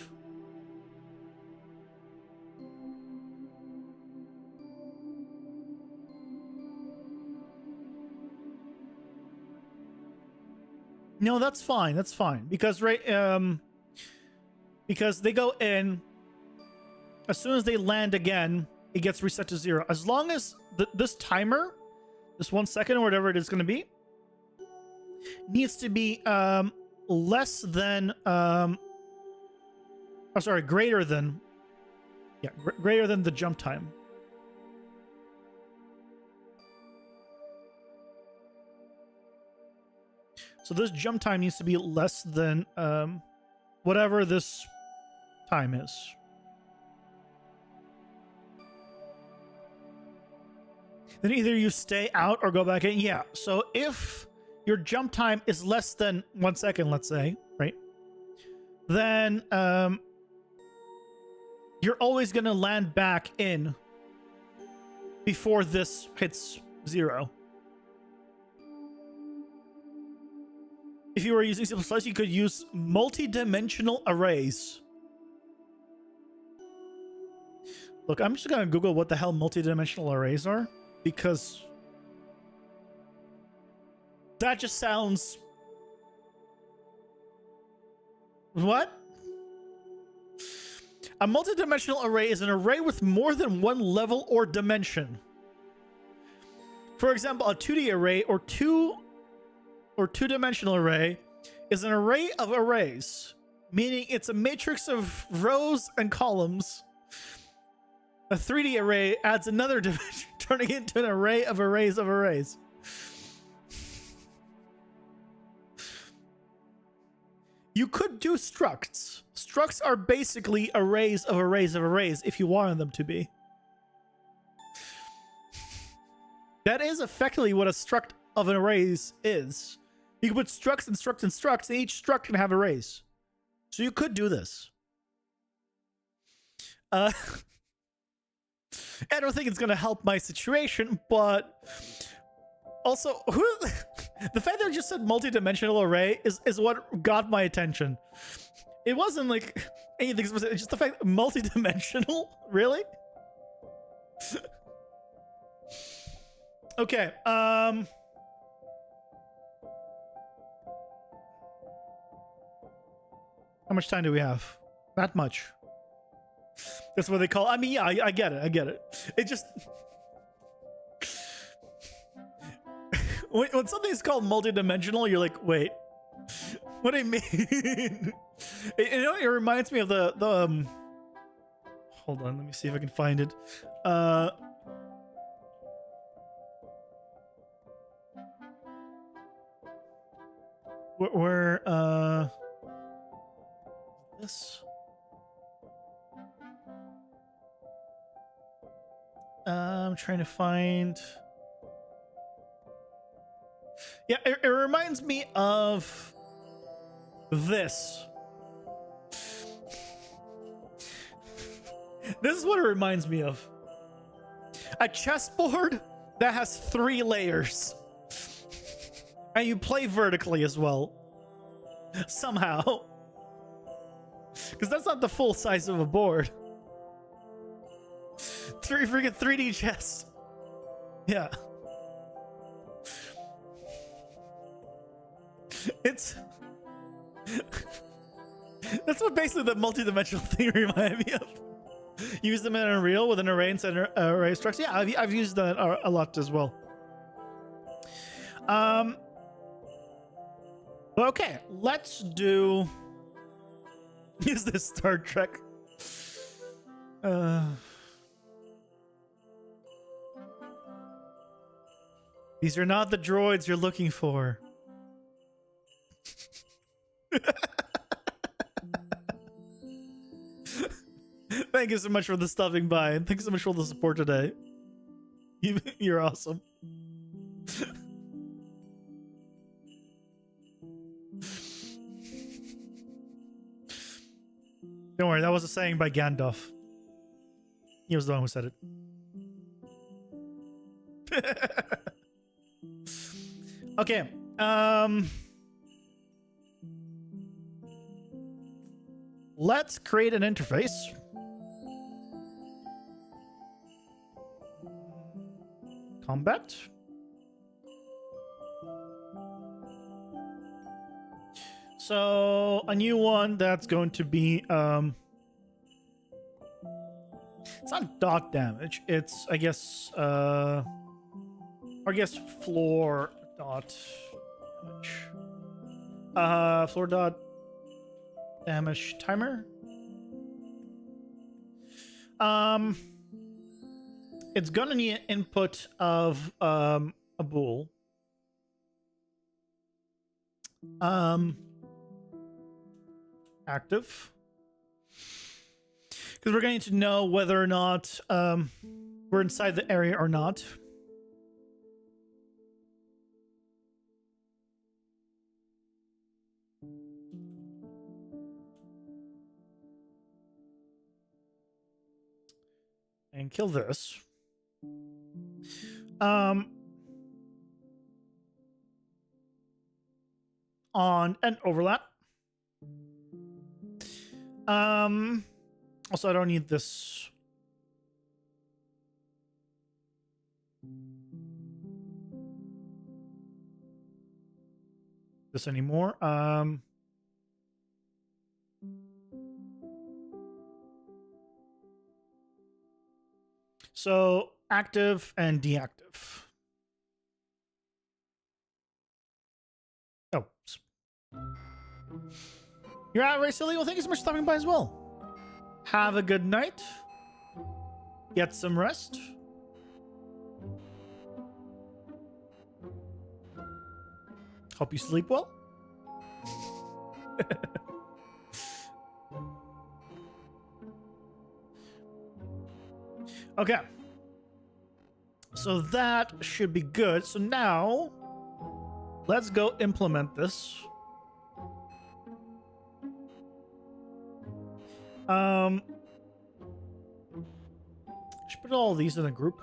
No, that's fine. That's fine. Because, right, because they go in, as soon as they land again, it gets reset to 0. As long as this timer, this 1 second or whatever it is going to be, needs to be less than, greater than, greater than the jump time. So this jump time needs to be less than whatever this time is. Then either you stay out or go back in. Yeah, so if your jump time is less than 1 second, let's say, right? Then you're always going to land back in before this hits 0. If you were using C++, you could use multi-dimensional arrays. Look, I'm just going to Google what the hell multi-dimensional arrays are, because that just sounds... What? A multi-dimensional array is an array with more than one level or dimension. For example, a 2D array or two or two-dimensional array is an array of arrays, meaning it's a matrix of rows and columns. A 3D array adds another dimension, turning it into an array of arrays of arrays. You could do structs. Structs are basically arrays of arrays of arrays if you wanted them to be. That is effectively what a struct of an arrays is. You can put structs and structs and structs, and each struct can have arrays. So you could do this. I don't think it's going to help my situation, but also, the fact that I just said multi-dimensional array is what got my attention. It wasn't like anything specific, it's just the fact multi-dimensional, really? Okay, how much time do we have? Not much. That's what they call. I mean, yeah, I get it. I get it. It just when something's called multi-dimensional, you're like, wait, what do you mean? You know, it reminds me of the hold on, let me see if I can find it. Where this. I'm trying to find. Yeah, it reminds me of this. This is what it reminds me of. A chessboard that has 3 layers. And you play vertically as well. Somehow. Because that's not the full size of a board. Freaking 3D chess. Yeah. It's that's what basically the multi-dimensional thing reminded me of. Use them in Unreal with an array and center array structure. Yeah, I've used that a lot as well. Okay, let's do. Use this Star Trek. These are not the droids you're looking for. Thank you so much for the stopping by, and thanks so much for the support today. You're awesome. Don't worry, that was a saying by Gandalf. He was the one who said it. Okay. Let's create an interface. Combat. So a new one that's going to be it's not dot damage, it's I guess floor dot damage. Floor dot damage timer. It's gonna need an input of a bool. Active. Because we're going to know whether or not we're inside the area or not. And kill this. On an overlap. Also, I don't need this. This anymore. So active and deactive. You're out, Ray Silly. Well, thank you so much for stopping by as well. Have a good night. Get some rest. Hope you sleep well. Okay. So that should be good. So now, let's go implement this. Should put all these in a group.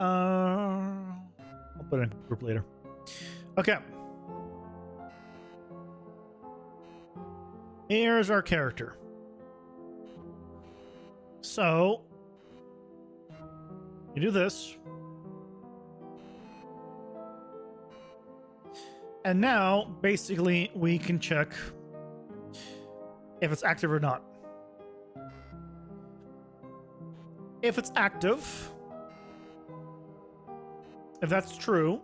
I'll put it in a group later. Okay. Here's our character. So, you do this. And now, basically, we can check if it's active or not. If it's active, if that's true,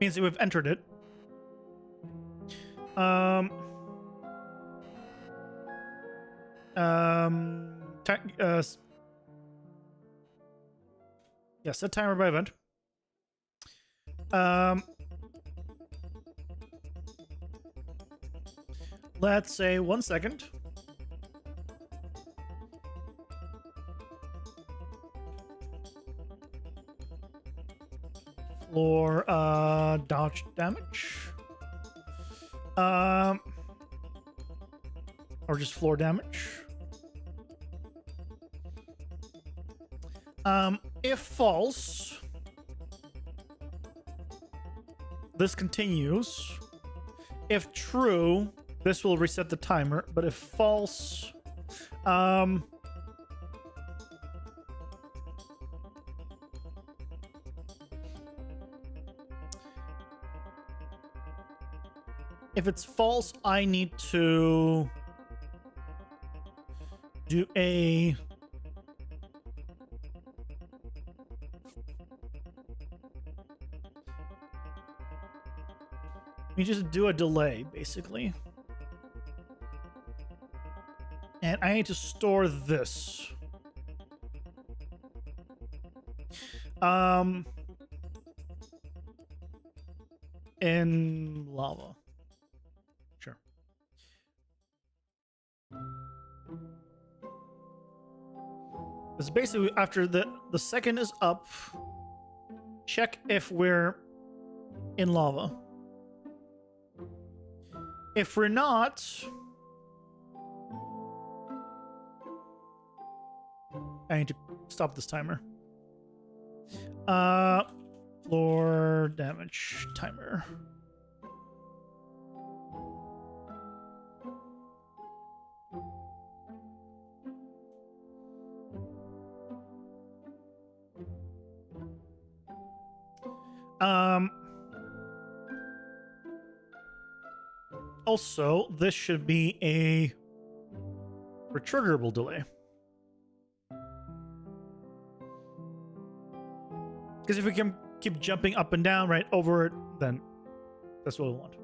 means that we've entered it. Yeah, set timer by event. Let's say 1 second. Floor dodge damage. Or just floor damage. If false, this continues. If true, this will reset the timer, but if false, if it's false, I need to do a you just do a delay, basically. And I need to store this. In lava. Sure. It's basically after the second is up, check if we're in lava. If we're not, I need to stop this timer. Floor damage timer. Also, this should be a retriggerable delay. Because if we can keep jumping up and down right over it, then that's what we want.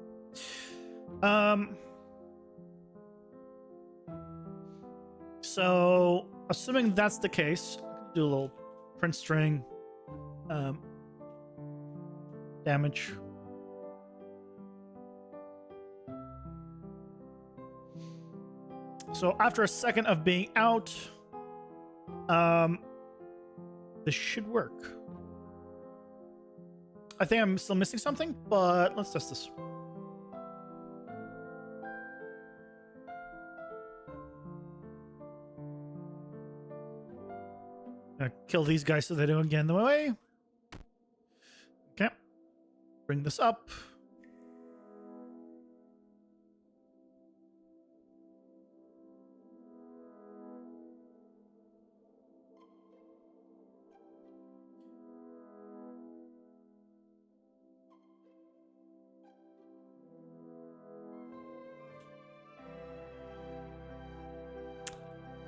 So, assuming that's the case, do a little print string damage. So after a second of being out, this should work. I think I'm still missing something, but let's test this. Kill these guys so they don't get in the way. Okay. Bring this up.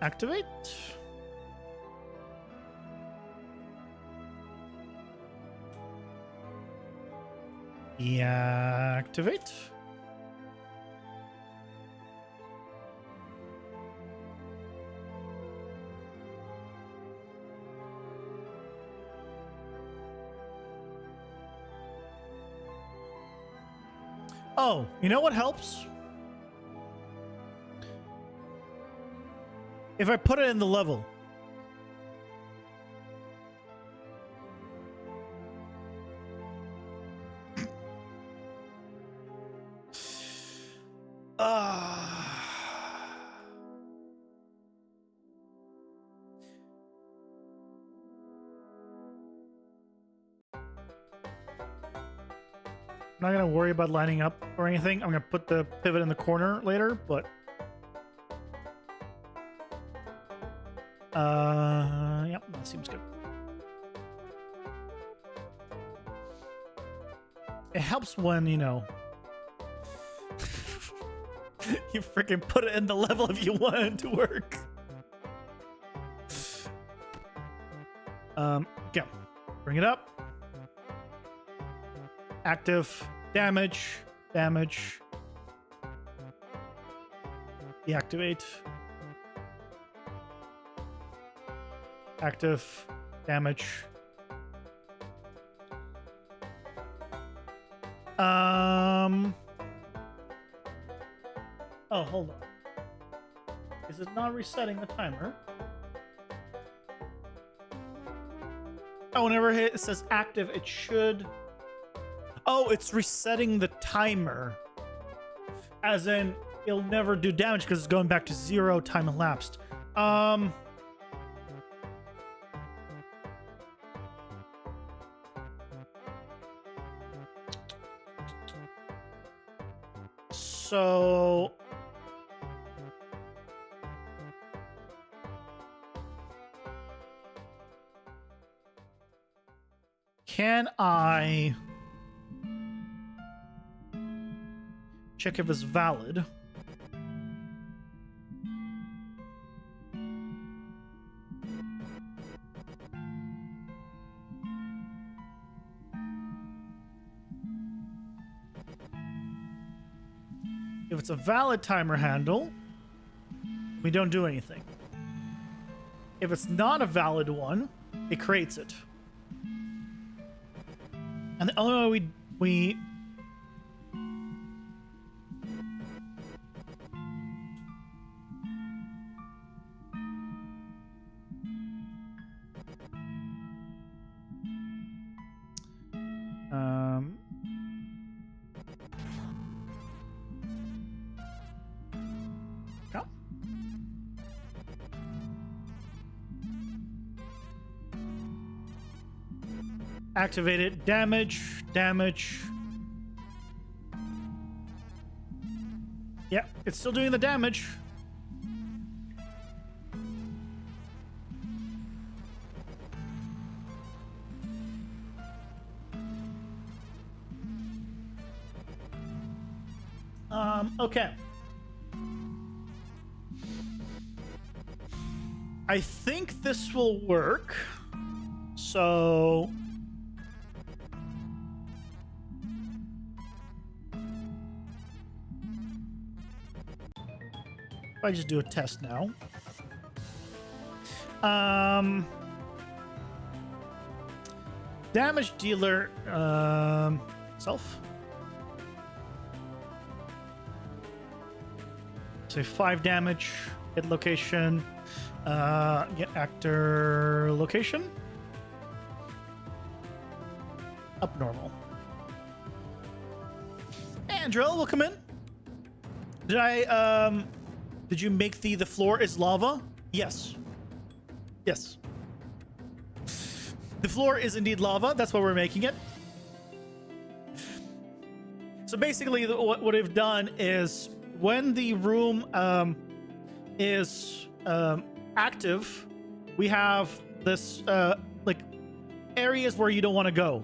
Activate. Deactivate. Oh, you know what helps? If I put it in the level. I'm not going to worry about lining up or anything. I'm going to put the pivot in the corner later, but... Yep, that seems good. It helps when, you know... you freaking put it in the level if you want it to work. Okay. Bring it up. Active, damage, damage. Deactivate. Active, damage. Oh, hold on. Is it not resetting the timer? Oh, whenever it says active, it should... Oh, it's resetting the timer. As in, it'll never do damage because it's going back to 0 time elapsed. So... Can I... check if it's valid? If it's a valid timer handle, we don't do anything. If it's not a valid one, it creates it. And the only way we activate it. Damage, damage. Yeah, it's still doing the damage. Okay. I think this will work. So... I just do a test now. Damage dealer self. Say 5 damage. Hit location. Get actor location. Up normal. Andrel, welcome in. Did I did you make the floor is lava? Yes. Yes. The floor is indeed lava. That's why we're making it. So basically, what we've done is when the room is active, we have this like areas where you don't want to go.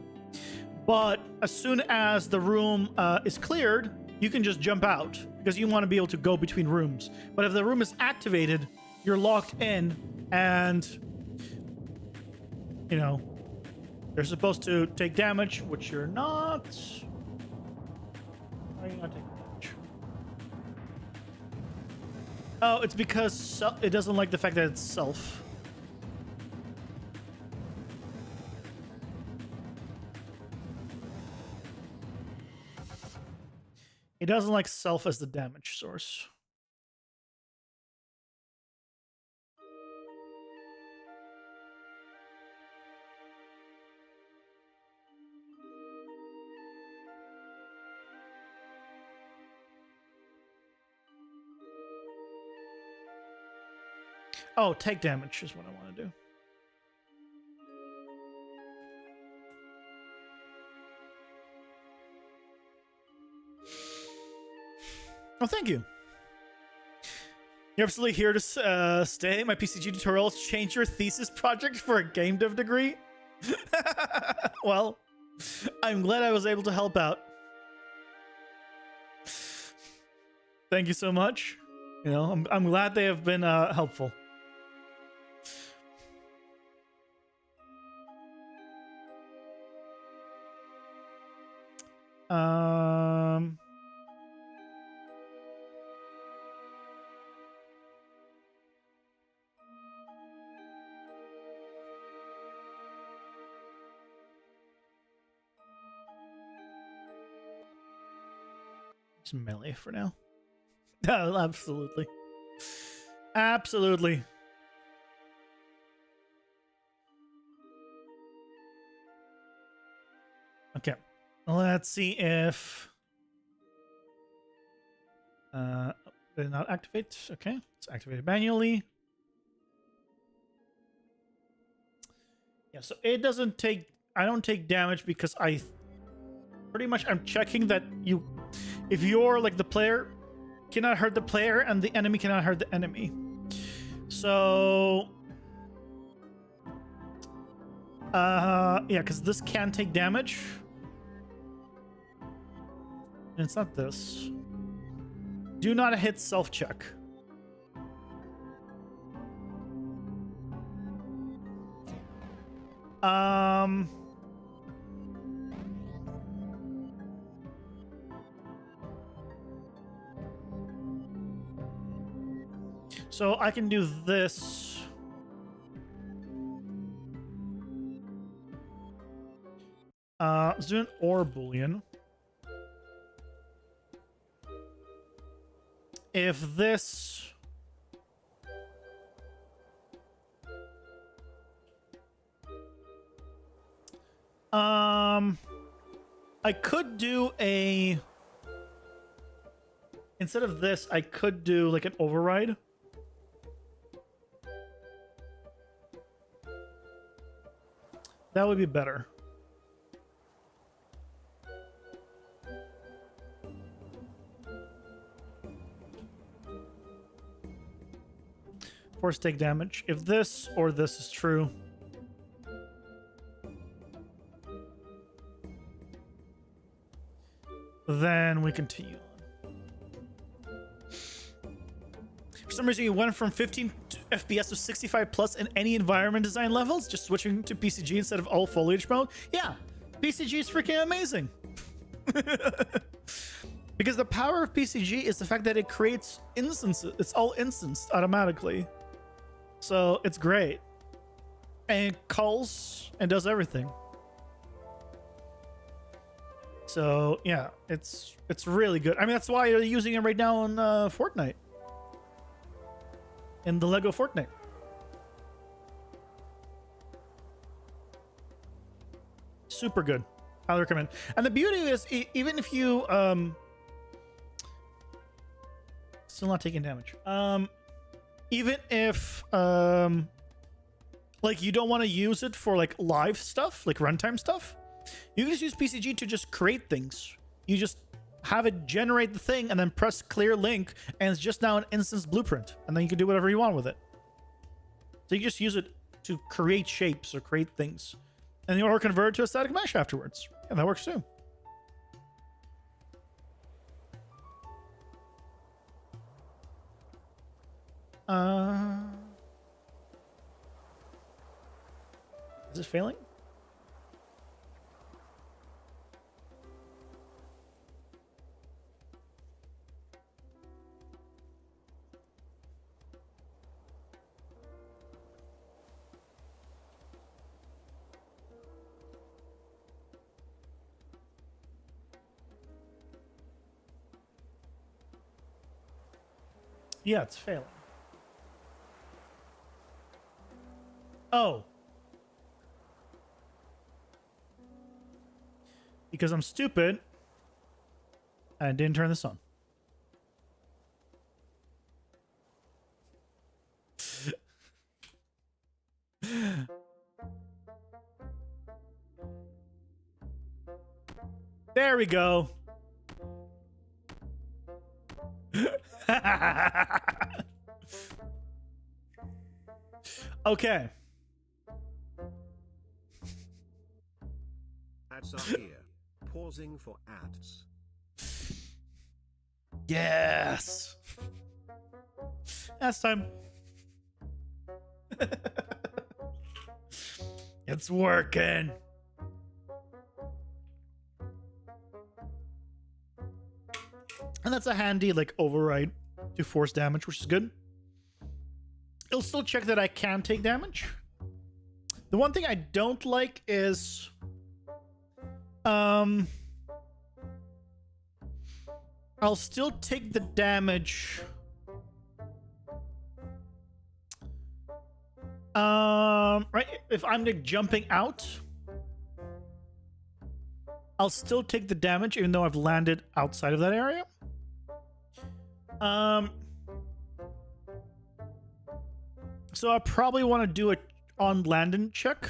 But as soon as the room is cleared, you can just jump out because you want to be able to go between rooms. But if the room is activated, you're locked in, and you know you're supposed to take damage, which you're not. Why are you not taking damage? Oh, it's because it doesn't like the fact that it's self. It doesn't like self as the damage source. Oh, take damage is what I want to do. Oh, thank you. You're absolutely here to stay. My PCG tutorials change your thesis project for a game dev degree. Well, I'm glad I was able to help out. Thank you so much. You know, I'm glad they have been helpful. Just melee for now. Oh, absolutely. Absolutely. Okay. Let's see if did it not activate? Okay. It's activated manually. Yeah, so it doesn't take I don't take damage because I'm checking that if you're like the player cannot hurt the player and the enemy cannot hurt the enemy. So yeah, because this can take damage. And it's not this. Do not hit self-check. So I can do this. Zoom or Boolean. If this I could do instead of this, I could do like an override. That would be better. Force take damage. If this or this is true. Then we continue on. For some reason, you went from 15 FPS to 65 plus in any environment design levels, just switching to PCG instead of all foliage mode. Yeah, PCG is freaking amazing. Because the power of PCG is the fact that it creates instances. It's all instanced automatically. So it's great. And it calls and does everything. So yeah, it's really good. I mean, that's why you're using it right now on Fortnite. In the Lego Fortnite. Super good. Highly recommend. And the beauty is, even if you still not taking damage. Even if like you don't want to use it for like live stuff, like runtime stuff, you can just use PCG to just create things. You just have it generate the thing and then press clear link, and it's just now an instance blueprint, and then you can do whatever you want with it. So you just use it to create shapes or create things, and you or convert it to a static mesh afterwards, and that works too. Is it failing? Yeah, it's failing. Oh. Because I'm stupid. And I didn't turn this on. There we go. Okay. Ads are here. Pausing for ads. Yes. That's time. It's working. And that's a handy like override to force damage, which is good. It'll still check that I can take damage. The one thing I don't like is I'll still take the damage. Right, if I'm like jumping out, I'll still take the damage even though I've landed outside of that area. So I probably want to do a on landing check.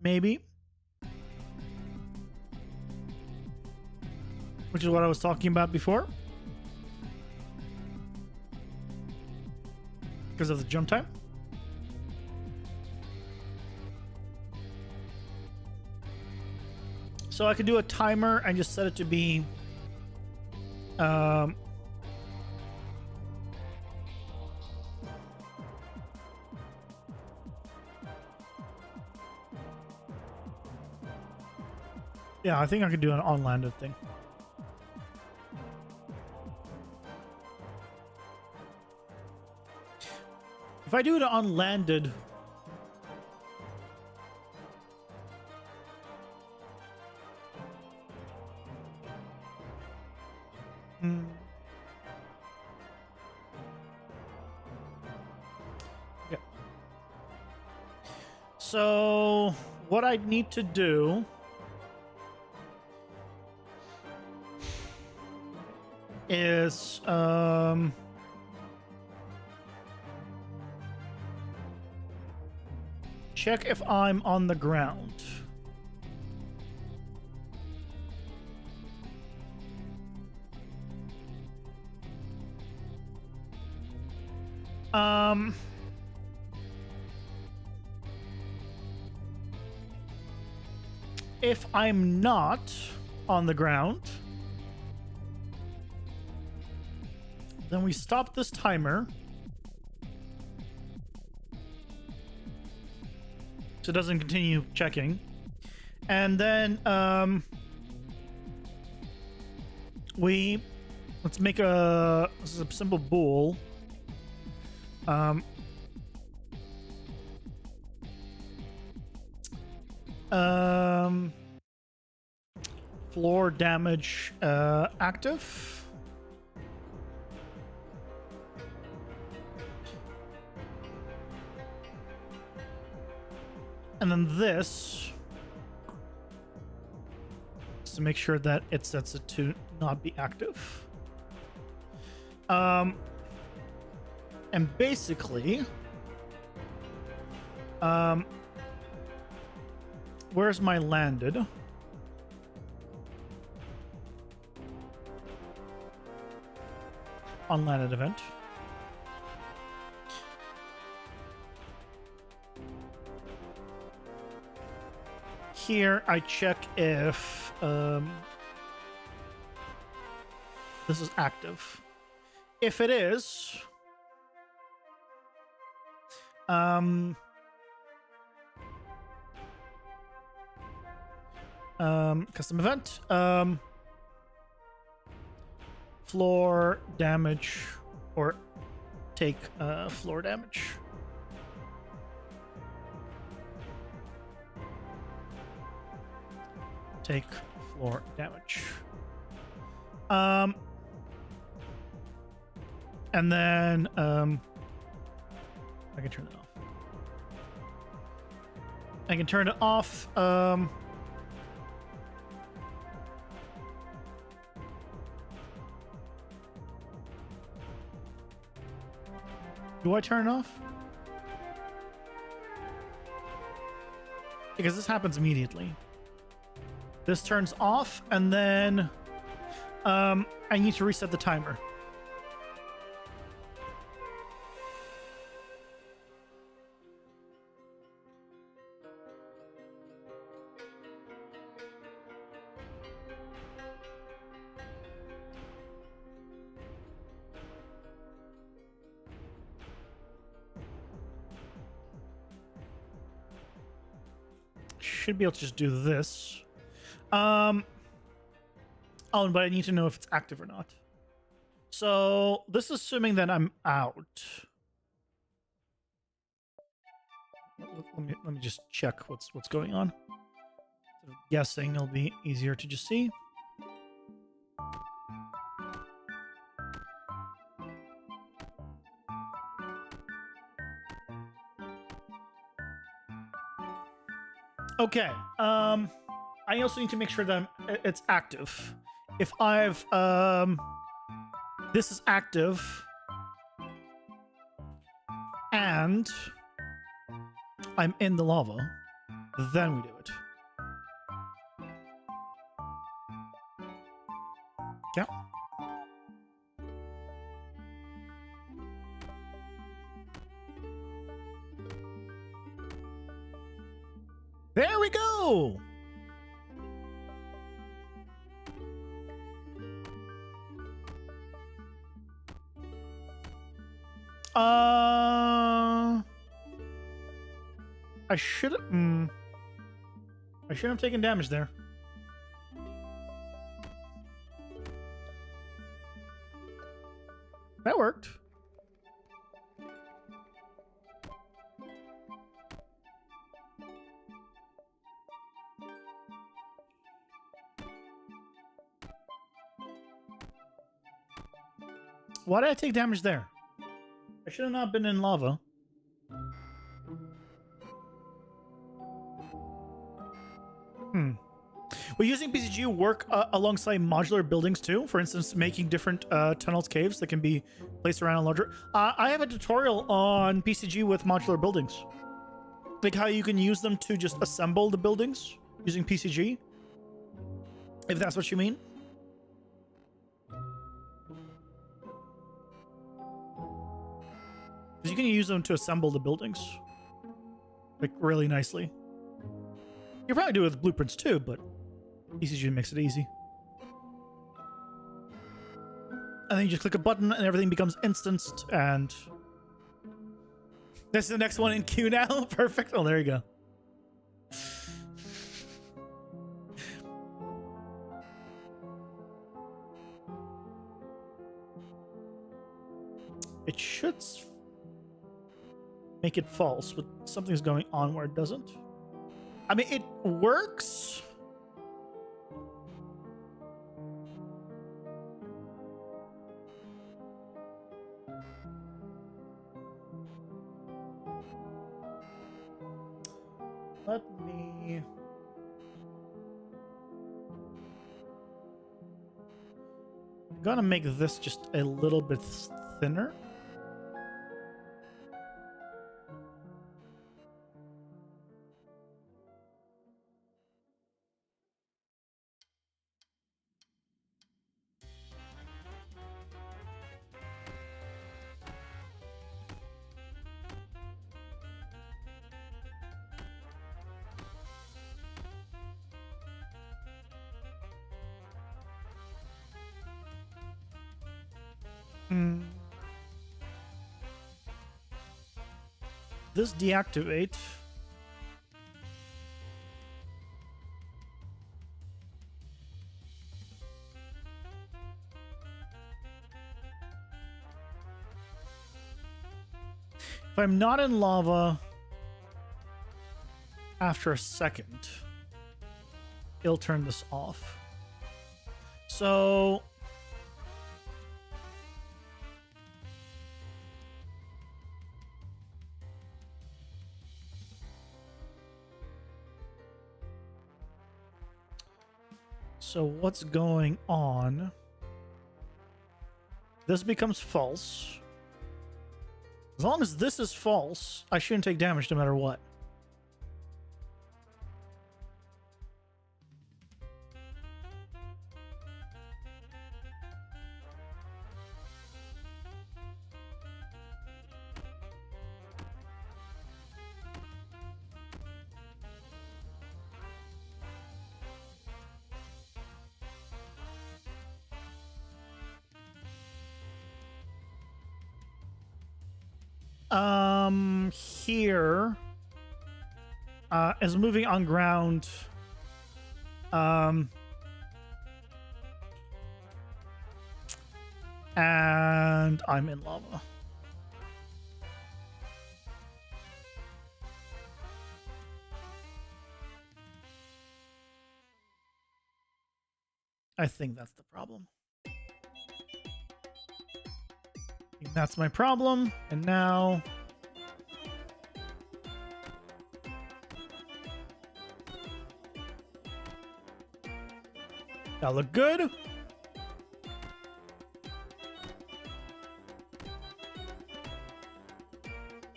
Maybe. Which is what I was talking about before. Because of the jump time. So I could do a timer and just set it to be yeah, I think I could do an on-landed thing. If I do it on-landed, okay. So what I need to do is check if I'm on the ground. If I'm not on the ground, then we stop this timer. So it doesn't continue checking. And then let's make a simple bool. Floor damage active. And then this is to make sure that it sets it to not be active. And basically, where's my landed? Unlanded event. Here I check if this is active. If it is, custom event, floor damage, or take floor damage. Take floor damage. And then I can turn it off. I can turn it off. Do I turn it off? Because this happens immediately. This turns off, and then I need to reset the timer. Should be able to just do this. Oh, but I need to know if it's active or not. So this is assuming that I'm out. Let me just check what's going on. Instead of guessing, it'll be easier to just see. Okay. I also need to make sure that it's active. If I've this is active and I'm in the lava, then we do it. Yeah. There we go. I should have taken damage there. That worked. Why did I take damage there? I should have not been in lava. Will using PCG work alongside modular buildings too? For instance, making different tunnels, caves that can be placed around a larger... I have a tutorial on PCG with modular buildings. Like how you can use them to just assemble the buildings using PCG. If that's what you mean. Because you can use them to assemble the buildings. Like really nicely. You probably do it with blueprints too, but PCG makes it easy. And then you just click a button and everything becomes instanced, and this is the next one in queue now. Perfect. Oh, there you go. It should make it false, but something's going on where it doesn't. I mean, it works. Let me... I'm gonna make this just a little bit thinner. This deactivate. If I'm not in lava after a second, it'll turn this off. So what's going on? This becomes false. As long as this is false, I shouldn't take damage no matter what. Here is moving on ground. And I'm in lava. I think that's the problem. That's my problem. And now that look good.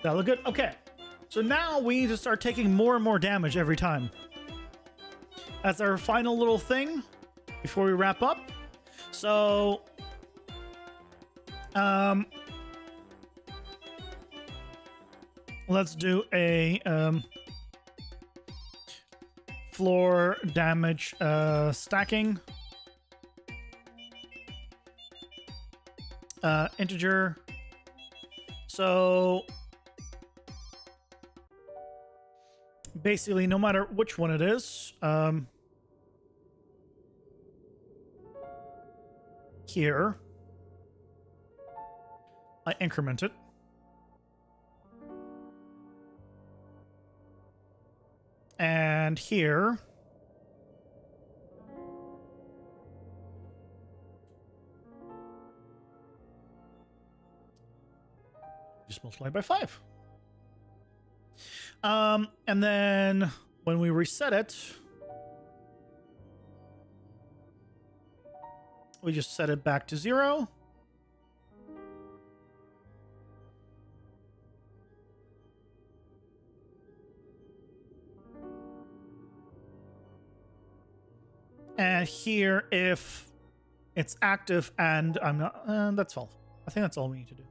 That look good. Okay. So now we need to start taking more and more damage every time. That's our final little thing before we wrap up. So let's do a floor damage stacking. Integer. So basically, no matter which one it is, here I increment it. And here just multiply by 5. And then when we reset it, we just set it back to 0. And here, if it's active and I'm not, that's all. I think that's all we need to do.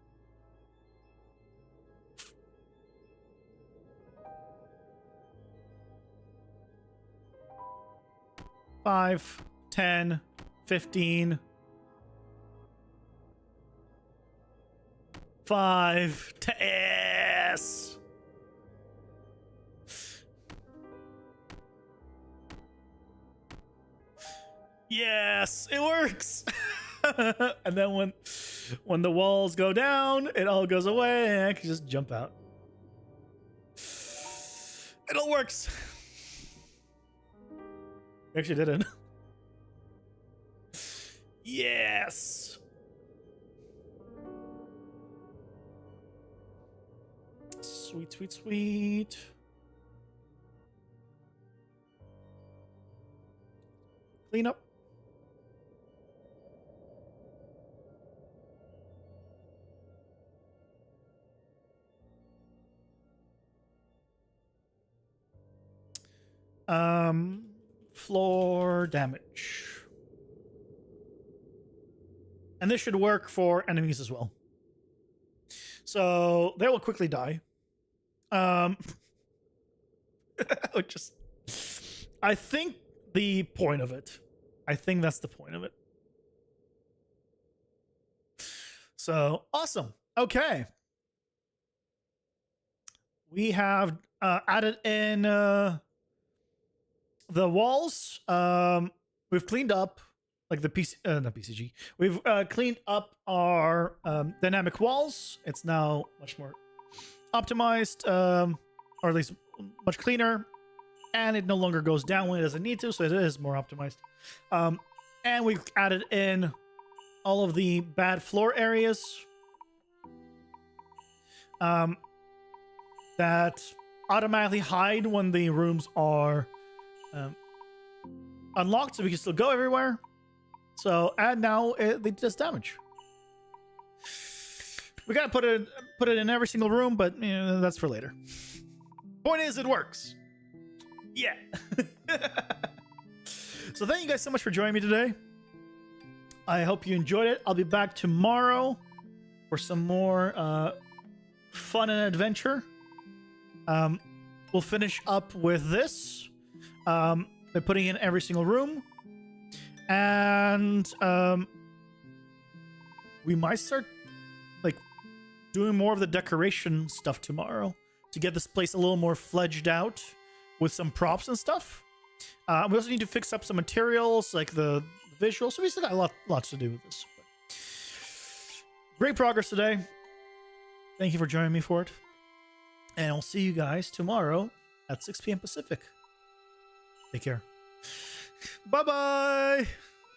5, 10, 15. 5, 10. Yes. Yes, it works. And then when the walls go down, it all goes away and I can just jump out. It all works. Actually did it. Yes. Sweet, sweet, sweet. Clean up. Floor damage. And this should work for enemies as well. So they will quickly die. Just, I think the point of it. I think that's the point of it. So awesome. Okay. We have added in the walls. We've cleaned up like the PC, not PCG. We've cleaned up our dynamic walls. It's now much more optimized, or at least much cleaner, and it no longer goes down when it doesn't need to, so it is more optimized. And we've added in all of the bad floor areas that automatically hide when the rooms are unlocked, so we can still go everywhere. So, and now they just damage. We gotta put it in every single room, but you know, that's for later. Point is, it works. Yeah. So thank you guys so much for joining me today. I hope you enjoyed it. I'll be back tomorrow for some more fun and adventure. We'll finish up with this by putting in every single room, and we might start like doing more of the decoration stuff tomorrow to get this place a little more fledged out with some props and stuff. We also need to fix up some materials like the visuals, so we still got lots to do with this. But great progress today. Thank you for joining me for it. And I'll see you guys tomorrow at 6 p.m. Pacific. Take care. Bye-bye.